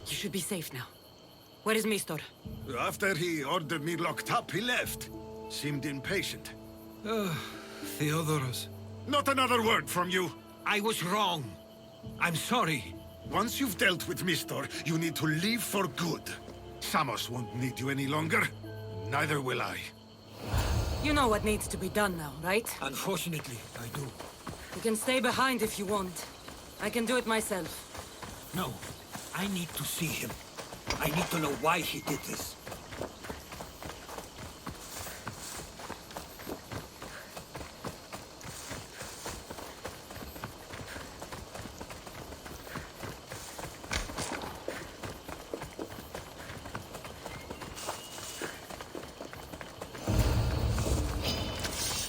You should be safe now. Where is Meteor? After he ordered me locked up, he left. Seemed impatient. Theodoros. Not another word from you. I was wrong. I'm sorry. Once you've dealt with Meteor, you need to leave for good. Samos won't need you any longer. Neither will I. You know what needs to be done now, right? Unfortunately, I do. You can stay behind if you want. I can do it myself. No, I need to see him. I need to know why he did this.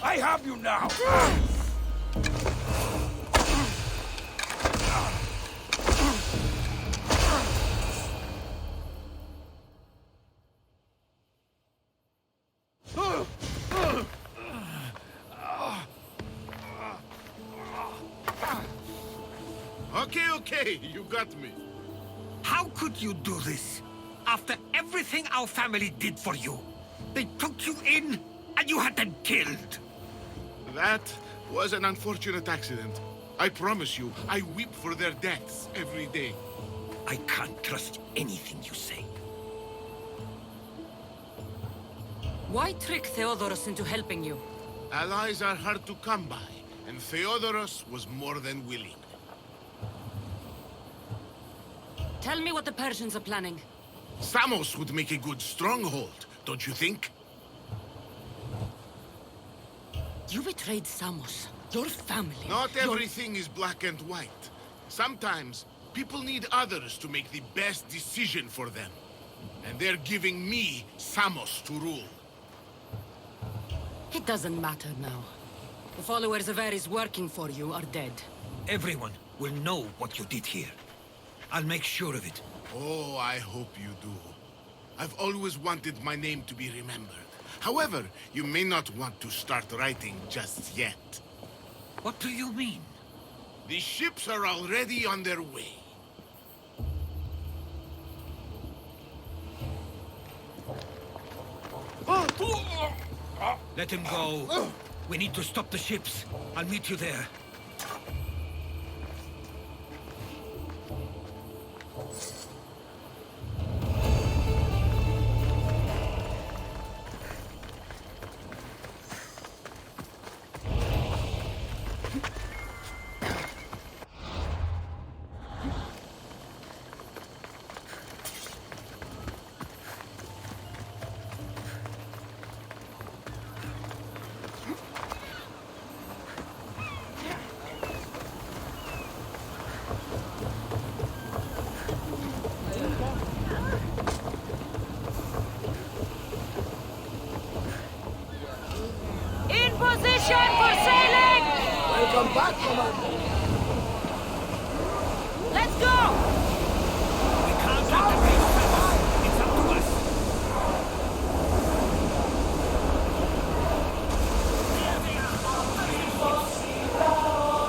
I have you now! Okay, you got me. How could you do this? After everything our family did for you. They took you in, and you had them killed. That was an unfortunate accident. I promise you, I weep for their deaths every day. I can't trust anything you say. Why trick Theodoros into helping you? Allies are hard to come by, and Theodoros was more than willing. Tell me what the Persians are planning. Samos would make a good stronghold, don't you think? You betrayed Samos, your family. Not everything is black and white. Sometimes, people need others to make the best decision for them. And they're giving me Samos to rule. It doesn't matter now. The followers of Ares working for you are dead. Everyone will know what you did here. I'll make sure of it. Oh, I hope you do. I've always wanted my name to be remembered. However, you may not want to start writing just yet. What do you mean? The ships are already on their way. Let him go. We need to stop the ships. I'll meet you there. Position for sailing! Welcome back, Commander. Let's go! We can't let the race finish. It's up to us.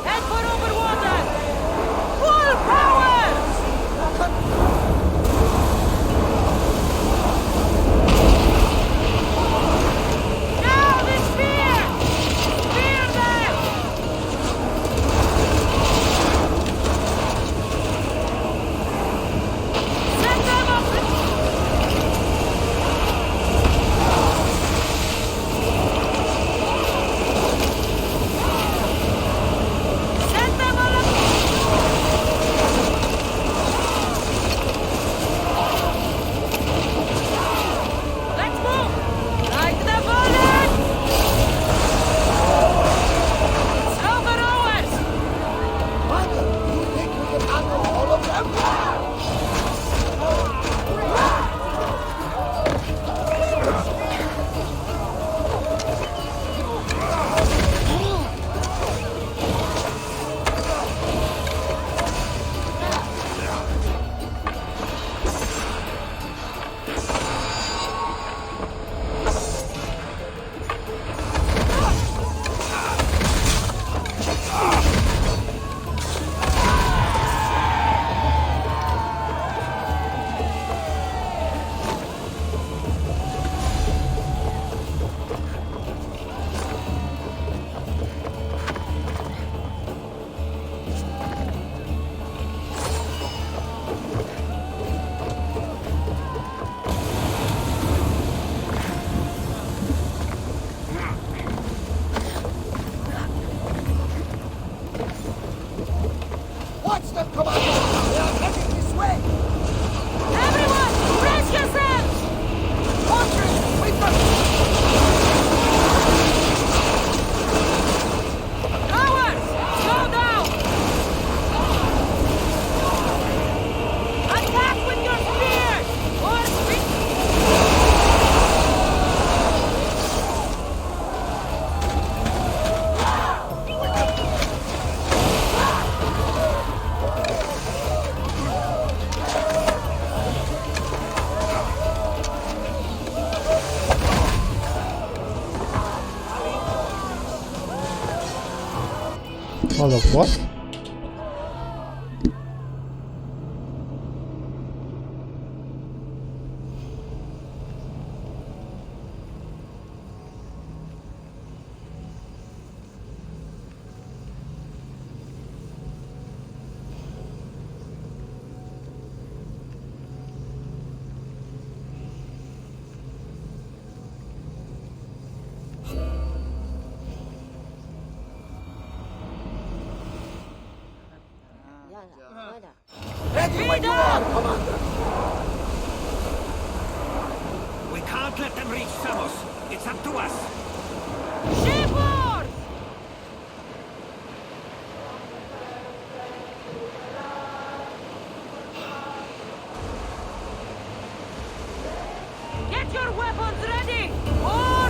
Head for over water! Full power! Now the spear! Ладно, вот. Ready when you are, Commander! We can't let them reach Samos. It's up to us. Shipboard! Get your weapons ready! Or!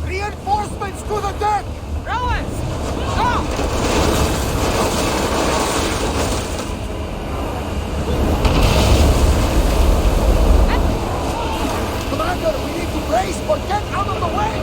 Reinforcements to the deck! Rowers! Go! Commander, we need to brace or get out of the way!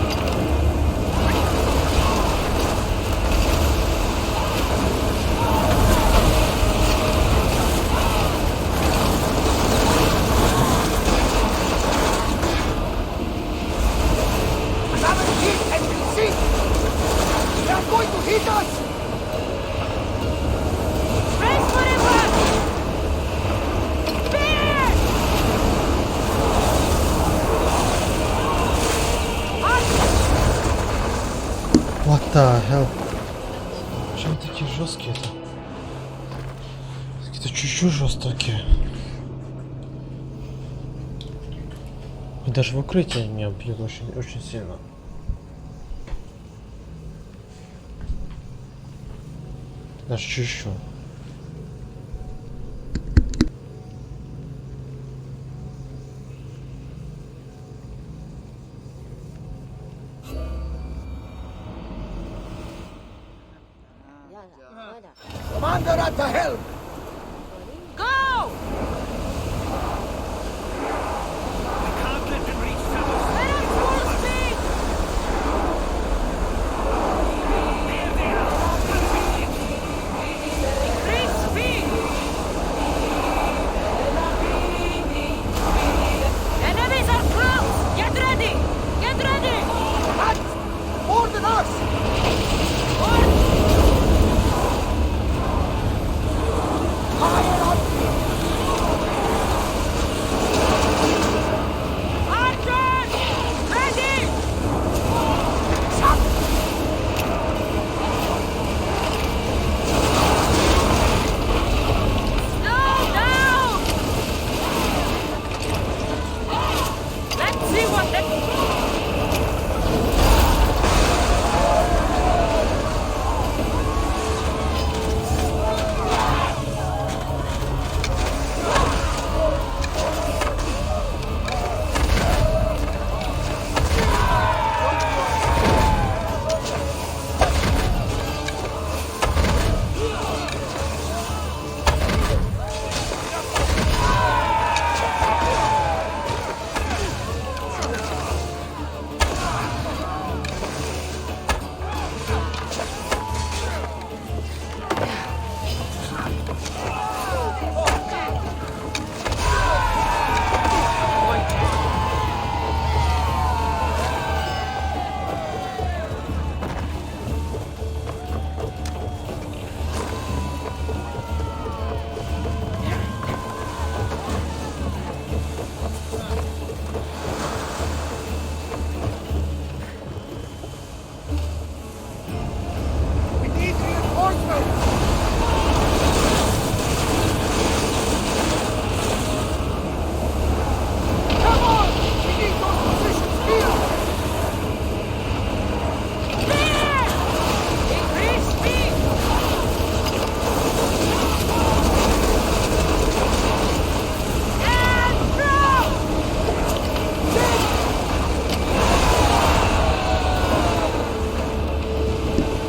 Hit us! Brace for impact! Spear! What the hell? Почему такие жесткие-то? Какие-то чуть-чуть жестокие. И даже в укрытии меня бьют очень сильно. Даже чуть-чуть. Commander at the helm! Go! We can't let them reach Samos. Let us full speed! There they are. Increase speed! Enemies are close! Get ready! Get ready! What? More than us! More!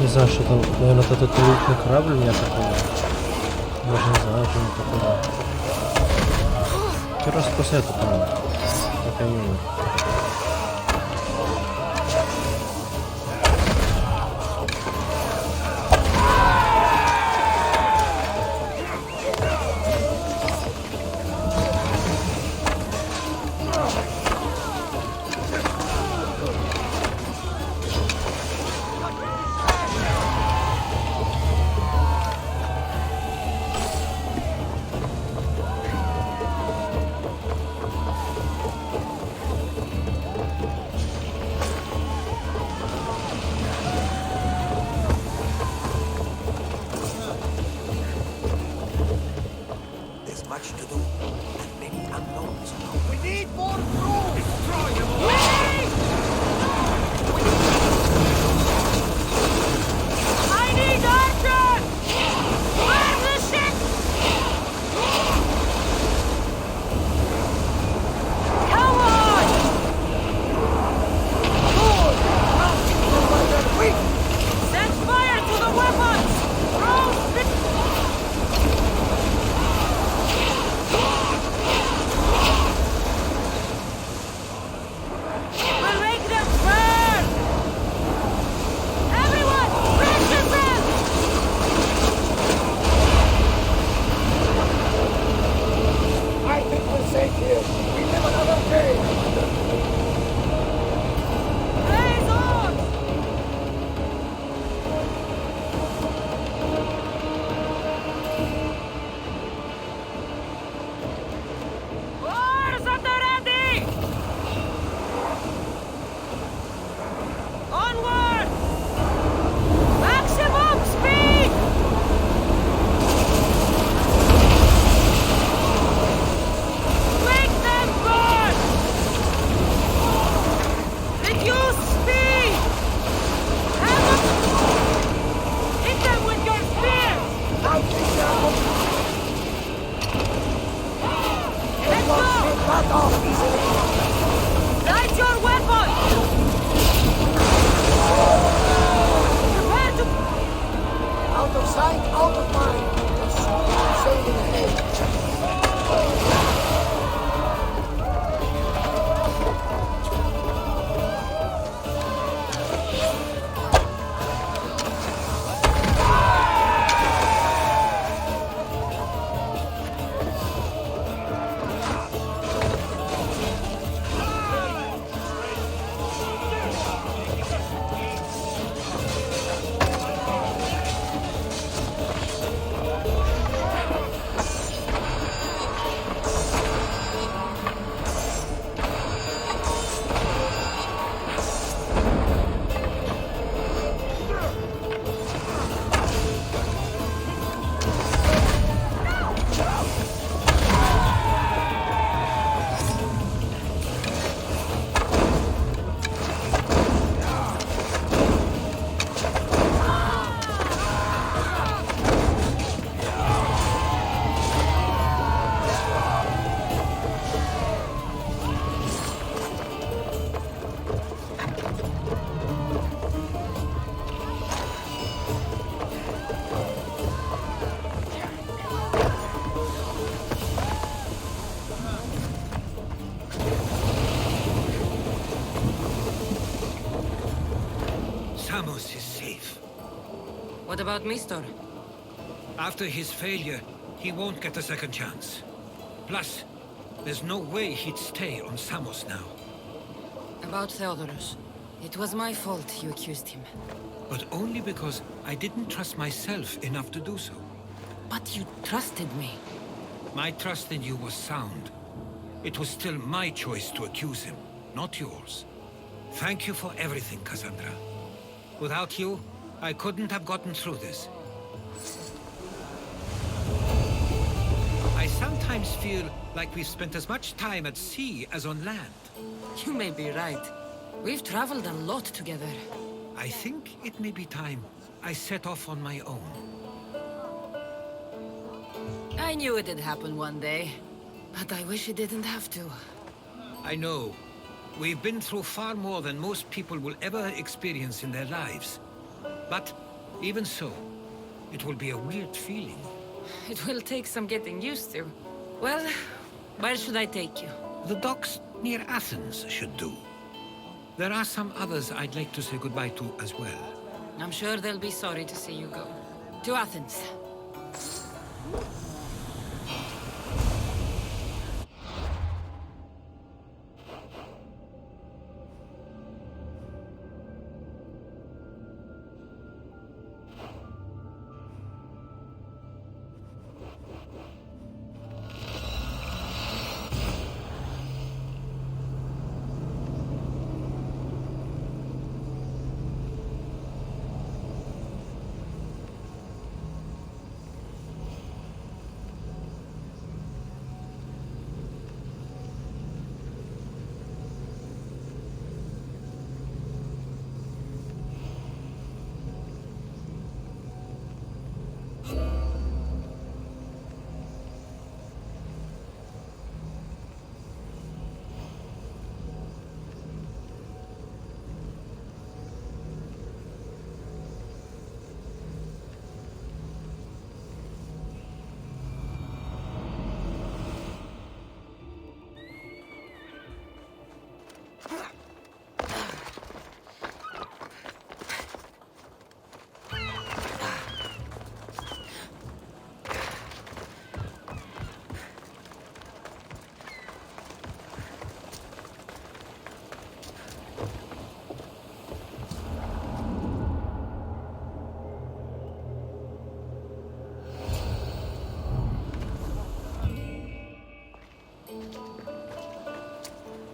Не знаю, что там, наверное, этот элитный корабль меня атаковал. Даже не знаю, что он такое. Первый раз после этого, по-моему. Как я не умер. Samos is safe. What about Meteor? After his failure, he won't get a second chance. Plus, there's no way he'd stay on Samos now. About Theodorus. It was my fault you accused him. But only because I didn't trust myself enough to do so. But you trusted me. My trust in you was sound. It was still my choice to accuse him, not yours. Thank you for everything, Cassandra. Without you, I couldn't have gotten through this. I sometimes feel like we've spent as much time at sea as on land. You may be right. We've traveled a lot together. I think it may be time I set off on my own. I knew it'd happen one day, but I wish it didn't have to. I know. We've been through far more than most people will ever experience in their lives. But Even so, it will be a weird feeling. It will take some getting used to. Well, where should I take you? The docks near Athens should do. There are some others I'd like to say goodbye to as well. I'm sure they'll be sorry to see you go. To Athens.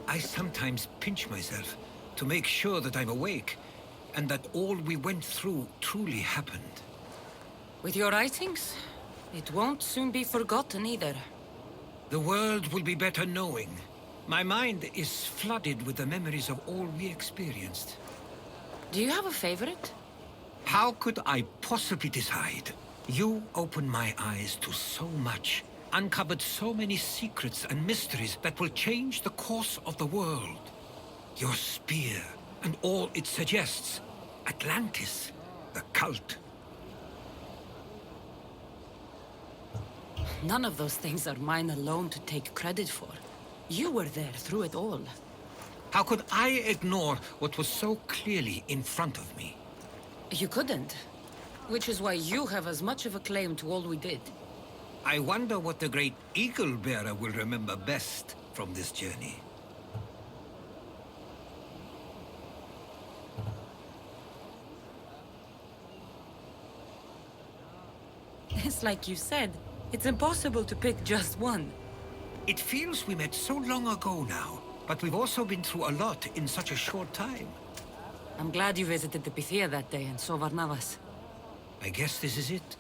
I sometimes pinch myself to make sure that I'm awake, and that all we went through truly happened. With your writings, it won't soon be forgotten either. The world will be better knowing. My mind is flooded with the memories of all we experienced. Do you have a favorite? How could I possibly decide? You opened my eyes to so much, uncovered so many secrets and mysteries that will change the course of the world. Your spear and all it suggests. Atlantis, the cult. None of those things are mine alone to take credit for. You were there through it all. How could I ignore what was so clearly in front of me? You couldn't. Which is why you have as much of a claim to all we did. I wonder what the great Eagle Bearer will remember best from this journey. It's like you said, it's impossible to pick just one. It feels we met so long ago now, but we've also been through a lot in such a short time. I'm glad you visited the Pythia that day and saw Varnavas. I guess this is it.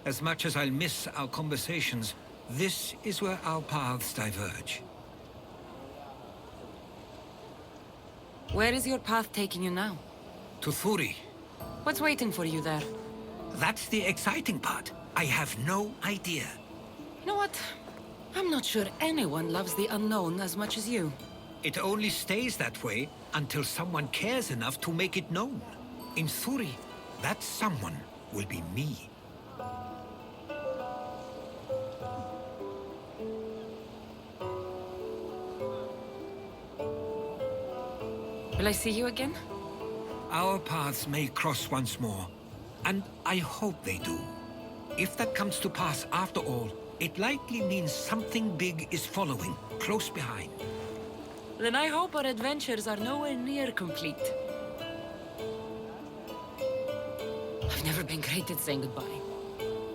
As much as I'll miss our conversations, this is where our paths diverge. Where is your path taking you now? To Thuri. What's waiting for you there? That's the exciting part. I have no idea. You know what? I'm not sure anyone loves the unknown as much as you. It only stays that way until someone cares enough to make it known. In Thuri, that someone will be me. Will I see you again? Our paths may cross once more, and I hope they do. If that comes to pass after all, it likely means something big is following, close behind. Then I hope our adventures are nowhere near complete. I've never been great at saying goodbye.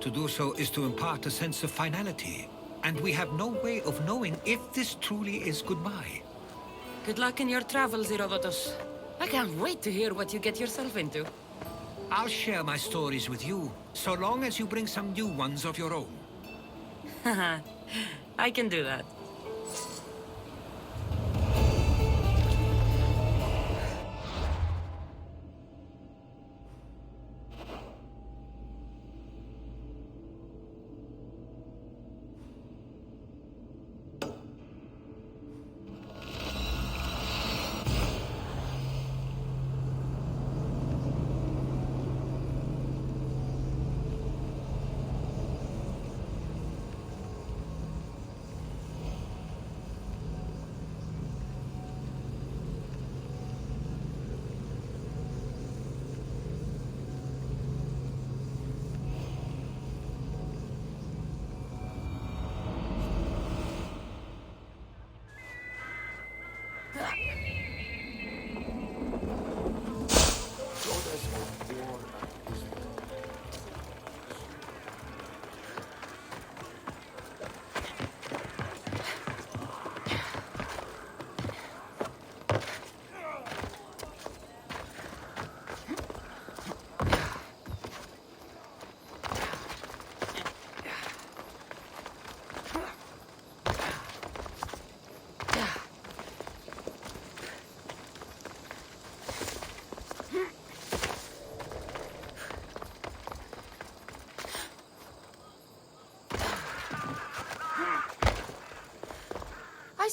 To do so is to impart a sense of finality, and we have no way of knowing if this truly is goodbye. Good luck in your travels, Herodotus. I can't wait to hear what you get yourself into. I'll share my stories with you, so long as you bring some new ones of your own. Haha, I can do that.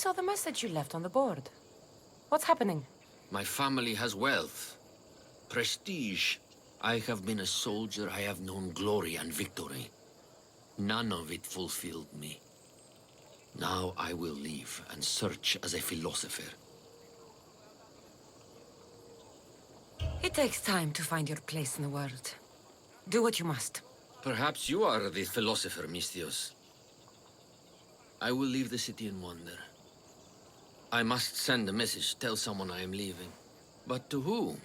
saw the message you left on the board. What's happening? My family has wealth, prestige. I have been a soldier. I have known glory and victory. None of it fulfilled me. Now I will leave and search as a philosopher. It takes time to find your place in the world. Do what you must. Perhaps you are the philosopher, Mistios. I will leave the city and wander. I must send a message, tell someone I am leaving. But to whom?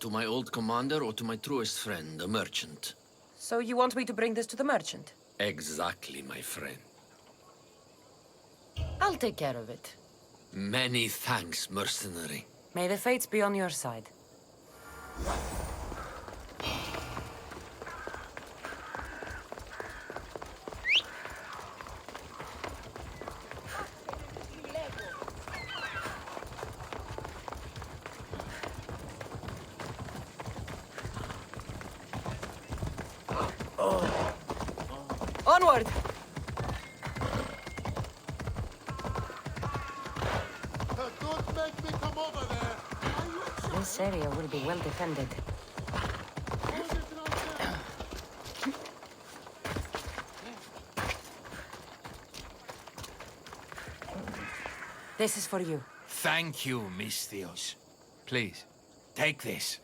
To my old commander or to my truest friend, a merchant? So you want me to bring this to the merchant? Exactly, my friend. I'll take care of it. Many thanks, mercenary. May the fates be on your side. Onward! Don't make me come over there. This area will be well defended. This is for you. Thank you, Mistios. Please, take this.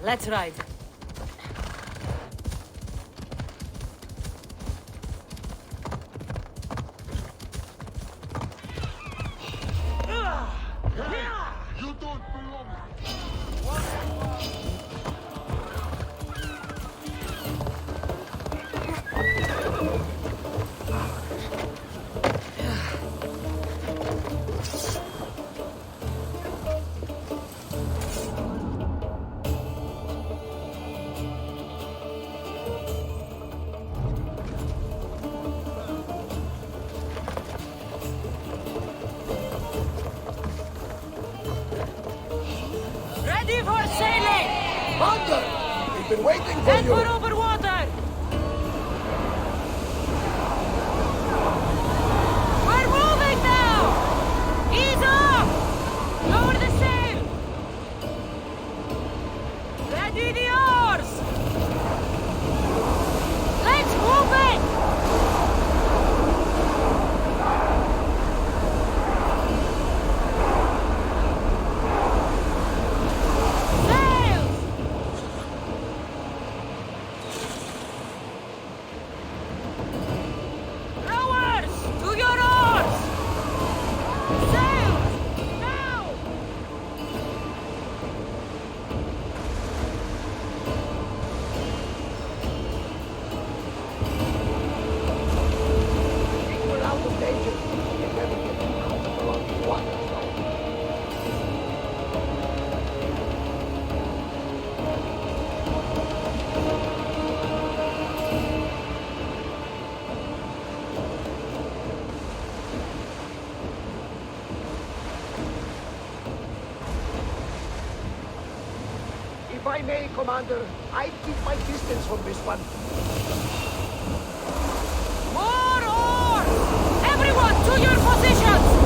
Let's ride. You don't belong. Ready for sailing! Commander! We've been waiting for Head you! for over water! We're moving now! Ease off! Lower the sail! Ready the oars! Let's move it! Rowers! To your oars! Sail! Now! We're out of danger. If ever get comfortable on the water, If I may, Commander, I'd keep my distance from this one. More oars! To your positions!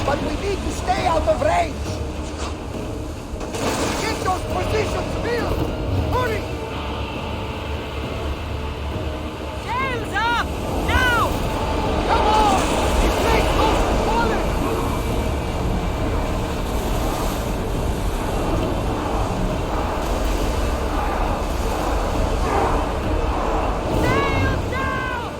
but we need to stay out of range. Get those positions filled. Hurry! Sails up! Now! Come on! It's late close to falling! Sails down!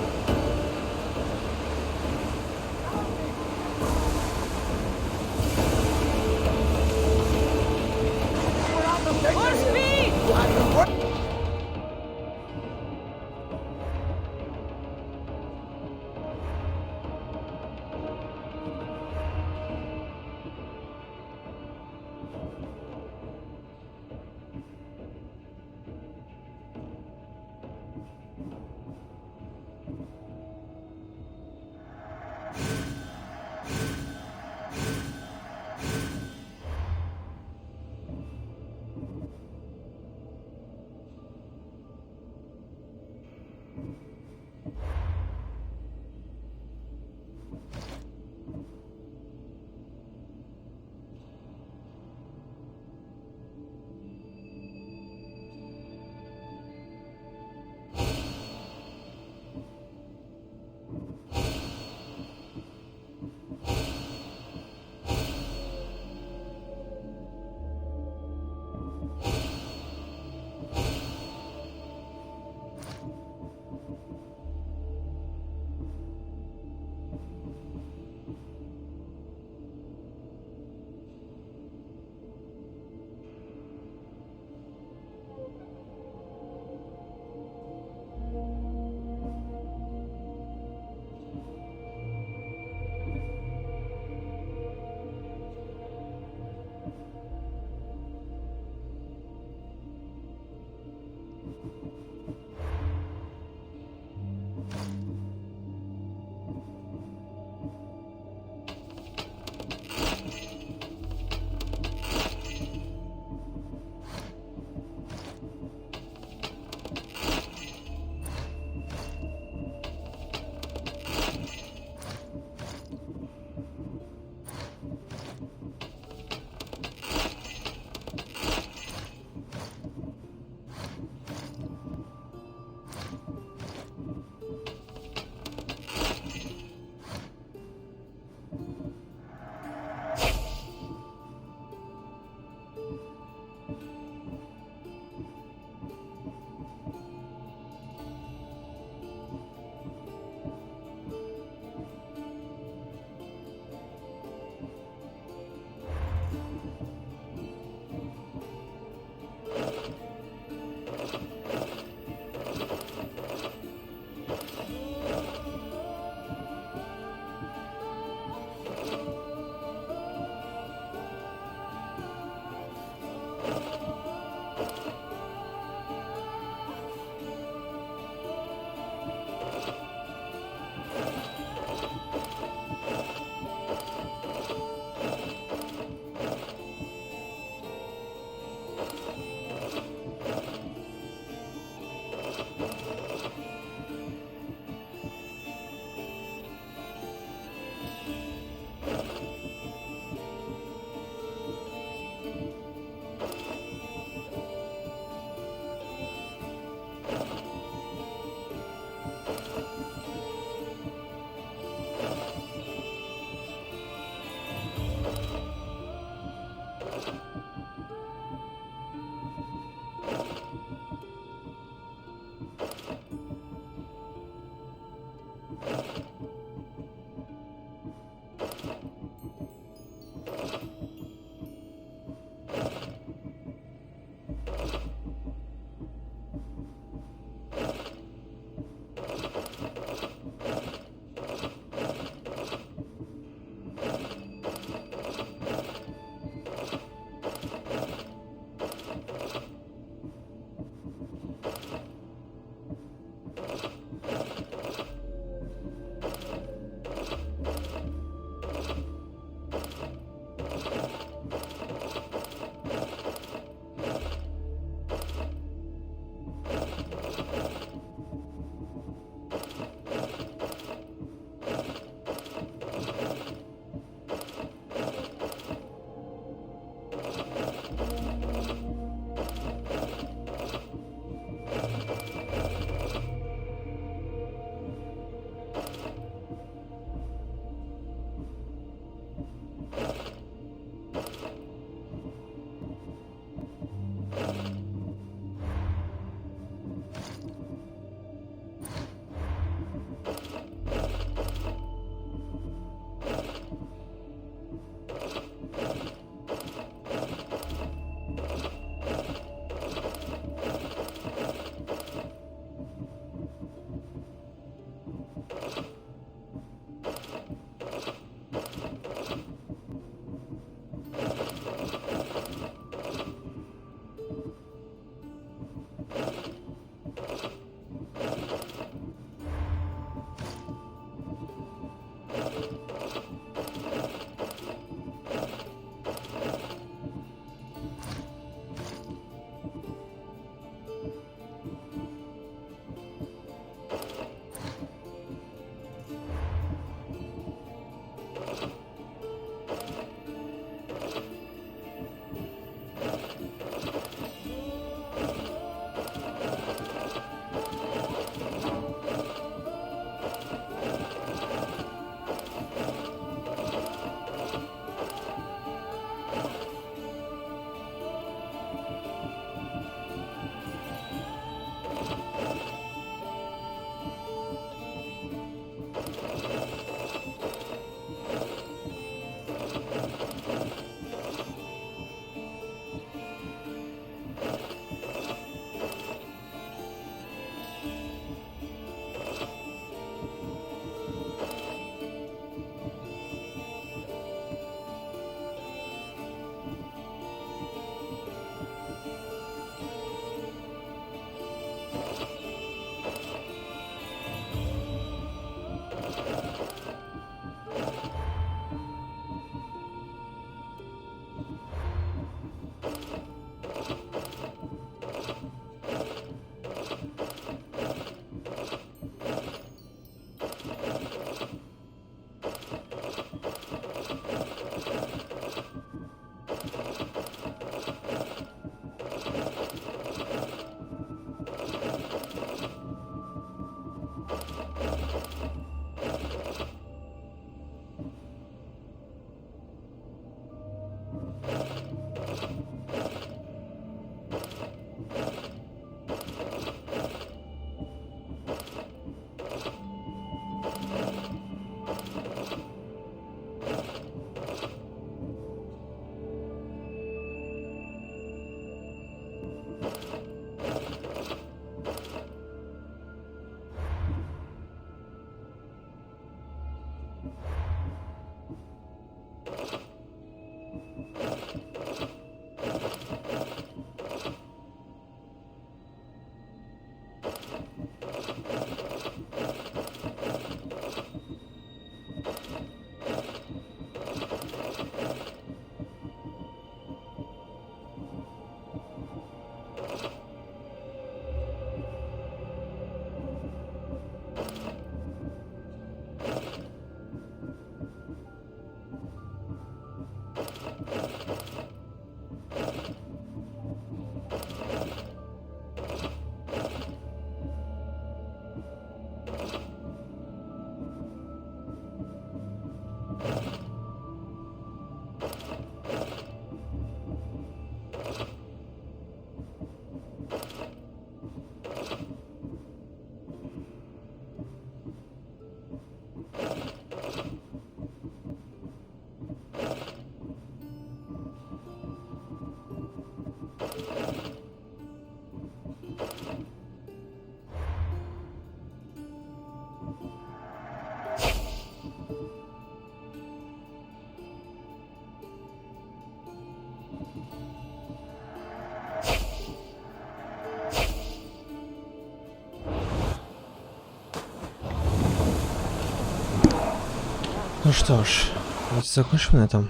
Ну что ж, давайте закончим на этом.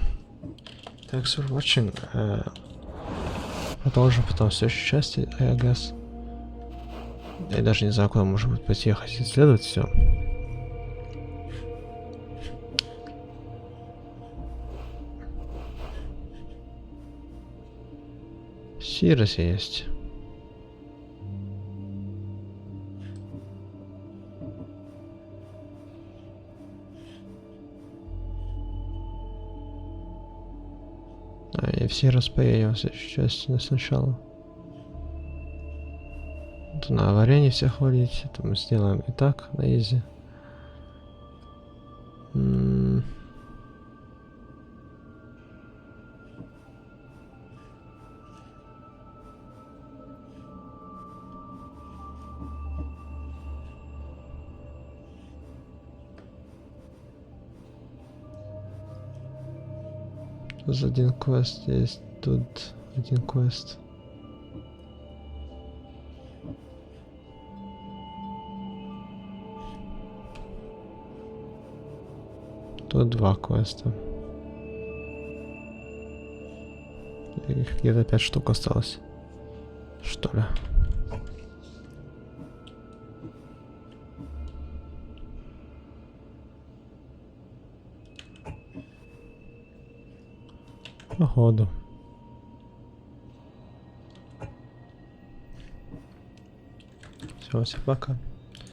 Thanks for watching. Продолжим потом в следующей части, I guess. Я даже не знаю, куда может быть пойти, я хочу исследовать все. Сироси есть. И все поедем в следующей части сначала. Тут на варенье всех валить. Это мы сделаем и так, на изи. Тут один квест есть, тут один квест. Тут два квеста. Их где-то 5 штук осталось. Что ли? Походу. Все, всем пока.